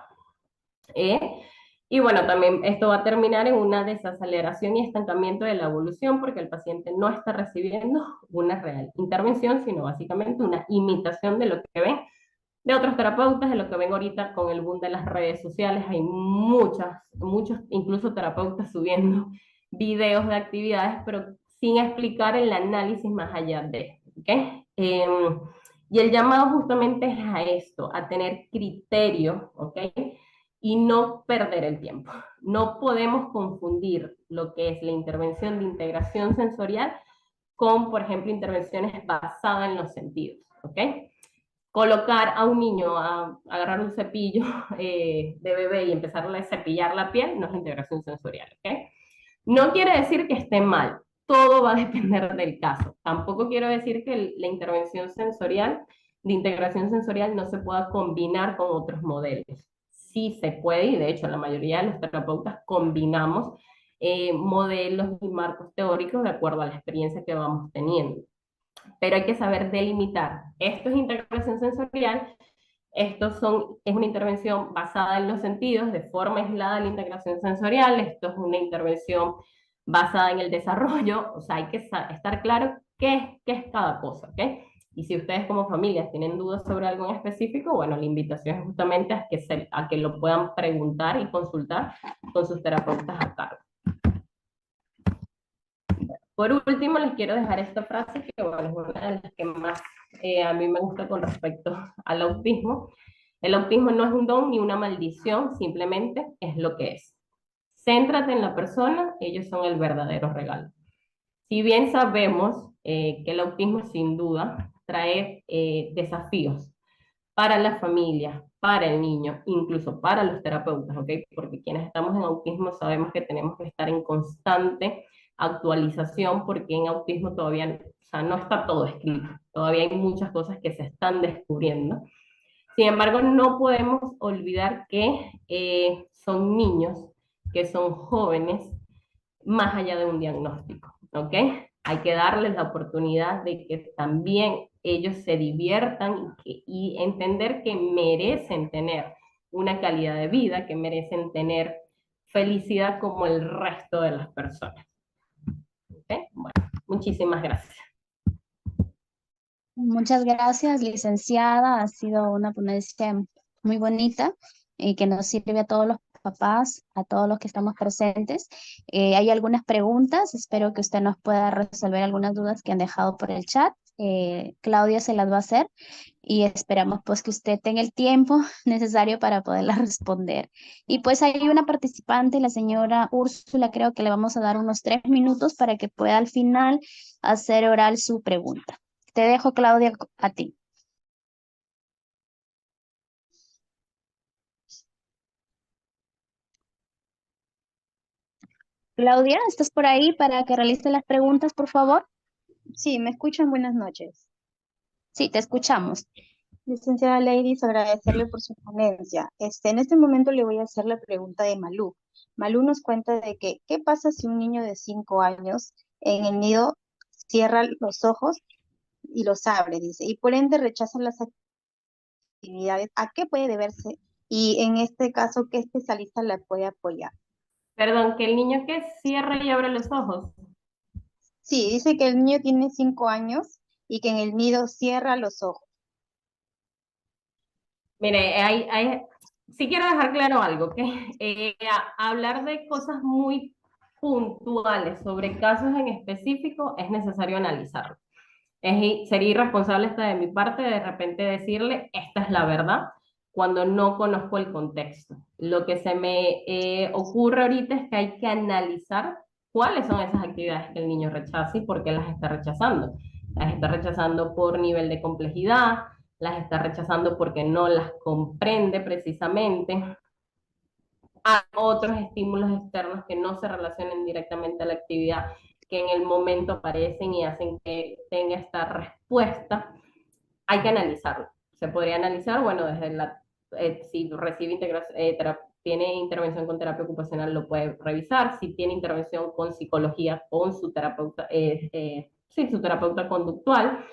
Y bueno, también esto va a terminar en una desaceleración y estancamiento de la evolución, porque el paciente no está recibiendo una real intervención, sino básicamente una imitación de lo que ven de otros terapeutas, de lo que ven ahorita con el boom de las redes sociales. Hay muchos, incluso terapeutas subiendo videos de actividades, pero sin explicar el análisis más allá de, ¿ok? Y el llamado justamente es a esto, a tener criterio, ¿ok? Y no perder el tiempo. No podemos confundir lo que es la intervención de integración sensorial con, por ejemplo, intervenciones basadas en los sentidos, ¿ok? Colocar a un niño a agarrar un cepillo de bebé y empezarle a cepillar la piel no es integración sensorial, ¿ok? No quiere decir que esté mal, todo va a depender del caso. Tampoco quiero decir que la intervención sensorial, de integración sensorial, no se pueda combinar con otros modelos. Sí se puede, y de hecho la mayoría de los terapeutas combinamos modelos y marcos teóricos de acuerdo a la experiencia que vamos teniendo. Pero hay que saber delimitar. Esto es integración sensorial, es una intervención basada en los sentidos, de forma aislada la integración sensorial, esto es una intervención basada en el desarrollo, o sea, hay que estar claro qué es cada cosa, ¿ok? Y si ustedes como familias tienen dudas sobre algo en específico, bueno, la invitación es justamente a que lo puedan preguntar y consultar con sus terapeutas a cargo. Por último, les quiero dejar esta frase que, bueno, es una de las que más a mí me gusta con respecto al autismo. El autismo no es un don ni una maldición, simplemente es lo que es. Céntrate en la persona, ellos son el verdadero regalo. Si bien sabemos que el autismo sin duda trae desafíos para la familia, para el niño, incluso para los terapeutas, ¿ok? Porque quienes estamos en autismo sabemos que tenemos que estar en constante actualización, porque en autismo todavía, o sea, no está todo escrito, todavía hay muchas cosas que se están descubriendo. Sin embargo, no podemos olvidar que son niños, que son jóvenes, más allá de un diagnóstico, ¿ok? Hay que darles la oportunidad de que también ellos se diviertan y entender que merecen tener una calidad de vida, que merecen tener felicidad como el resto de las personas, ¿ok? Bueno, muchísimas gracias. Muchas gracias, licenciada. Ha sido una ponencia muy bonita y que nos sirve a todos los papás, a todos los que estamos presentes. Hay algunas preguntas, espero que usted nos pueda resolver algunas dudas que han dejado por el chat. Claudia se las va a hacer y esperamos pues que usted tenga el tiempo necesario para poderlas responder. Y pues hay una participante, la señora Úrsula, creo que le vamos a dar unos 3 minutos para que pueda al final hacer oral su pregunta. Te dejo, Claudia, a ti. Claudia, ¿estás por ahí para que realice las preguntas, por favor? Sí, ¿me escuchan? Buenas noches. Sí, te escuchamos. Licenciada Ladies, agradecerle por su ponencia. En este momento le voy a hacer la pregunta de Malú. Malú nos cuenta de que, ¿qué pasa si un niño de 5 años en el nido cierra los ojos y los abre, dice, y por ende rechaza las actividades? ¿A qué puede deberse? Y en este caso, ¿qué especialista la puede apoyar? Perdón, que el niño que cierra y abre los ojos. Sí, dice que el niño tiene 5 años y que en el nido cierra los ojos. Mire, sí quiero dejar claro algo, que hablar de cosas muy puntuales sobre casos en específico es necesario analizarlo. Sería irresponsable hasta de mi parte de repente decirle, esta es la verdad, cuando no conozco el contexto. Lo que se me ocurre ahorita es que hay que analizar cuáles son esas actividades que el niño rechaza y por qué las está rechazando. Las está rechazando por nivel de complejidad, las está rechazando porque no las comprende precisamente. Hay otros estímulos externos que no se relacionen directamente a la actividad, que en el momento aparecen y hacen que tenga esta respuesta. Hay que analizarlo. Se podría analizar, bueno, desde si recibe tiene intervención con terapia ocupacional, lo puede revisar. Si tiene intervención con psicología, con su terapeuta, su terapeuta conductual.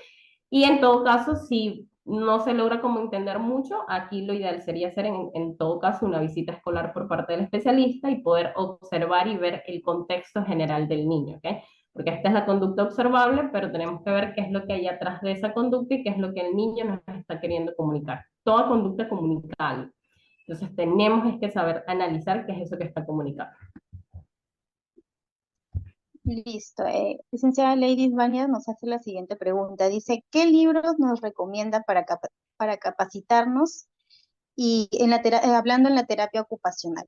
Y en todo caso, si no se logra como entender mucho, aquí lo ideal sería hacer en todo caso una visita escolar por parte del especialista y poder observar y ver el contexto general del niño, ¿ok? Porque esta es la conducta observable, pero tenemos que ver qué es lo que hay atrás de esa conducta y qué es lo que el niño nos está queriendo comunicar. Toda conducta comunicable. Entonces tenemos que saber analizar qué es eso que está comunicando. Listo. Licenciada Ladies Bañas nos hace la siguiente pregunta. Dice, ¿qué libros nos recomienda para capacitarnos y hablando en la terapia ocupacional?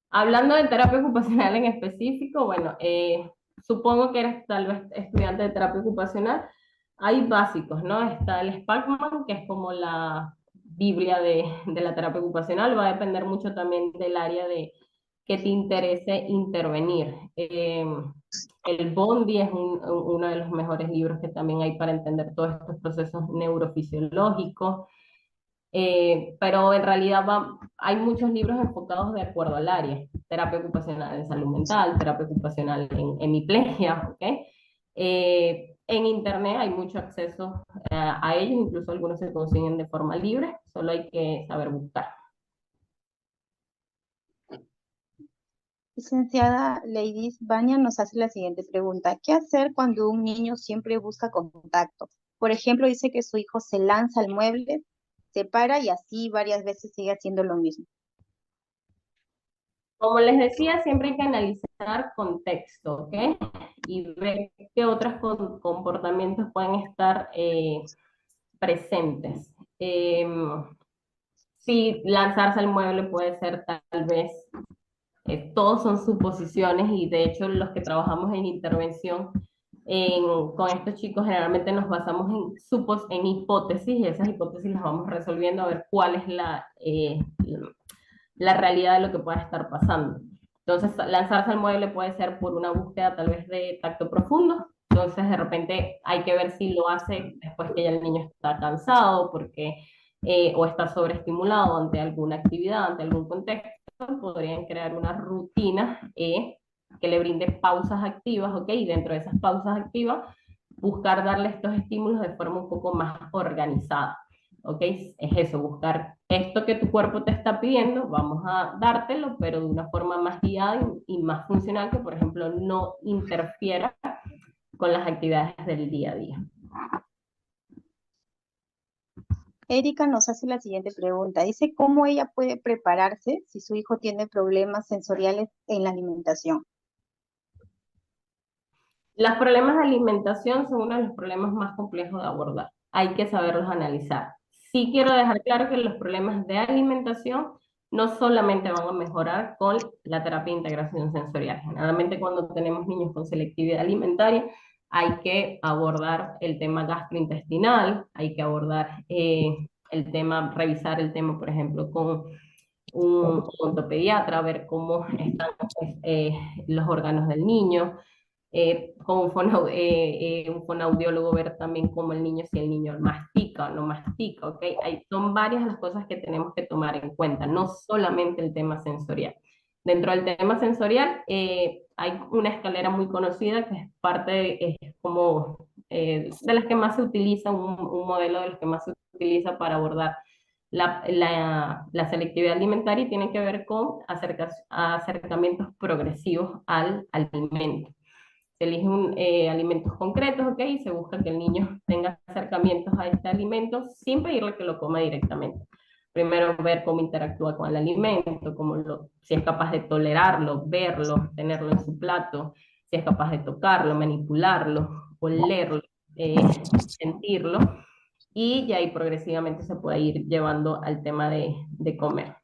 Hablando de terapia ocupacional en específico, bueno, supongo que eres tal vez estudiante de terapia ocupacional. Hay básicos, ¿no? Está el Spackman, que es como la Biblia de la terapia ocupacional. Va a depender mucho también del área de que te interese intervenir. El Bondi es uno de los mejores libros que también hay para entender todos estos procesos neurofisiológicos. Pero en realidad hay muchos libros enfocados de acuerdo al área. Terapia ocupacional en salud mental, terapia ocupacional en hemiplegia, ¿ok? En internet hay mucho acceso a ellos, incluso algunos se consiguen de forma libre, solo hay que saber buscar. Licenciada Ladies Baña nos hace la siguiente pregunta. ¿Qué hacer cuando un niño siempre busca contacto? Por ejemplo, dice que su hijo se lanza al mueble, se para y así varias veces sigue haciendo lo mismo. Como les decía, siempre hay que analizar contexto, ¿ok? Y ver qué otros comportamientos pueden estar presentes. Si lanzarse al mueble puede ser tal vez, todos son suposiciones y de hecho los que trabajamos en intervención con estos chicos generalmente nos basamos en hipótesis y esas hipótesis las vamos resolviendo a ver cuál es la realidad de lo que pueda estar pasando. Entonces, lanzarse al mueble puede ser por una búsqueda tal vez de tacto profundo. Entonces, de repente hay que ver si lo hace después que ya el niño está cansado porque, o está sobreestimulado ante alguna actividad, ante algún contexto. Podrían crear una rutina que le brinde pausas activas, ¿ok? Y dentro de esas pausas activas, buscar darle estos estímulos de forma un poco más organizada. ¿ok? Es eso, buscar esto que tu cuerpo te está pidiendo, vamos a dártelo, pero de una forma más guiada y más funcional que, por ejemplo, no interfiera con las actividades del día a día. Erika nos hace la siguiente pregunta. Dice, ¿cómo ella puede prepararse si su hijo tiene problemas sensoriales en la alimentación? Los problemas de alimentación son uno de los problemas más complejos de abordar. Hay que saberlos analizar. Sí quiero dejar claro que los problemas de alimentación no solamente van a mejorar con la terapia de integración sensorial. Generalmente cuando tenemos niños con selectividad alimentaria, hay que abordar el tema gastrointestinal, hay que abordar el tema, revisar el tema, por ejemplo, con un odontopediatra, ver cómo están pues, los órganos del niño, con un fonoaudiólogo ver también cómo el niño, si el niño mastica o no mastica, ¿ok? Son varias las cosas que tenemos que tomar en cuenta, no solamente el tema sensorial. Dentro del tema sensorial hay una escalera muy conocida que es parte es como de las que más se utiliza, un modelo de los que más se utiliza para abordar la selectividad alimentaria y tiene que ver con acercamientos progresivos al alimento. Se eligen alimentos concretos, ¿ok? Y se busca que el niño tenga acercamientos a este alimento sin pedirle que lo coma directamente. Primero ver cómo interactúa con el alimento, si es capaz de tolerarlo, verlo, tenerlo en su plato, si es capaz de tocarlo, manipularlo, olerlo, sentirlo, y ya ahí progresivamente se puede ir llevando al tema de comer.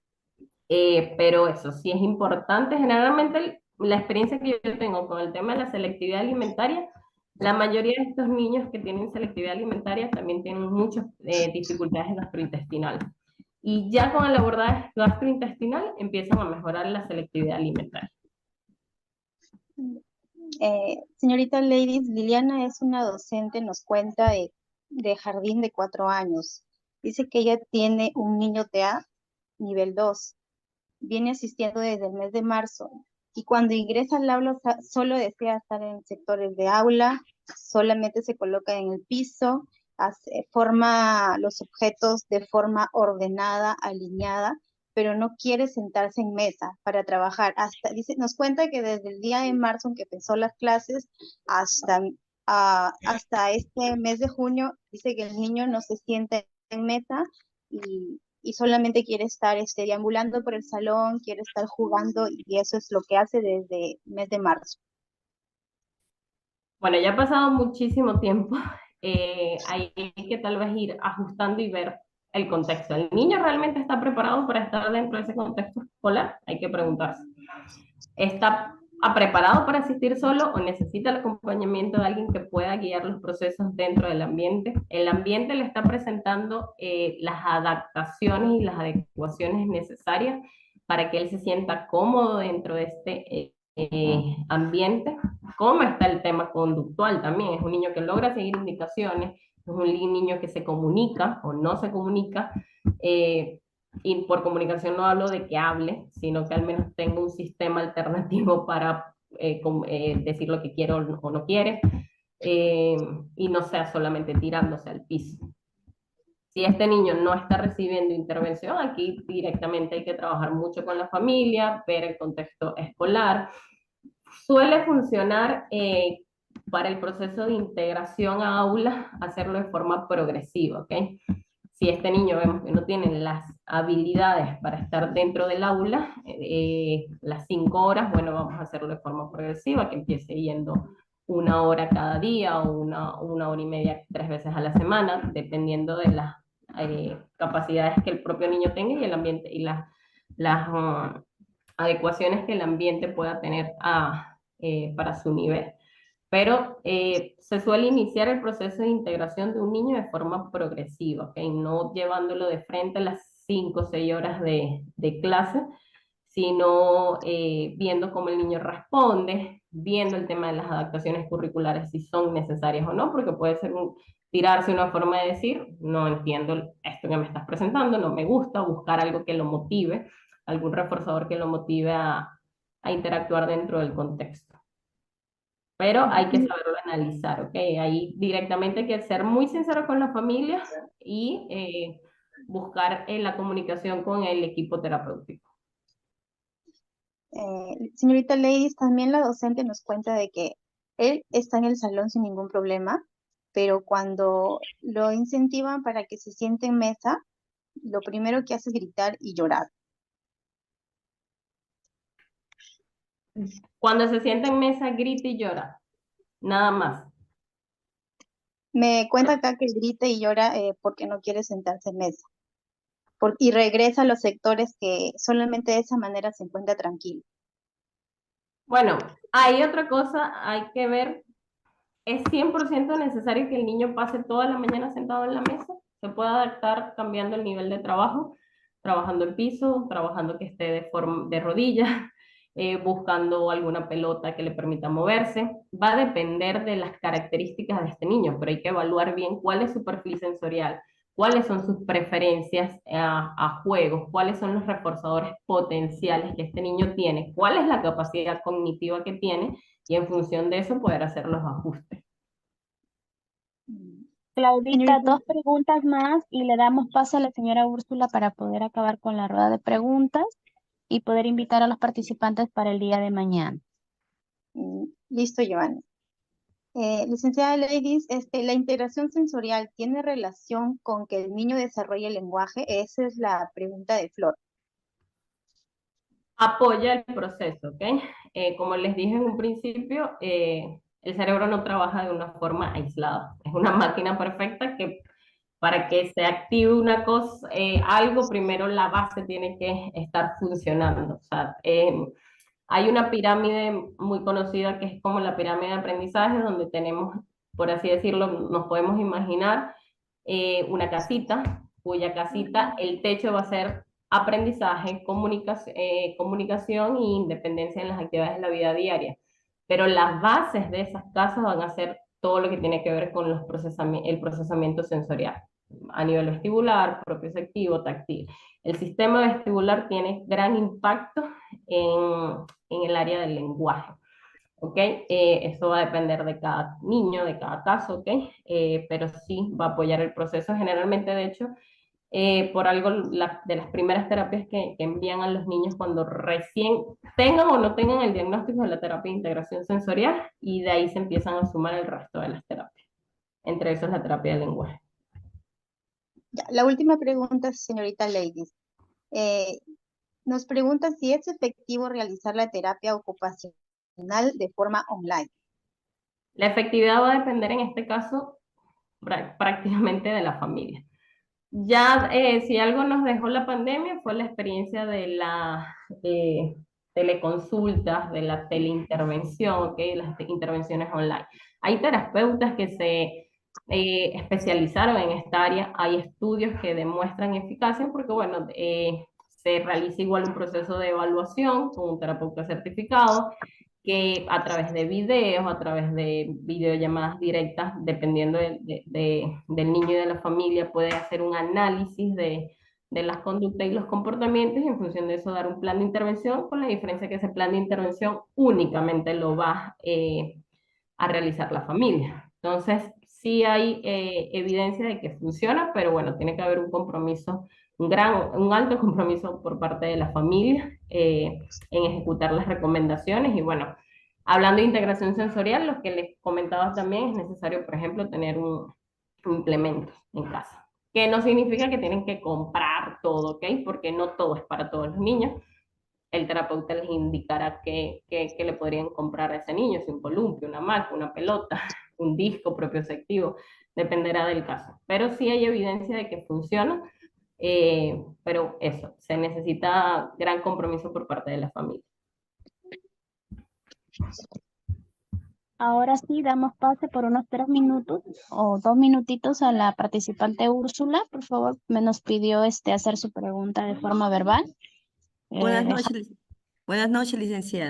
Pero eso sí es importante. Generalmente la experiencia que yo tengo con el tema de la selectividad alimentaria, la mayoría de estos niños que tienen selectividad alimentaria también tienen muchas dificultades gastrointestinales. Y ya con el abordaje gastrointestinal empiezan a mejorar la selectividad alimentaria. Señorita Ladies, Liliana es una docente, nos cuenta de jardín de 4 años. Dice que ella tiene un niño TEA nivel 2. Viene asistiendo desde el mes de marzo y cuando ingresa al aula solo desea estar en sectores de aula, solamente se coloca en el piso, forma los objetos de forma ordenada, alineada, pero no quiere sentarse en mesa para trabajar. Nos cuenta que desde el día de marzo en que empezó las clases hasta este mes de junio, dice que el niño no se sienta en mesa y solamente quiere estar deambulando por el salón, quiere estar jugando y eso es lo que hace desde el mes de marzo. Bueno, ya ha pasado muchísimo tiempo. Hay que tal vez ir ajustando y ver el contexto. ¿El niño realmente está preparado para estar dentro de ese contexto escolar? Hay que preguntarse. ¿Está preparado para asistir solo o necesita el acompañamiento de alguien que pueda guiar los procesos dentro del ambiente? El ambiente le está presentando las adaptaciones y las adecuaciones necesarias para que él se sienta cómodo dentro de este ambiente. ¿Cómo está el tema conductual también? ¿Es un niño que logra seguir indicaciones? ¿Es un niño que se comunica o no se comunica? Y por comunicación no hablo de que hable, sino que al menos tenga un sistema alternativo para decir lo que quiere o no quiere, y no sea solamente tirándose al piso. Si este niño no está recibiendo intervención, aquí directamente hay que trabajar mucho con la familia, ver el contexto escolar. Suele funcionar para el proceso de integración a aula, hacerlo de forma progresiva, ¿ok? Si este niño vemos que no tiene las habilidades para estar dentro del aula, las 5 horas, bueno, vamos a hacerlo de forma progresiva, que empiece yendo 1 hora cada día o una hora y media 3 veces a la semana, dependiendo de las capacidades que el propio niño tenga y el ambiente y las adecuaciones que el ambiente pueda tener para su nivel. Pero se suele iniciar el proceso de integración de un niño de forma progresiva, ¿okay? No llevándolo de frente a las 5 o 6 horas de clase, sino viendo cómo el niño responde, viendo el tema de las adaptaciones curriculares, si son necesarias o no, porque puede ser tirarse una forma de decir, no entiendo esto que me estás presentando, no me gusta, buscar algo que lo motive, algún reforzador que lo motive a interactuar dentro del contexto. Pero hay que saberlo analizar, ¿ok? Ahí directamente hay que ser muy sincero con la familia y buscar la comunicación con el equipo terapéutico. Señorita Ladies, también la docente nos cuenta de que él está en el salón sin ningún problema, pero cuando lo incentivan para que se siente en mesa, lo primero que hace es gritar y llorar. Cuando se sienta en mesa, grita y llora, nada más. Me cuenta acá que grita y llora porque no quiere sentarse en mesa. Y regresa a los sectores que solamente de esa manera se encuentra tranquilo. Bueno, hay otra cosa, hay que ver, ¿es 100% necesario que el niño pase toda la mañana sentado en la mesa? Se puede adaptar cambiando el nivel de trabajo, trabajando en piso, trabajando que esté de rodillas, buscando alguna pelota que le permita moverse. Va a depender de las características de este niño, pero hay que evaluar bien cuál es su perfil sensorial, cuáles son sus preferencias a juegos, cuáles son los reforzadores potenciales que este niño tiene, cuál es la capacidad cognitiva que tiene, y en función de eso poder hacer los ajustes. Claudita, Señorita, 2 preguntas más y le damos paso a la señora Úrsula para poder acabar con la rueda de preguntas y poder invitar a los participantes para el día de mañana. Listo, Giovanni. Licenciada Ladies, ¿la integración sensorial tiene relación con que el niño desarrolle el lenguaje? Esa es la pregunta de Flor. Apoya el proceso, ¿ok? Como les dije en un principio, el cerebro no trabaja de una forma aislada. Es una máquina perfecta que para que se active una cosa, algo, primero la base tiene que estar funcionando. O sea, hay una pirámide muy conocida que es como la pirámide de aprendizaje, donde tenemos, por así decirlo, nos podemos imaginar una casita, cuya casita, el techo va a ser aprendizaje, comunicación e independencia en las actividades de la vida diaria. Pero las bases de esas casas van a ser todo lo que tiene que ver con el procesamiento sensorial, a nivel vestibular, propioceptivo, táctil. El sistema vestibular tiene gran impacto en el área del lenguaje. ¿Ok? Eso va a depender de cada niño, de cada caso, ¿ok? Pero sí va a apoyar el proceso. Generalmente, de hecho, por algo de las primeras terapias que envían a los niños cuando recién tengan o no tengan el diagnóstico de la terapia de integración sensorial, y de ahí se empiezan a sumar el resto de las terapias. Entre eso es la terapia del lenguaje. Ya, la última pregunta, señorita Ladies. Nos pregunta si es efectivo realizar la terapia ocupacional de forma online. La efectividad va a depender en este caso prácticamente de la familia. Ya, si algo nos dejó la pandemia fue la experiencia de las teleconsultas, de la teleintervención, ¿okay? Las intervenciones online. Hay terapeutas que se especializaron en esta área, hay estudios que demuestran eficacia porque, bueno, se realiza igual un proceso de evaluación con un terapeuta certificado, que a través de videos, a través de videollamadas directas, dependiendo del niño y de la familia, puede hacer un análisis de las conductas y los comportamientos, y en función de eso dar un plan de intervención, con la diferencia que ese plan de intervención únicamente lo va a realizar la familia. Entonces, sí hay evidencia de que funciona, pero bueno, tiene que haber un compromiso, un alto compromiso por parte de la familia en ejecutar las recomendaciones. Y bueno, hablando de integración sensorial, lo que les comentaba también, es necesario, por ejemplo, tener un implemento en casa, que no significa que tienen que comprar todo, ¿ok? Porque no todo es para todos los niños. El terapeuta les indicará qué le podrían comprar a ese niño, si un columpio, una maca, una pelota, un disco propioceptivo, dependerá del caso. Pero sí hay evidencia de que funciona, pero eso, se necesita gran compromiso por parte de la familia. Ahora sí, damos pase por unos 3 minutos o 2 minutitos a la participante Úrsula. Por favor, nos pidió hacer su pregunta de forma verbal. Buenas noches, licenciada.